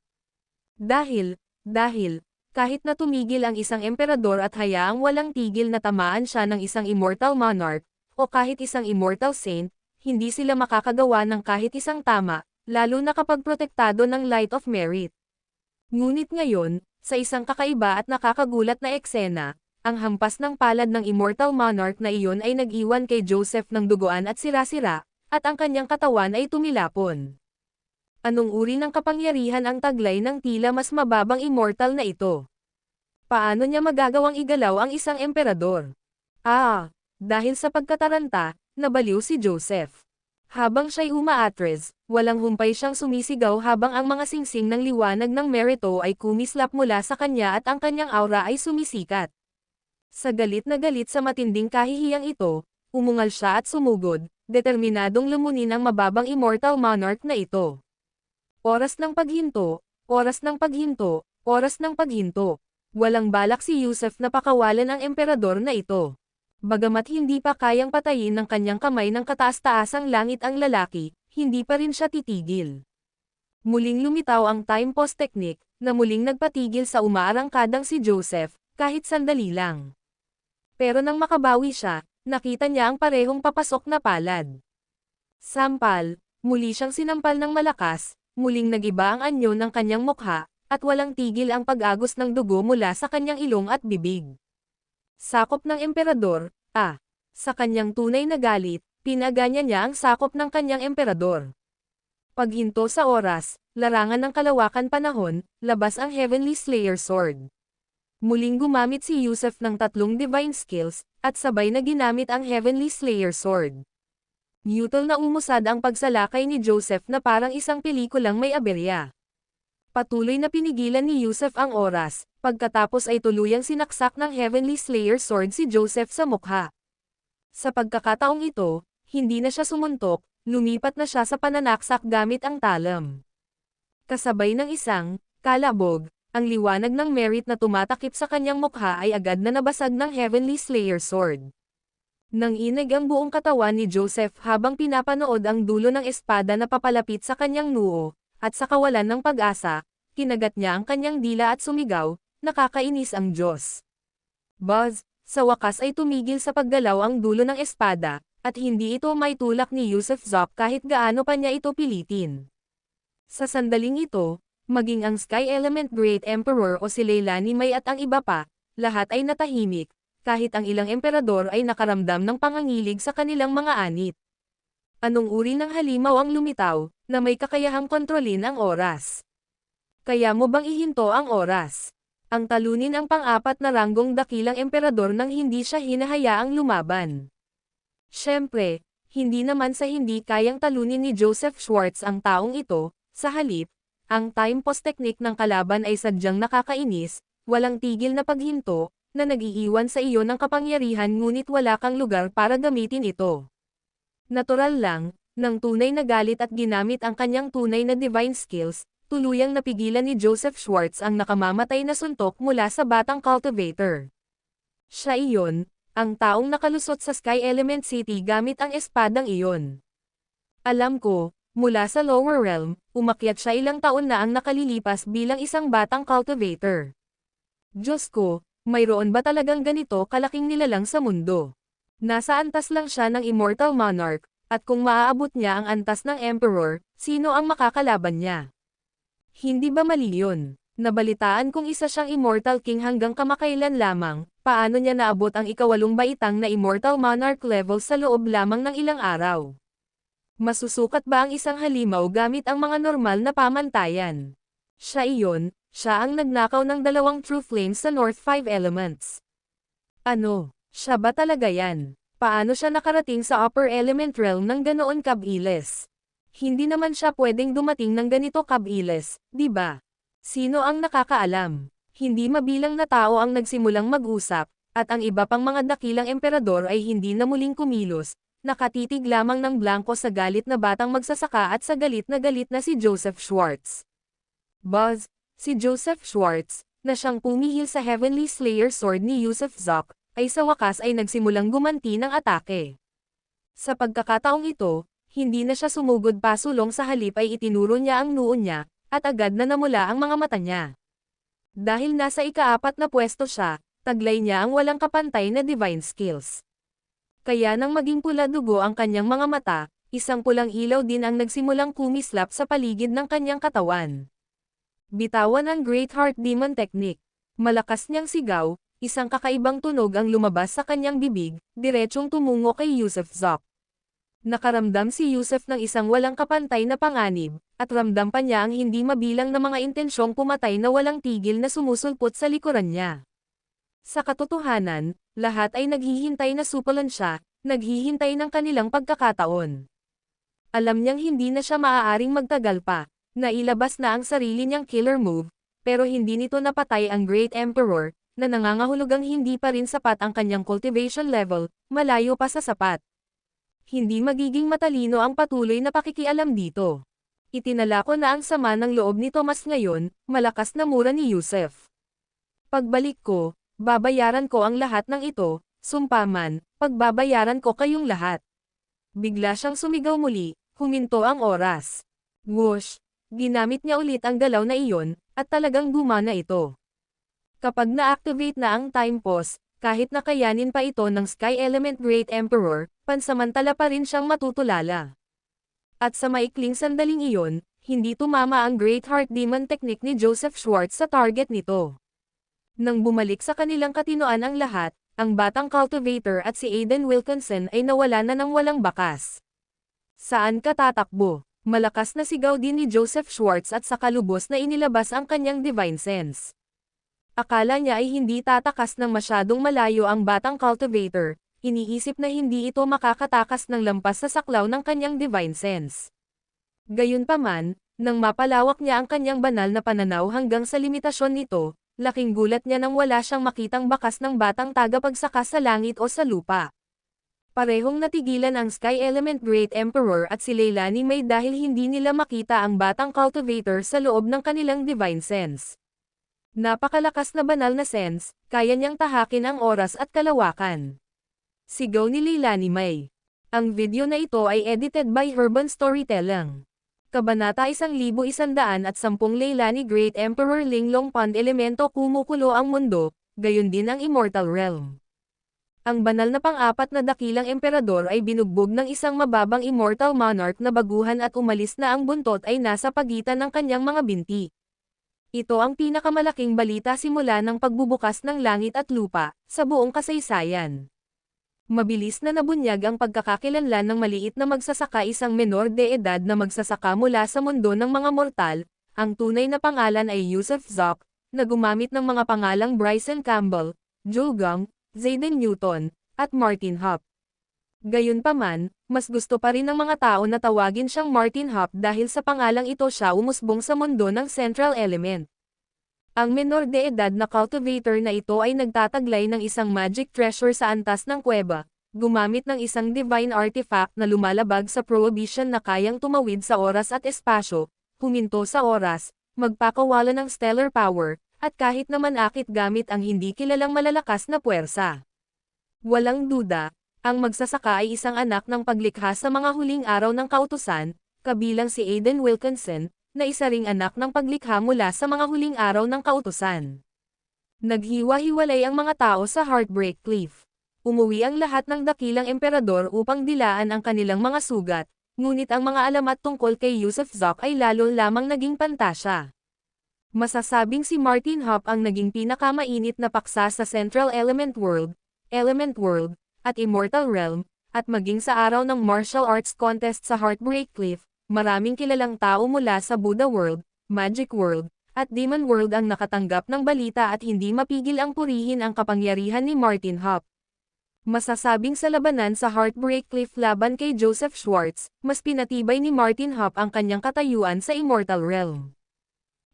Dahil, Dahil, kahit na tumigil ang isang emperador at hayaang walang tigil na tamaan siya ng isang immortal monarch, o kahit isang immortal saint, hindi sila makakagawa ng kahit isang tama, lalo na kapag protektado ng Light of Merit. Ngunit ngayon, sa isang kakaiba at nakakagulat na eksena, ang hampas ng palad ng immortal monarch na iyon ay nag-iwan kay Joseph ng duguan at sira-sira, at ang kanyang katawan ay tumilapon. Anong uri ng kapangyarihan ang taglay ng tila mas mababang immortal na ito? Paano niya magagawang igalaw ang isang emperador? Dahil sa pagkataranta, nabaliw si Joseph. Habang siya'y umaatres, walang humpay siyang sumisigaw habang ang mga singsing ng liwanag ng Merito ay kumislap mula sa kanya at ang kanyang aura ay sumisikat. Sa galit na galit sa matinding kahihiyang ito, umungal siya at sumugod, determinadong lumunin ang mababang immortal monarch na ito. Oras ng paghinto, oras ng paghinto, oras ng paghinto. Walang balak si Yusef na pakawalan ang emperador na ito. Bagamat hindi pa kayang patayin ng kanyang kamay ng kataas-taasang langit ang lalaki, hindi pa rin siya titigil. Muling lumitaw ang time pause technique, na muling nagpatigil sa umaarangkadang si Joseph, kahit sandali lang. Pero nang makabawi siya, nakita niya ang parehong papasok na palad. Sampal, muli siyang sinampal ng malakas, muling nagiba ang anyo ng kanyang mukha, at walang tigil ang pag-agos ng dugo mula sa kanyang ilong at bibig. Sakop ng emperador, sa kanyang tunay na galit, pinaganya niya ang sakop ng kanyang emperador. Paghinto sa oras, larangan ng kalawakan panahon, labas ang Heavenly Slayer Sword. Muling gumamit si Yusef ng 3 divine skills, at sabay na ginamit ang Heavenly Slayer Sword. Nyutol na umusad ang pagsalakay ni Joseph na parang isang pelikulang may aberya. Patuloy na pinigilan ni Yusef ang oras, pagkatapos ay tuluyang sinaksak ng Heavenly Slayer Sword si Joseph sa mukha. Sa pagkakataong ito, hindi na siya sumuntok, lumipat na siya sa pananaksak gamit ang talam. Kasabay ng isang kalabog, ang liwanag ng Merit na tumatakip sa kanyang mukha ay agad na nabasag ng Heavenly Slayer Sword. Nang inag ang buong katawan ni Joseph habang pinapanood ang dulo ng espada na papalapit sa kanyang noo, at sa kawalan ng pag-asa, kinagat niya ang kanyang dila at sumigaw, nakakainis ang Diyos. Buzz, sa wakas ay tumigil sa paggalaw ang dulo ng espada, at hindi ito maitulak ni Yusef Zop kahit gaano pa niya ito pilitin. Sa sandaling ito, maging ang Sky Element Great Emperor o si Leilani May at ang iba pa, lahat ay natahimik, kahit ang ilang emperador ay nakaramdam ng pangangilig sa kanilang mga anit. Anong uri ng halimaw ang lumitaw, na may kakayahang kontrolin ang oras? Kaya mo bang ihinto ang oras? Ang talunin ang pang-apat na ranggong dakilang emperador nang hindi siya hinahayaang lumaban. Siyempre, hindi naman sa hindi kayang talunin ni Joseph Schwartz ang taong ito, sa halip, ang time pause technique ng kalaban ay sadyang nakakainis, walang tigil na paghinto, na nag-iiwan sa iyo ng kapangyarihan ngunit wala kang lugar para gamitin ito. Natural lang, nang tunay na galit at ginamit ang kanyang tunay na divine skills, tuluyang napigilan ni Joseph Schwartz ang nakamamatay na suntok mula sa batang cultivator. Siya iyon, ang taong nakalusot sa Sky Element City gamit ang espadang iyon. Alam ko, mula sa lower realm, umakyat siya ilang taon na ang nakalilipas bilang isang batang cultivator. Diyos ko, mayroon ba talagang ganito kalaking nilalang sa mundo? Nasa antas lang siya ng Immortal Monarch, at kung maaabot niya ang antas ng Emperor, sino ang makakalaban niya? Hindi ba mali yun? Nabalitaan kung isa siyang Immortal King hanggang kamakailan lamang, paano niya naabot ang ikawalong baitang na Immortal Monarch level sa loob lamang ng ilang araw? Masusukat ba ang isang halimaw gamit ang mga normal na pamantayan? Siya iyon, siya ang nagnakaw ng 2 True Flames sa North 5 Elements. Ano, siya ba talaga yan? Paano siya nakarating sa Upper Element Realm ng ganoon kabilis? Hindi naman siya pwedeng dumating ng ganito kabilis, di ba? Sino ang nakakaalam? Hindi mabilang na tao ang nagsimulang mag-usap, at ang iba pang mga dakilang emperador ay hindi na muling kumilos, nakatitig lamang ng blanko sa galit na batang magsasaka at sa galit na si Joseph Schwartz. Buzz, si Joseph Schwartz, na siyang pumihil sa Heavenly Slayer Sword ni Yusef Zok, ay sa wakas ay nagsimulang gumanti ng atake. Sa pagkakataong ito, hindi na siya sumugod pasulong sa halip ay itinuro niya ang noo niya, at agad na namula ang mga mata niya. Dahil nasa ika-4 na pwesto siya, taglay niya ang walang kapantay na divine skills. Kaya nang maging pula dugo ang kanyang mga mata, isang pulang ilaw din ang nagsimulang kumislap sa paligid ng kanyang katawan. Bitawan ang Great Heart Demon Technique. Malakas niyang sigaw, isang kakaibang tunog ang lumabas sa kanyang bibig, diretsong tumungo kay Yusuf Zok. Nakaramdam si Yusuf ng isang walang kapantay na panganib, at ramdam pa niya ang hindi mabilang na mga intensyong pumatay na walang tigil na sumusulpot sa likuran niya. Sa katotohanan, lahat ay naghihintay na supalan siya, naghihintay ng kanilang pagkakataon. Alam niyang hindi na siya maaaring magtagal pa, nailabas na ang sarili niyang killer move, pero hindi nito napatay ang Great Emperor, na nangangahulugang hindi pa rin sapat ang kanyang cultivation level, malayo pa sa sapat. Hindi magiging matalino ang patuloy na pakikialam dito. Itinala ko na ang sama ng loob ni Thomas ngayon, malakas na mura ni Yusuf. Pagbalik ko, babayaran ko ang lahat ng ito, sumpa man, pagbabayaran ko kayong lahat. Bigla siyang sumigaw muli, huminto ang oras. Whoosh! Ginamit niya ulit ang galaw na iyon, at talagang gumana ito. Kapag na-activate na ang time pause, kahit nakayanin pa ito ng Sky Element Great Emperor, pansamantala pa rin siyang matutulala. At sa maikling sandaling iyon, hindi tumama ang Great Heart Demon Technique ni Joseph Schwartz sa target nito. Nang bumalik sa kanilang katinoan ang lahat, ang batang cultivator at si Aiden Wilkinson ay nawala na ng walang bakas. Saan ka tatakbo? Malakas na sigaw din ni Joseph Schwartz at sa kalubos na inilabas ang kanyang divine sense. Akala niya ay hindi tatakas ng masyadong malayo ang batang cultivator, iniisip na hindi ito makakatakas ng lampas sa saklaw ng kanyang divine sense. Gayunpaman, nang mapalawak niya ang kanyang banal na pananaw hanggang sa limitasyon nito, laking gulat niya nang wala siyang makitang bakas ng batang tagapagsaka sa langit o sa lupa. Parehong natigilan ang Sky Element Great Emperor at si Leilani May dahil hindi nila makita ang batang cultivator sa loob ng kanilang divine sense. Napakalakas na banal na sense, kaya niyang tahakin ang oras at kalawakan. Sigaw ni Leilani May. Ang video na ito ay edited by Herban Storytelling. Kabanata 1110 Leilani Great Emperor Linglong Pond Elemento kumukulo ang mundo, gayon din ang Immortal Realm. Ang banal na pang-4 na dakilang emperador ay binugbog ng isang mababang immortal monarch na baguhan at umalis na ang buntot ay nasa pagitan ng kanyang mga binti. Ito ang pinakamalaking balita simula ng pagbubukas ng langit at lupa, sa buong kasaysayan. Mabilis na nabunyag ang pagkakakilanlan ng maliit na magsasaka isang menor de edad na magsasaka mula sa mundo ng mga mortal, ang tunay na pangalan ay Yusuf Zok, na gumamit ng mga pangalang Bryson Campbell, Joe Gong, Zayden Newton, at Martin Hop. Gayunpaman, mas gusto pa rin ng mga tao na tawagin siyang Martin Hop dahil sa pangalang ito siya umusbong sa mundo ng Central Element. Ang menor de edad na cultivator na ito ay nagtataglay ng isang magic treasure sa antas ng kuweba, gumamit ng isang divine artifact na lumalabag sa prohibition na kayang tumawid sa oras at espasyo, huminto sa oras, magpakawala ng stellar power, at kahit naman akit gamit ang hindi kilalang malalakas na puwersa. Walang duda, ang magsasaka ay isang anak ng paglikha sa mga huling araw ng kautusan, kabilang si Aiden Wilkinson, na isa ring anak ng paglikha mula sa mga huling araw ng kautusan. Naghiwa-hiwalay ang mga tao sa Heartbreak Cliff. Umuwi ang lahat ng dakilang emperador upang dilaan ang kanilang mga sugat, ngunit ang mga alamat tungkol kay Yusuf Zok ay lalo lamang naging pantasya. Masasabing si Martin Hop ang naging pinakamainit na paksa sa Central Element World, at Immortal Realm, at maging sa araw ng martial arts contest sa Heartbreak Cliff, maraming kilalang tao mula sa Buddha World, Magic World, at Demon World ang nakatanggap ng balita at hindi mapigil ang purihin ang kapangyarihan ni Martin Hop. Masasabing sa labanan sa Heartbreak Cliff laban kay Joseph Schwartz, mas pinatibay ni Martin Hop ang kanyang katayuan sa Immortal Realm.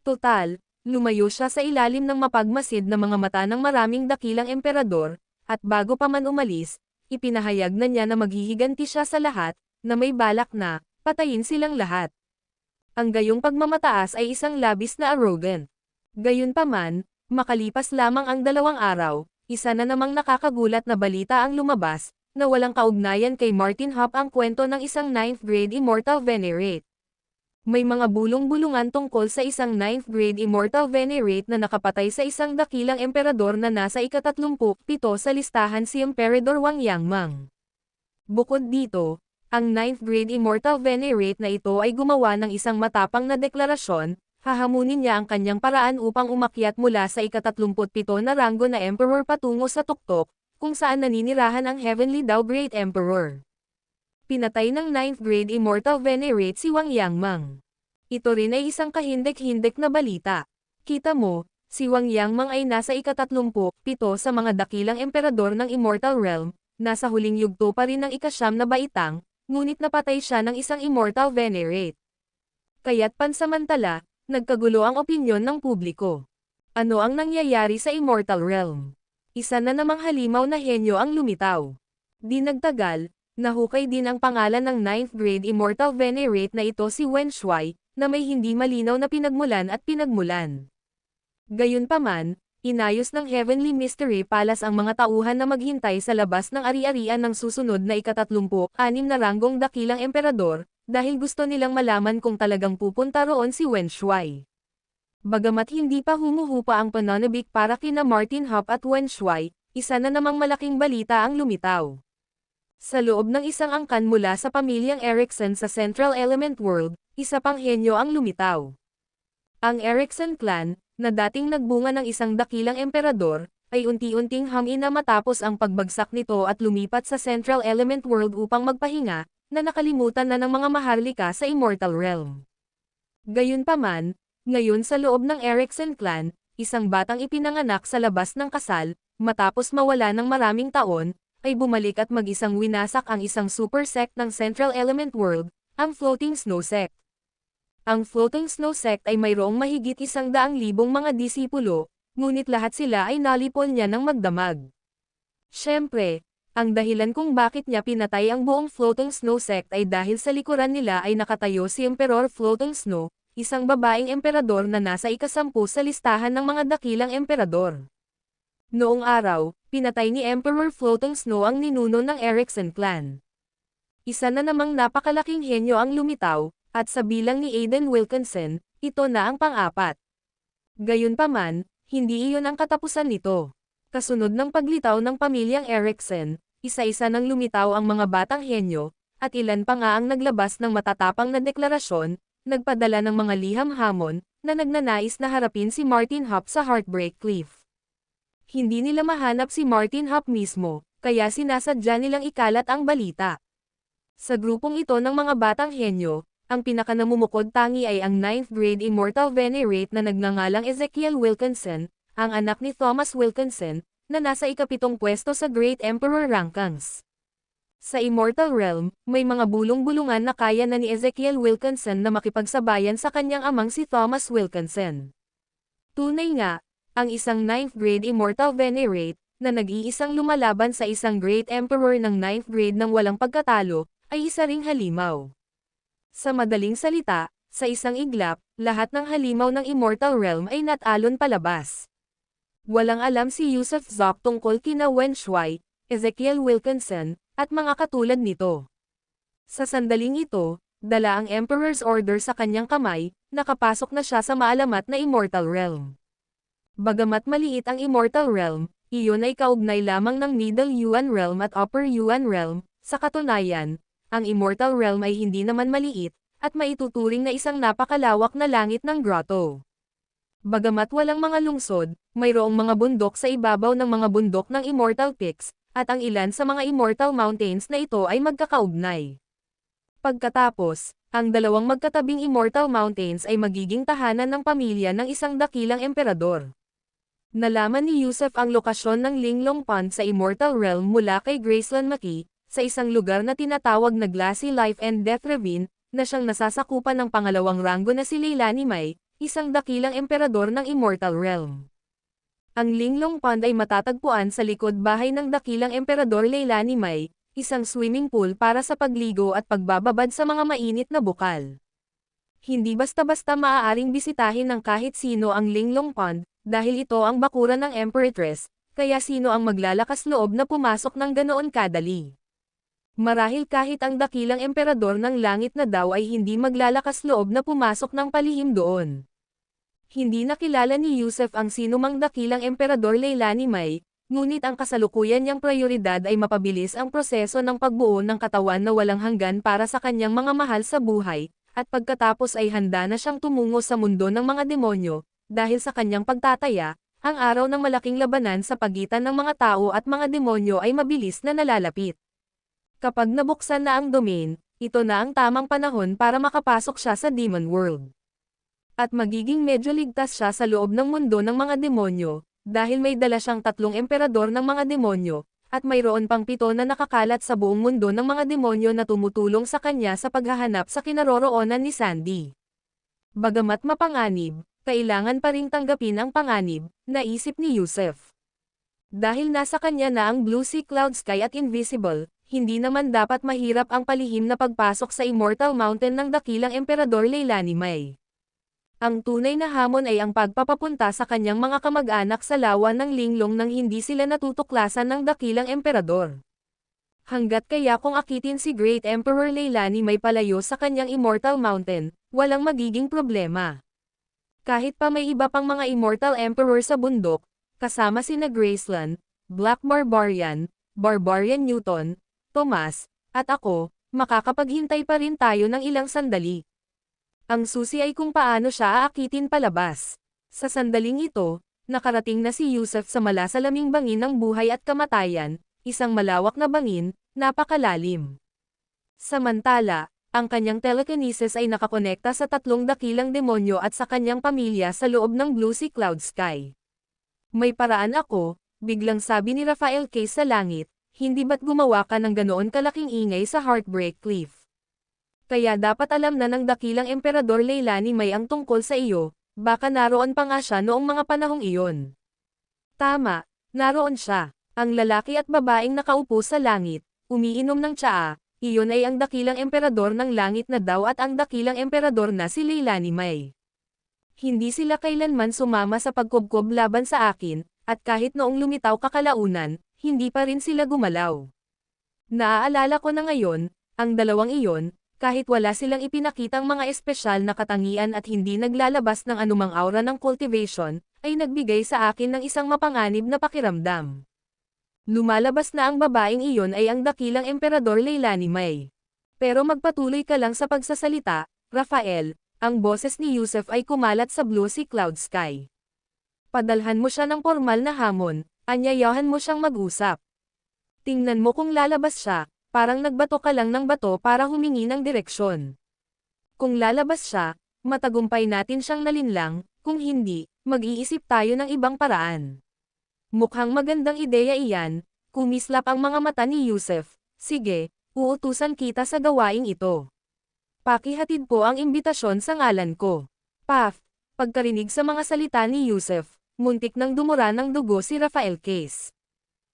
Total, lumayo siya sa ilalim ng mapagmasid na mga mata ng maraming dakilang emperador, at bago pa man umalis, ipinahayag na niya na maghihiganti siya sa lahat, na may balak na, patayin silang lahat. Ang gayong pagmamataas ay isang labis na arrogant. Gayunpaman, makalipas lamang ang 2 araw, isa na namang nakakagulat na balita ang lumabas, na walang kaugnayan kay Martin Hop ang kwento ng isang 9th grade Immortal Venerate. May mga bulong-bulungan tungkol sa isang 9th grade immortal venerate na nakapatay sa isang dakilang emperador na nasa ika-37 sa listahan si Emperador Wang Yangmang. Bukod dito, ang 9th grade immortal venerate na ito ay gumawa ng isang matapang na deklarasyon, hahamunin niya ang kanyang paraan upang umakyat mula sa ika-37 na ranggo na emperor patungo sa tuktok, kung saan naninirahan ang Heavenly Dao Great Emperor. Pinatay ng 9th grade immortal venerate si Wang Yangmang. Ito rin ay isang kahindik-hindik na balita. Kita mo, si Wang Yangmang ay nasa ika-37 sa mga dakilang emperador ng Immortal Realm, nasa huling yugto pa rin ng ika-9 na baitang, ngunit napatay siya ng isang immortal venerate. Kaya't pansamantala, nagkagulo ang opinyon ng publiko. Ano ang nangyayari sa Immortal Realm? Isa na namang halimaw na henyo ang lumitaw. Di nagtagal, nahukay din ang pangalan ng 9th grade immortal venerate na ito si Wen Shuai, na may hindi malinaw na pinagmulan at pinagmulan. Gayunpaman, inayos ng Heavenly Mystery Palace ang mga tauhan na maghintay sa labas ng ari-arian ng susunod na ika-36 na ranggong dakilang emperador, dahil gusto nilang malaman kung talagang pupunta roon si Wen Shuai. Bagamat hindi pa humuhupa ang pananabik para kina Martin Hop at Wen Shuai, isa na namang malaking balita ang lumitaw. Sa loob ng isang angkan mula sa pamilyang Erickson sa Central Element World, isa pang henyo ang lumitaw. Ang Erickson clan, na dating nagbunga ng isang dakilang emperador, ay unti-unting hamina matapos ang pagbagsak nito at lumipat sa Central Element World upang magpahinga, na nakalimutan na ng mga maharlika sa Immortal Realm. Gayunpaman, ngayon sa loob ng Erickson clan, isang batang ipinanganak sa labas ng kasal, matapos mawala ng maraming taon, ay bumalik at mag-isang winasak ang isang super sect ng Central Element World, ang Floating Snow Sect. Ang Floating Snow Sect ay mayroong mahigit 100,000 mga disipulo, ngunit lahat sila ay nalipol niya ng magdamag. Siyempre, ang dahilan kung bakit niya pinatay ang buong Floating Snow Sect ay dahil sa likuran nila ay nakatayo si Emperor Floating Snow, isang babaeng emperador na nasa ika-10 sa listahan ng mga dakilang emperador. Noong araw, pinatay ni Emperor Floating Snow ang ninuno ng Erickson clan. Isa na namang napakalaking henyo ang lumitaw, at sa bilang ni Aiden Wilkinson, ito na ang pang-4. Gayunpaman, hindi iyon ang katapusan nito. Kasunod ng paglitaw ng pamilyang Erickson, isa-isa nang lumitaw ang mga batang henyo, at ilan pa nga ang naglabas ng matatapang na deklarasyon, nagpadala ng mga liham hamon, na nagnanais na harapin si Martin Hop sa Heartbreak Cliff. Hindi nila mahanap si Martin Hop mismo, kaya sinasadya nilang ikalat ang balita. Sa grupong ito ng mga batang henyo, ang pinakanamumukod tangi ay ang 9th grade immortal venerate na nagngangalang Ezekiel Wilkinson, ang anak ni Thomas Wilkinson, na nasa ika-7 pwesto sa Great Emperor Rankings. Sa Immortal Realm, may mga bulong-bulungan na kaya na ni Ezekiel Wilkinson na makipagsabayan sa kanyang amang si Thomas Wilkinson. Tunay nga, ang isang 9th grade immortal venerate, na nag-iisang lumalaban sa isang Great Emperor ng 9th grade ng walang pagkatalo, ay isa ring halimaw. Sa madaling salita, sa isang iglap, lahat ng halimaw ng Immortal Realm ay natalon palabas. Walang alam si Yusuf Zok tungkol kina Wen Shuai, Ezekiel Wilkinson, at mga katulad nito. Sa sandaling ito, dala ang Emperor's Order sa kanyang kamay, nakapasok na siya sa maalamat na Immortal Realm. Bagamat maliit ang Immortal Realm, iyon ay kaugnay lamang ng Middle Yuan Realm at Upper Yuan Realm. Sa katunayan, ang Immortal Realm ay hindi naman maliit, at maituturing na isang napakalawak na langit ng grotto. Bagamat walang mga lungsod, mayroong mga bundok sa ibabaw ng mga bundok ng Immortal Peaks, at ang ilan sa mga Immortal Mountains na ito ay magkakaugnay. Pagkatapos, ang dalawang magkatabing Immortal Mountains ay magiging tahanan ng pamilya ng isang dakilang emperador. Nalaman ni Yusuf ang lokasyon ng Linglong Pond sa Immortal Realm mula kay Graceland Maki, sa isang lugar na tinatawag na Glassy Life and Death Ravine, na siyang nasasakupan ng pangalawang ranggo na si Leilani Mai, isang dakilang emperador ng Immortal Realm. Ang Linglong Pond ay matatagpuan sa likod bahay ng dakilang emperador Leilani Mai, isang swimming pool para sa pagligo at pagbababad sa mga mainit na bukal. Hindi basta-basta maaaring bisitahin ng kahit sino ang Linglong Pond, dahil ito ang bakuran ng Emperadress, kaya sino ang maglalakas loob na pumasok ng ganoon kadali. Marahil kahit ang dakilang emperador ng langit na daw ay hindi maglalakas loob na pumasok ng palihim doon. Hindi nakilala ni Yusef ang sinumang dakilang emperador Leilani May, ngunit ang kasalukuyan niyang prioridad ay mapabilis ang proseso ng pagbuo ng katawan na walang hanggan para sa kanyang mga mahal sa buhay, at pagkatapos ay handa na siyang tumungo sa mundo ng mga demonyo, dahil sa kanyang pagtataya, ang araw ng malaking labanan sa pagitan ng mga tao at mga demonyo ay mabilis na nalalapit. Kapag nabuksan na ang domain, ito na ang tamang panahon para makapasok siya sa Demon World. At magiging medyo ligtas siya sa loob ng mundo ng mga demonyo, dahil may dala siyang 3 emperador ng mga demonyo, at mayroon pang 7 na nakakalat sa buong mundo ng mga demonyo na tumutulong sa kanya sa paghahanap sa kinaroroonan ni Sandy. Bagamat mapanganib, kailangan pa ring tanggapin ang panganib, naisip ni Yusef. Dahil nasa kanya na ang Blue Sea Cloud Sky at Invisible, hindi naman dapat mahirap ang palihim na pagpasok sa Immortal Mountain ng dakilang emperador Leilani May. Ang tunay na hamon ay ang pagpapapunta sa kanyang mga kamag-anak sa lawa ng linglong nang hindi sila natutuklasan ng dakilang emperador. Hanggat kaya kung akitin si Great Emperor Leilani May palayo sa kanyang Immortal Mountain, walang magiging problema. Kahit pa may iba pang mga Immortal Emperor sa bundok, kasama sina Graceland, Black Barbarian, Barbarian Newton, Tomas, at ako, makakapaghintay pa rin tayo ng ilang sandali. Ang susi ay kung paano siya aakitin palabas. Sa sandaling ito, nakarating na si Yusef sa malasalaming bangin ng buhay at kamatayan, isang malawak na bangin, napakalalim. Samantala, ang kanyang telekinesis ay nakakonekta sa 3 dakilang demonyo at sa kanyang pamilya sa loob ng Blue Sea Cloud Sky. May paraan ako, biglang sabi ni Raphael K. sa langit. Hindi ba't gumawa ka ng ganoon kalaking ingay sa Heartbreak Cliff? Kaya dapat alam na ng dakilang emperador Leilani May ang tungkol sa iyo, baka naroon pa nga siya noong mga panahong iyon. Tama, naroon siya. Ang lalaki at babaeng nakaupo sa langit, umiinom ng tsaa, iyon ay ang dakilang emperador ng langit na daw at ang dakilang emperador na si Leilani May. Hindi sila kailanman sumama sa pagkubkob laban sa akin, at kahit noong lumitaw kakalaunan, hindi pa rin sila gumalaw. Naaalala ko na ngayon, ang dalawang iyon, kahit wala silang ipinakitang mga espesyal na katangian at hindi naglalabas ng anumang aura ng cultivation, ay nagbigay sa akin ng isang mapanganib na pakiramdam. Lumalabas na ang babaeng iyon ay ang dakilang emperador Leilani May. Pero magpatuloy ka lang sa pagsasalita, Raphael, ang boses ni Yusef ay kumalat sa Blue Sea Cloud Sky. Padalhan mo siya ng formal na hamon. Anyayahan mo siyang mag-usap. Tingnan mo kung lalabas siya, parang nagbato ka lang ng bato para humingi ng direksyon. Kung lalabas siya, matagumpay natin siyang nalinlang, kung hindi, mag-iisip tayo ng ibang paraan. Mukhang magandang ideya iyan, kumislap ang mga mata ni Yusef. Sige, uutusan kita sa gawaing ito. Pakihatid po ang imbitasyon sa ngalan ko. Paf, pagkarinig sa mga salita ni Yusef, muntik nang dumura ng dugo si Raphael Case.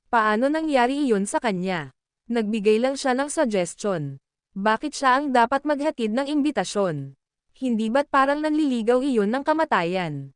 Paano nangyari iyon sa kanya? Nagbigay lang siya ng suggestion. Bakit siya ang dapat maghatid ng imbitasyon? Hindi ba't parang nanliligaw iyon ng kamatayan?